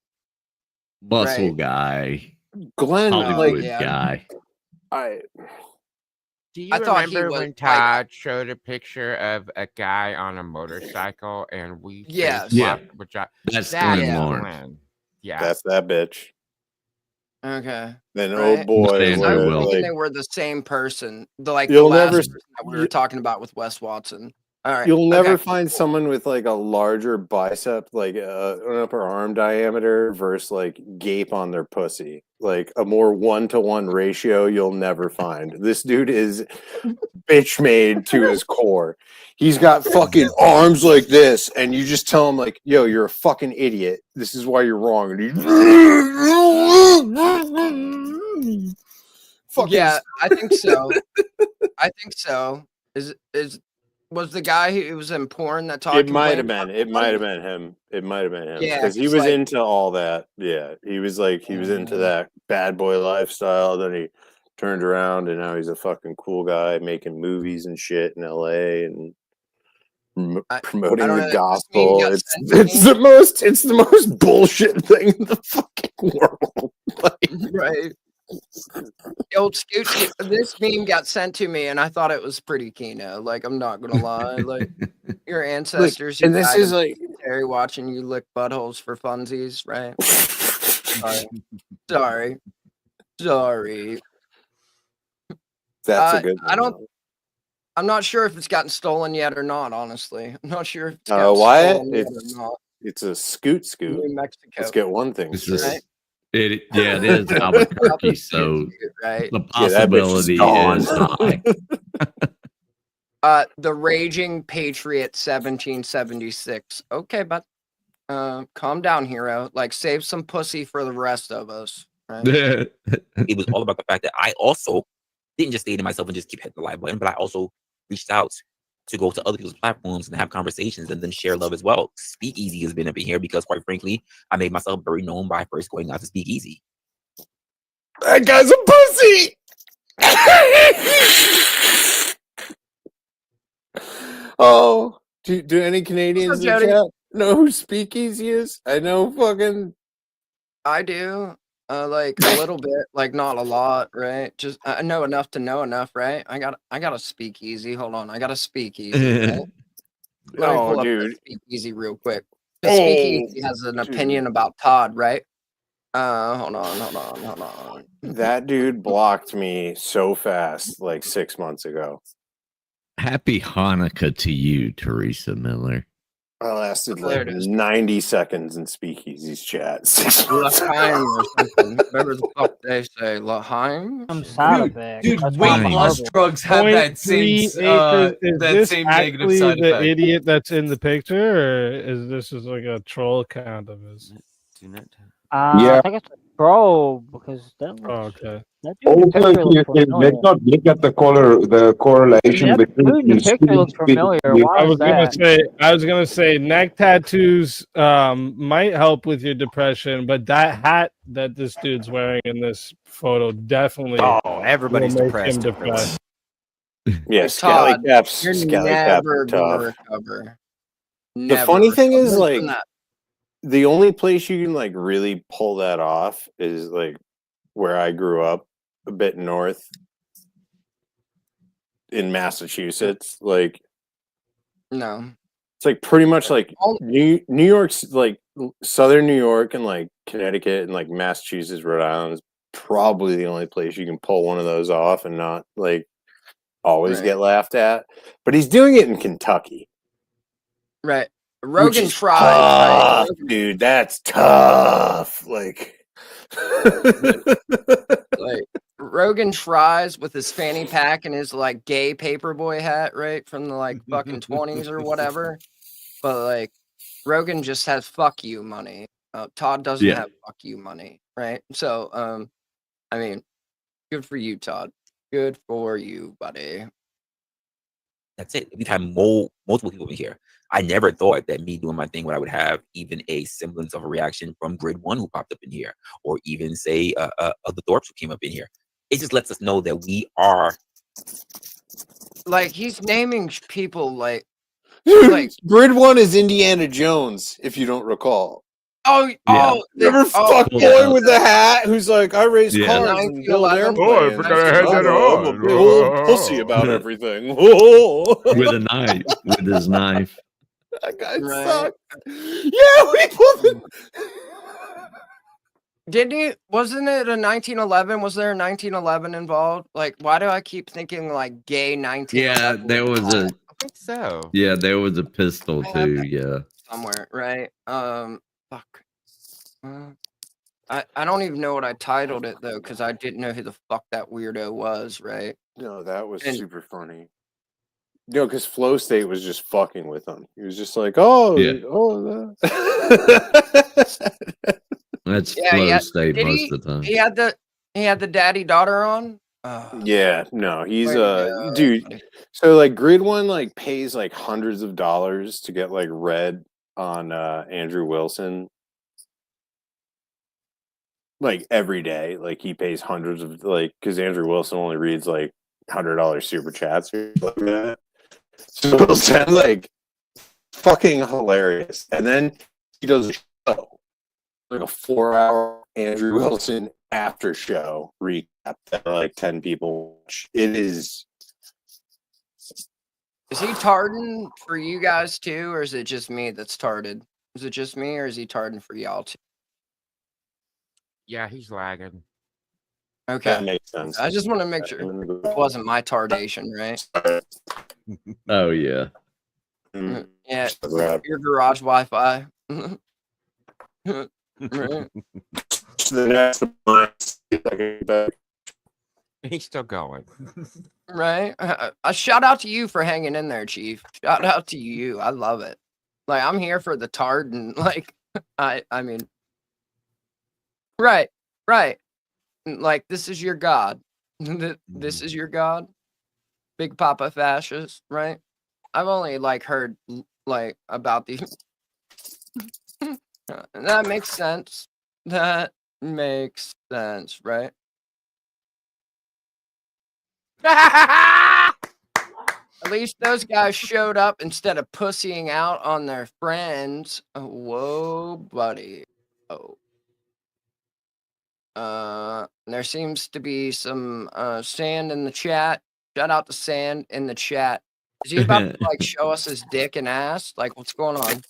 muscle Right. guy, Glenn, Hollywood yeah. guy. Do you I thought he remember was, when like- Todd showed a picture of a guy on a motorcycle and we Yes. face-swapped, which That's that's Glenn Lawrence. Glenn. Yeah. That's that bitch. Okay. Then Right? oh boy, Andrew I was Wilson. thinking like, they were the same person. The You'll last never- person that we were talking about with Wes Watson. All right. you'll never okay. find someone with like a larger bicep, like an upper arm diameter, versus like gape on their pussy. Like a more 1-to-1 ratio, you'll never find. This dude is bitch made to his core. He's got fucking arms like this, and you just tell him like, "Yo, you're a fucking idiot. This is why you're wrong." And he fucking Yeah, I think so. I think so. Was the guy who was in porn that talked? It might have been. It might have been him. It might have been him. Yeah, Because he 'cause, was like- into all that. Yeah. He was into that bad boy lifestyle. Then he turned around and now he's a fucking cool guy making movies and shit in LA and promoting don't the know, this gospel. meme got It's sent to it's the most bullshit thing in the fucking world. Right. The old Scoot. This meme got sent to me, and I thought it was pretty Kino. Like, I'm not gonna lie. Like, your ancestors. and who this died is of like- Terry watching you lick buttholes for funsies, right? Sorry. That's a good one. I'm not sure if it's gotten stolen yet or not. Honestly, I'm not sure if it's gotten Wyatt, stolen yet or not. it's a scoot. New Mexico. Let's get one thing This is- straight. It is Albuquerque, so Right. the Yeah, that bitch is possibility gone. is high. The Raging Patriot 1776. Okay, but calm down, hero. Like, save some pussy for the rest of us. Right? It was all about the fact that I also didn't just stay to myself and just keep hitting the live button, but I also reached out to go to other people's platforms and have conversations and then share love as well. Speakeasy has been up in here because, quite frankly, I made myself very known by first going out to Speakeasy. That guy's a pussy. Oh, do any Canadians in Jody? chat know who Speakeasy is? I know fucking. I do. Like a little bit, like not a lot, right? Just I know enough to know enough, right? I got a speakeasy. Hold on, I got a speakeasy. Right? Let me pull up the speakeasy real quick. The speakeasy has an opinion about Todd, right? Hold on. That dude blocked me so fast, like 6 months ago. Happy Hanukkah to you, Teresa Miller. I lasted There like it is. 90 seconds in Speakeasy's chat. 6 months L'Chaim or something. Whatever the fuck they say. L'Chaim? I'm Saddleback. Dude, That's weight not loss Marvel. drugs have that same 0.3 acres. Is that this same negative actually side the effect. idiot that's in the picture, or is this just like a troll account of his? I think it's a troll because that looks, okay. that dude's picture looks familiar. Let's not look at the correlation That between dude's picture looks familiar. Why I is was that? gonna say neck tattoos might help with your depression, but that hat that this dude's wearing in this photo definitely everybody's will make him depressed. Yeah, Todd, scally caps. You're Scally caps never are gonna tough. recover. The Never funny thing is, recover like, from that. the only place you can like really pull that off is like where I grew up, a bit north in Massachusetts. Like, No. It's like pretty much like New York's like southern New York and like Connecticut and like Massachusetts, Rhode Island is probably the only place you can pull one of those off and not like always Right. get laughed at. But he's doing it in Kentucky. Right. Rogan is tries, tough, right? dude. That's tough. Like Rogan tries with his fanny pack and his like gay paperboy hat, right? From the like fucking 20s or whatever. But like Rogan just has fuck you money. Todd doesn't Yeah. have fuck you money, right? So I mean, good for you, Todd. Good for you, buddy. That's it. We've had multiple people in here. I never thought that me doing my thing, what I would have even a semblance of a reaction from Grid One who popped up in here, or even say the Thorpes who came up in here. It just lets us know that we are like he's naming people like Grid One is Indiana Jones, if you don't recall. Remember fuck boy with the hat who's like, I race cars and build airplanes. Oh, I forgot I had that I'm a on. big old pussy about everything. With a knife, with his knife. That guy sucked. Yeah, we pulled him. Didn't he? Wasn't it a 1911? Was there a 1911 involved? Like, why do I keep thinking like gay 1911? Yeah, there was a. I think so. Yeah, there was a pistol too. Yeah. Somewhere, right? Fuck. I don't even know what I titled it though, because I didn't know who the fuck that weirdo was, right? No, that was super funny. No, because Flow State was just fucking with him. He was just like, oh, That's Yeah, flow yeah. state Did most of the time. He had the daddy daughter on. Yeah, no, he's Way to go, dude. buddy. So like Grid One like pays like hundreds of dollars to get like read on Andrew Wilson. Like every day, like he pays hundreds of like because Andrew Wilson only reads like $100 super chats or like that. So he'll send like fucking hilarious, and then he does a show, like a 4-hour Andrew Wilson after show recap that like 10 people watch. It is. Is he tarding for you guys too, or is it just me that's tarded? Is it just me, or is he tarding for y'all too? Yeah, he's lagging. Okay, That makes sense. I just want to make sure it wasn't my tardation, right? Oh yeah. Yeah, your garage Wi-Fi. Right. The next He's still going. Right. A shout out to you for hanging in there, Chief. Shout out to you. I love it. Like I'm here for the tard and like I mean, right. Like this is your god. This is your god. Big Papa fascist, right? I've only like heard like about the. That makes sense. That makes sense, right? At least those guys showed up instead of pussying out on their friends. Whoa, buddy. Oh. There seems to be some sand in the chat. Shout out to Sand in the chat. Is he about to like show us his dick and ass? Like, what's going on?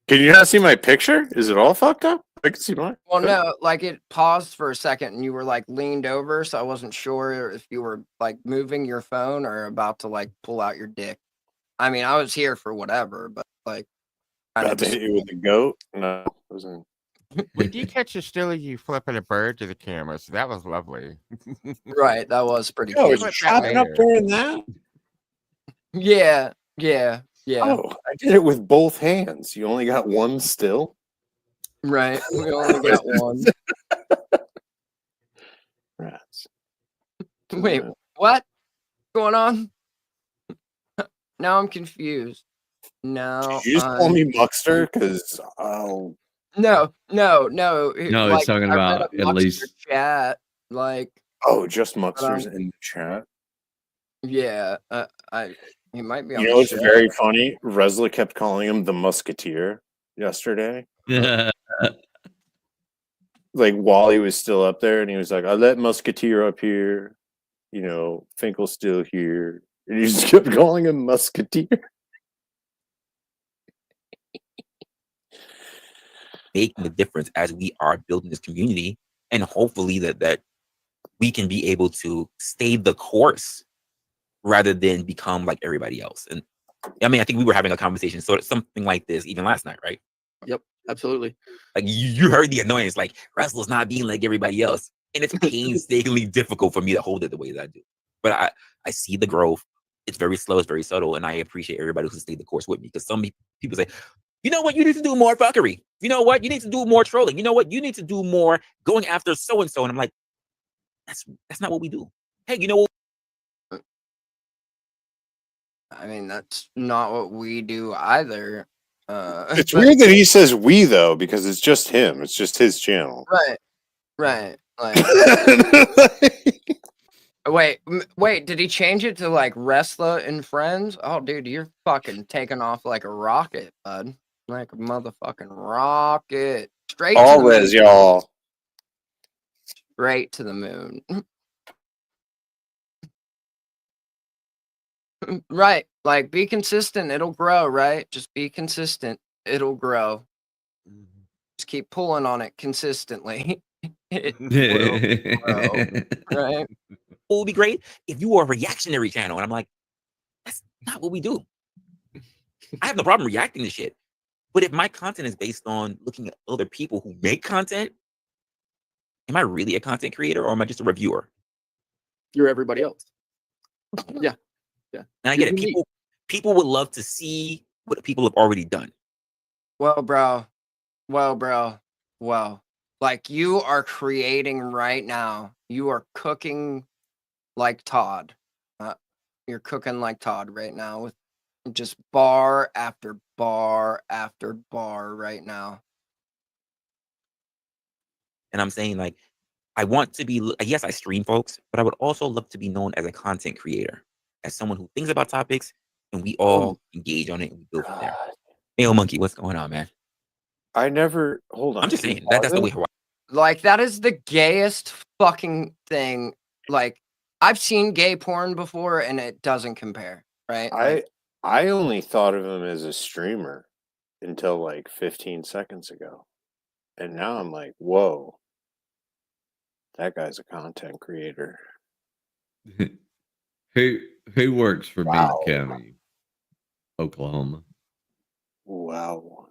Can you not see my picture? Is it all fucked up? I can see mine. Well, no, like it paused for a second and you were like leaned over, so I wasn't sure if you were like moving your phone or about to like pull out your dick. I mean, I was here for whatever, but like About to hit you with the goat? No, it wasn't. We did catch a still of you flipping a bird to the camera, so that was lovely. Right, that was pretty Oh, cute. was chopping up during that? Yeah. Oh, I did it with both hands. You only got one still? Right. We only got one. Rats. Wait, what? What's going on? Now I'm confused. No. Did you just call me Muckster? Because No. No, Like, it's talking I read about a at Muckster least. chat. Like, oh, just Mucksters in the chat. yeah. He might be on You the know what's show. very funny? Resla kept calling him the Musketeer yesterday. Yeah. Like while he was still up there, and he was like, I let Musketeer up here. You know, Finkel's still here. And he just kept calling him Musketeer. making a difference as we are building this community, and hopefully that we can be able to stay the course rather than become like everybody else. And I mean, I think we were having a conversation, so it's something like this even last night, right? Yep, absolutely. Like you heard the annoyance, like wrestlers not being like everybody else, and it's painstakingly difficult for me to hold it the way that I do. But I see the growth. It's very slow, it's very subtle, and I appreciate everybody who stayed the course with me, because some people say, you know what, you need to do more fuckery. You know what, you need to do more trolling. You know what, you need to do more going after so and so. And I'm like, that's not what we do. Hey, you know what? I mean, that's not what we do either. It's weird that he says we though, because it's just him. It's just his channel. Right. Like, wait, did he change it to like Wrestler and Friends? Oh, dude, you're fucking taking off like a rocket, bud. Like a motherfucking rocket. Straight to the Always, moon. y'all. Straight to the moon. Right. Like, be consistent. It'll grow, right? Just be consistent. It'll grow. Just keep pulling on it consistently. It will grow. Right? It would be great if you were a reactionary channel. And I'm like, that's not what we do. I have no problem reacting to shit. But if my content is based on looking at other people who make content, am I really a content creator, or am I just a reviewer? You're everybody else. Yeah. And I get it. People would love to see what people have already done. Well, bro. Like, you are creating right now. You are cooking like Todd. You're cooking like Todd right now with just bar after bar after bar right now. And I'm saying, like, I want to be, yes, I stream, folks, but I would also love to be known as a content creator, as someone who thinks about topics and we all engage on it and we build from there. Mayo Monkey, what's going on, man? I never, hold on. I'm just saying, that's the way Hawaii. Like, that is the gayest fucking thing. Like, I've seen gay porn before and it doesn't compare, right? I only thought of him as a streamer until like 15 seconds ago. And now I'm like, whoa, that guy's a content creator. Who works for Meade County, Oklahoma? Wow.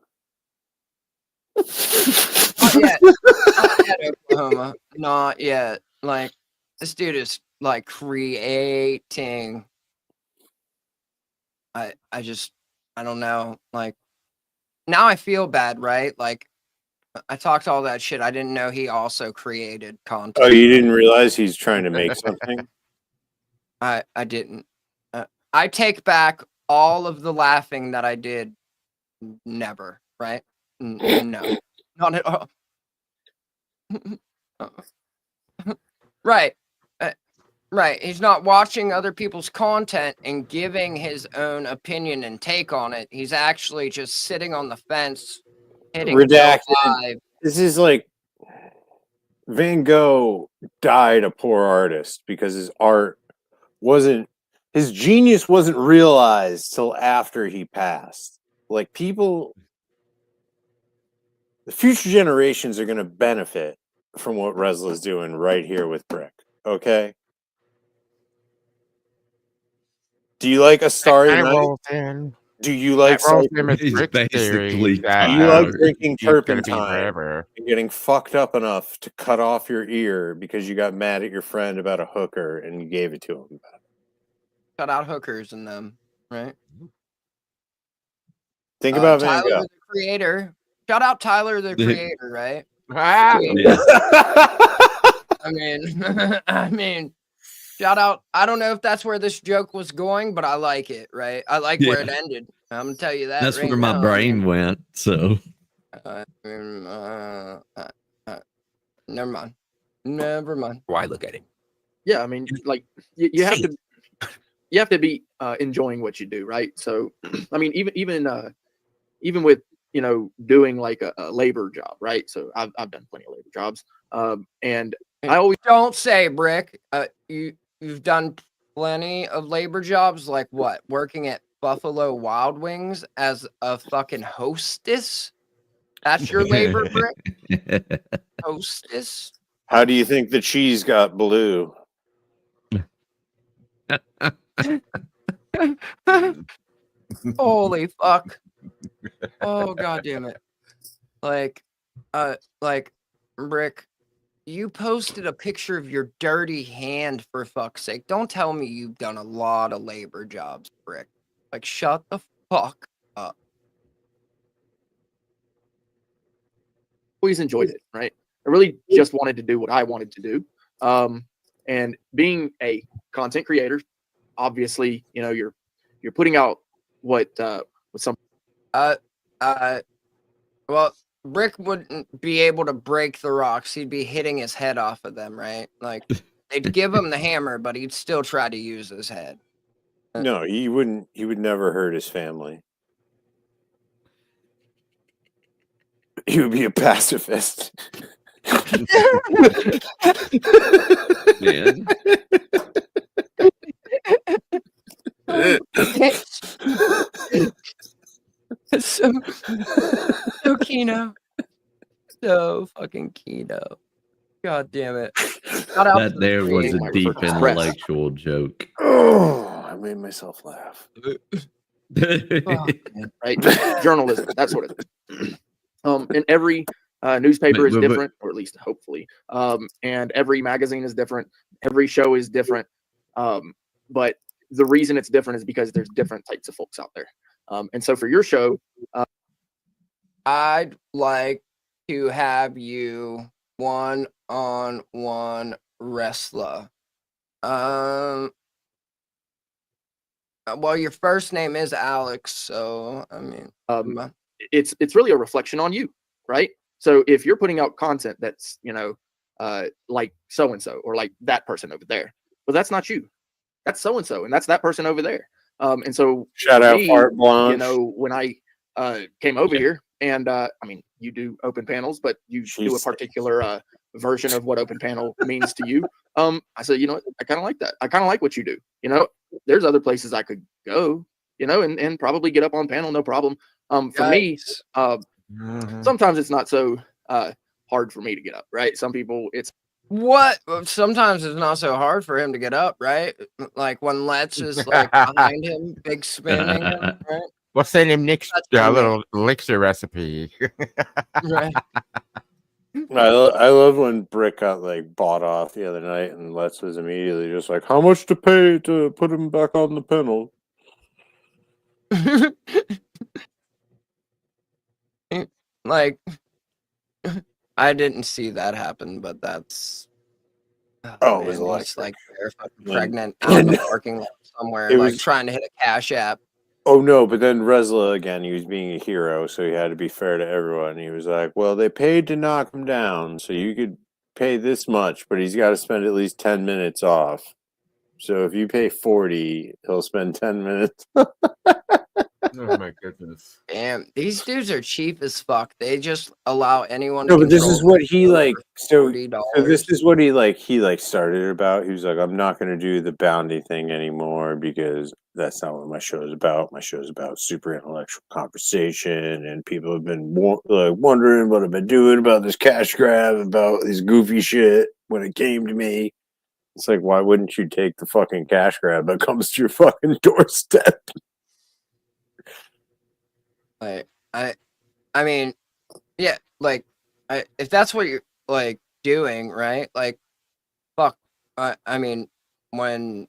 Not yet. Not yet, Oklahoma. Not yet. Like, this dude is like creating. I don't know. Like, now I feel bad, right? Like, I talked all that shit. I didn't know he also created content. Oh, you didn't realize he's trying to make something? I didn't. I take back all of the laughing that I did. Never, right? No, not at all. Right. Right. He's not watching other people's content and giving his own opinion and take on it. He's actually just sitting on the fence, hitting Redacted. live. This is like Van Gogh died a poor artist because his art wasn't, his genius wasn't realized till after he passed. Like, people, the future generations are going to benefit from what Resla's doing right here with Brick. Okay? Do you like a starry night? Do you like basically do you like drinking turpentine and getting fucked up enough to cut off your ear because you got mad at your friend about a hooker and you gave it to him? Cut out hookers in them, right? Think about Van Tyler, Gogh. the creator. Shout out Tyler, the creator, right? I mean, shout out. I don't know if that's where this joke was going, but I like it, right? I like where it ended. I'm gonna tell you that. That's right where my now. brain went. So, never mind. Never mind. Why look at it? Yeah, I mean, like you have to be enjoying what you do, right? So, I mean, even with doing like a labor job, right? So I've done plenty of labor jobs, and I always don't say, Brick. You've done plenty of labor jobs, like what? Working at Buffalo Wild Wings as a fucking hostess? That's your labor, Brick? Hostess? How do you think the cheese got blue? Holy fuck. Oh, god damn it. Like, Brick, you posted a picture of your dirty hand, for fuck's sake. Don't tell me you've done a lot of labor jobs, Brick. Like, shut the fuck up. Always enjoyed it, right? I really just wanted to do what I wanted to do. And being a content creator, obviously, you know, you're putting out what some Well, Brick wouldn't be able to break the rocks. He'd be hitting his head off of them, right? Like, they'd give him the hammer, but he'd still try to use his head. No, he wouldn't. He would never hurt his family. He would be a pacifist. Man. So, Kino. So fucking Kino. God damn it. That there was a deep intellectual joke. Oh, I made myself laugh. Right? Journalism, that sort of thing. And every newspaper is different, or at least hopefully. And every magazine is different. Every show is different. But the reason it's different is because there's different types of folks out there. And so for your show, I'd like to have you one-on-one wrestler. Well, your first name is Alex, so I mean, it's really a reflection on you, right? So if you're putting out content that's, you know, like so and so, or like that person over there, well, that's not you. That's so and so, and that's that person over there. And so shout out Art Blanche. You know, when I came over here, and I mean, you do open panels, but you do a particular version of what open panel means to you. I said, you know, I kind of like that. I kind of like what you do. You know, there's other places I could go, you know, and probably get up on panel, no problem. For me, sometimes it's not so hard for me to get up, right? Some people, it's what? Sometimes it's not so hard for him to get up, right? Like when Let's is like behind him, big spinning him, right? We'll send him Nick's little elixir recipe. Right. I love when Brick got like bought off the other night, and Let's was immediately just like, "How much to pay to put him back on the panel?" Like, I didn't see that happen, but that's it man, was he's like they're fucking When- pregnant out in the parking lot somewhere, It like was- trying to hit a cash app. Oh no, but then Resla again, he was being a hero, so he had to be fair to everyone. He was like, "Well, they paid to knock him down, so you could pay this much, but he's got to spend at least 10 minutes off. So if you pay 40, he'll spend 10 minutes." Oh my goodness. Damn, these dudes are cheap as fuck. They just allow anyone. No, to but this control is what he them like. for So $40. this is what he started it about. He was like, "I'm not going to do the bounty thing anymore because that's not what my show is about. My show is about super intellectual conversation, and people have been wondering what I've been doing about this cash grab, about this goofy shit when it came to me." It's like, why wouldn't you take the fucking cash grab that comes to your fucking doorstep? Like, I mean, yeah, like, if that's what you're like doing, right? Like, fuck. I mean, when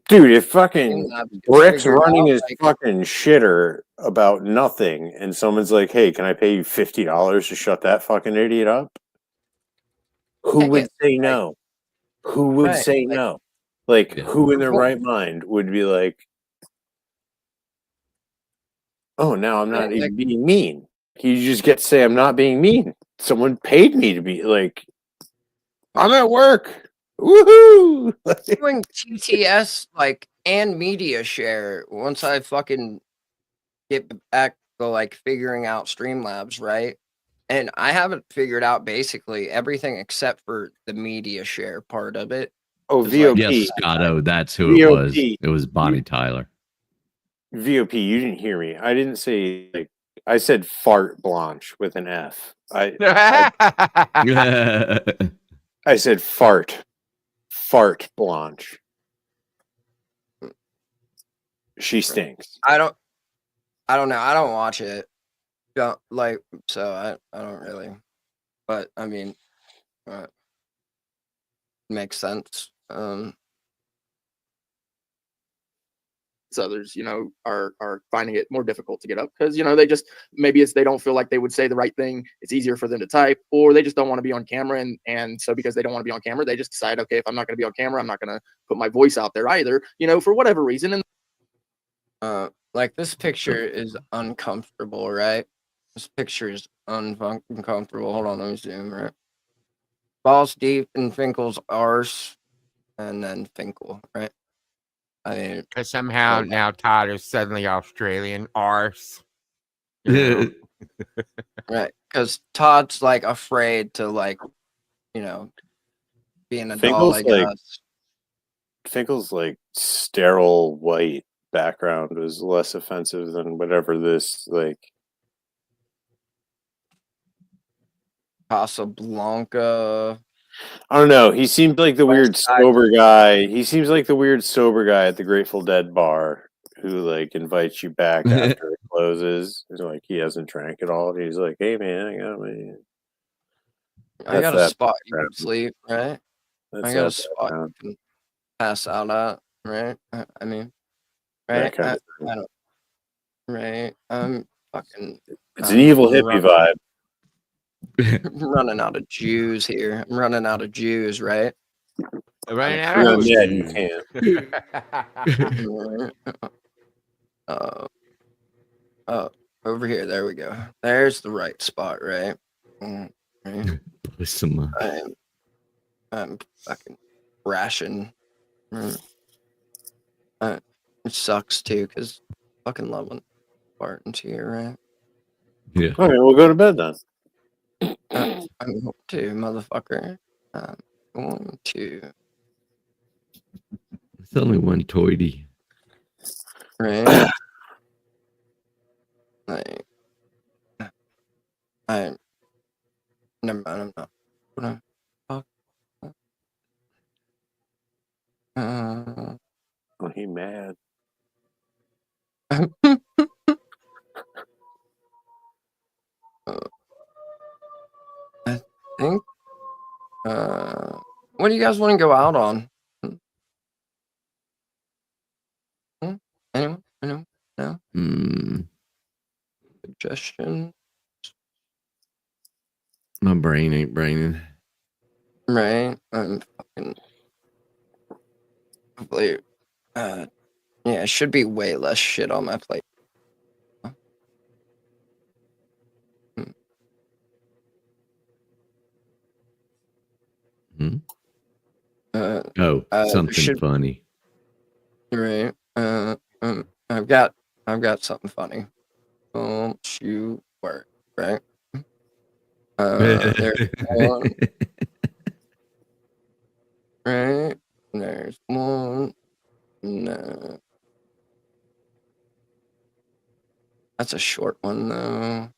Dude, if fucking Brick's figured running out, his like- fucking shitter about nothing, and someone's like, "Hey, can I pay you $50 to shut that fucking idiot up?" Who would say no? Who would Right, say like- no? Like, who in their right mind would be like, "Oh, now I'm not even being mean." You just get to say, "I'm not being mean." Someone paid me to be like, "I'm at work." Woohoo! doing TTS like and media share once I fucking get back to like figuring out Streamlabs, right? And I haven't figured out basically everything except for the media share part of it. Oh, It's like- Yes, Scotto, that's who it was. VOP. It was Bonnie Tyler. VOP, you didn't hear me. I didn't say like I said fart blanche with an F. I said fart blanche. She stinks. I don't know. I don't watch it. Don't like so I don't really. But I mean, makes sense. Others, are finding it more difficult to get up because they just maybe they don't feel like they would say the right thing. It's easier for them to type, or they just don't want to be on camera, and so because they don't want to be on camera, they just decide, okay, if I'm not going to be on camera, I'm not going to put my voice out there either, for whatever reason. And like this picture is uncomfortable, right? This picture is uncomfortable. Hold on, let me zoom. Right, balls deep in Finkel's arse, and then Finkel, right? I mean, because somehow now Todd is suddenly Australian arse. Right, because Todd's like afraid to be an adult. I guess. Finkel's like sterile white background was less offensive than whatever this Casablanca. I don't know. He seemed like the weird sober guy. He seems like the weird sober guy at the Grateful Dead bar who invites you back after it closes. He's like, he hasn't drank at all. And he's like, hey man, I got a spot you can sleep, right? I got a spot you can pass out at, right? I mean, right? I don't, right? I'm fucking. It's an evil hippie vibe. I'm running out of Jews here. I'm running out of Jews, right? Running out of you can't. Over here. There we go. There's the right spot, right? Right. I'm fucking ration. It sucks too, cause fucking loving Barton's here, right? Yeah. All right, we'll go to bed then. I'm going to, motherfucker. I'm going to. It's only one toity. Right. Never mind. I'm not gonna talk. Oh, he mad. I think. What do you guys want to go out on? Anyone? No. Suggestion. My brain ain't braining. Right. I'm fucking. Hopefully, yeah, it should be way less shit on my plate. Something funny. Right. I've got something funny. Don't you worry. Right. There's one. Right. There's one. No. That's a short one though.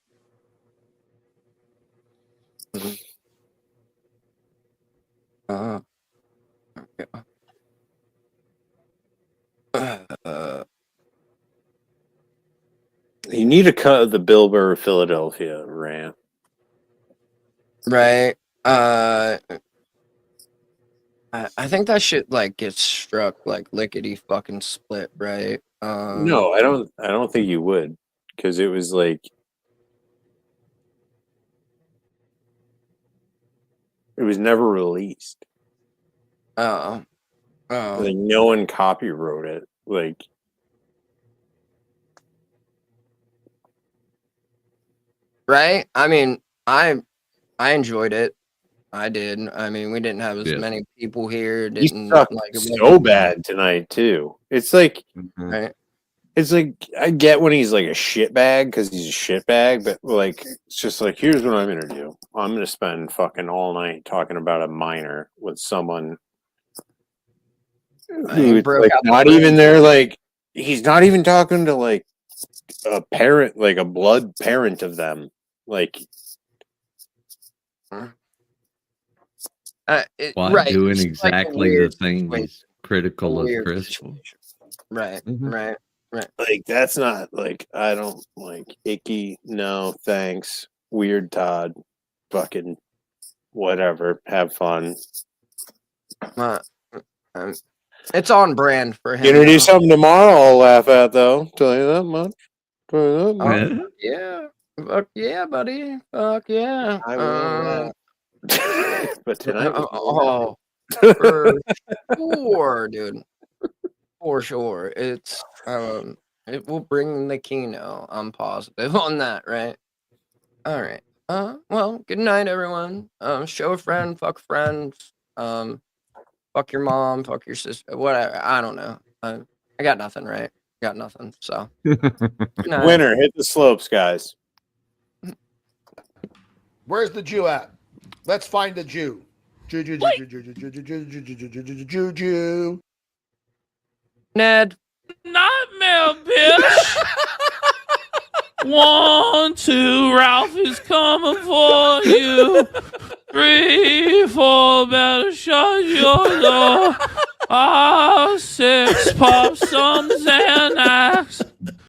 You need a cut of the Bill Burr Philadelphia rant. Right. I think that shit gets struck lickety fucking split, right? No, I don't think you would, because it was it was never released. Oh. No one copywrote it. Right? I mean, I enjoyed it. I did. I mean, we didn't have as many people here. You sucked so bad tonight too. It's right. It's I get when he's a shitbag because he's a shitbag, but it's just here's what I'm gonna do. I'm gonna spend fucking all night talking about a minor with someone who's not even there. He's not even talking to a parent, like a blood parent of them. Like, What, right. doing it's like a exactly the weird thing situation. that's critical A of weird Crystal. situation. Right, Mhm. right. Like, that's not like, I don't like icky. No, thanks. Weird Todd. Fucking whatever. Have fun. It's on brand for him. You introduce though. something tomorrow, I'll laugh at though. Tell you that much. Tell you that much. Yeah. Fuck yeah, buddy. Fuck yeah. I will but tonight Oh, for sure, dude. For sure. It's it will bring the keno. I'm positive on that, right? All right. Well, good night, everyone. Show a friend, fuck friends. Fuck your mom, fuck your sister, whatever. I don't know. I got nothing, right? Got nothing. So good night. Winner, hit the slopes, guys. Where's the Jew at? Let's find the Jew. Jew. Ned. Nightmare, bitch. 1, 2, Ralph is coming for you. 3, 4, better shut your door. 6, pop some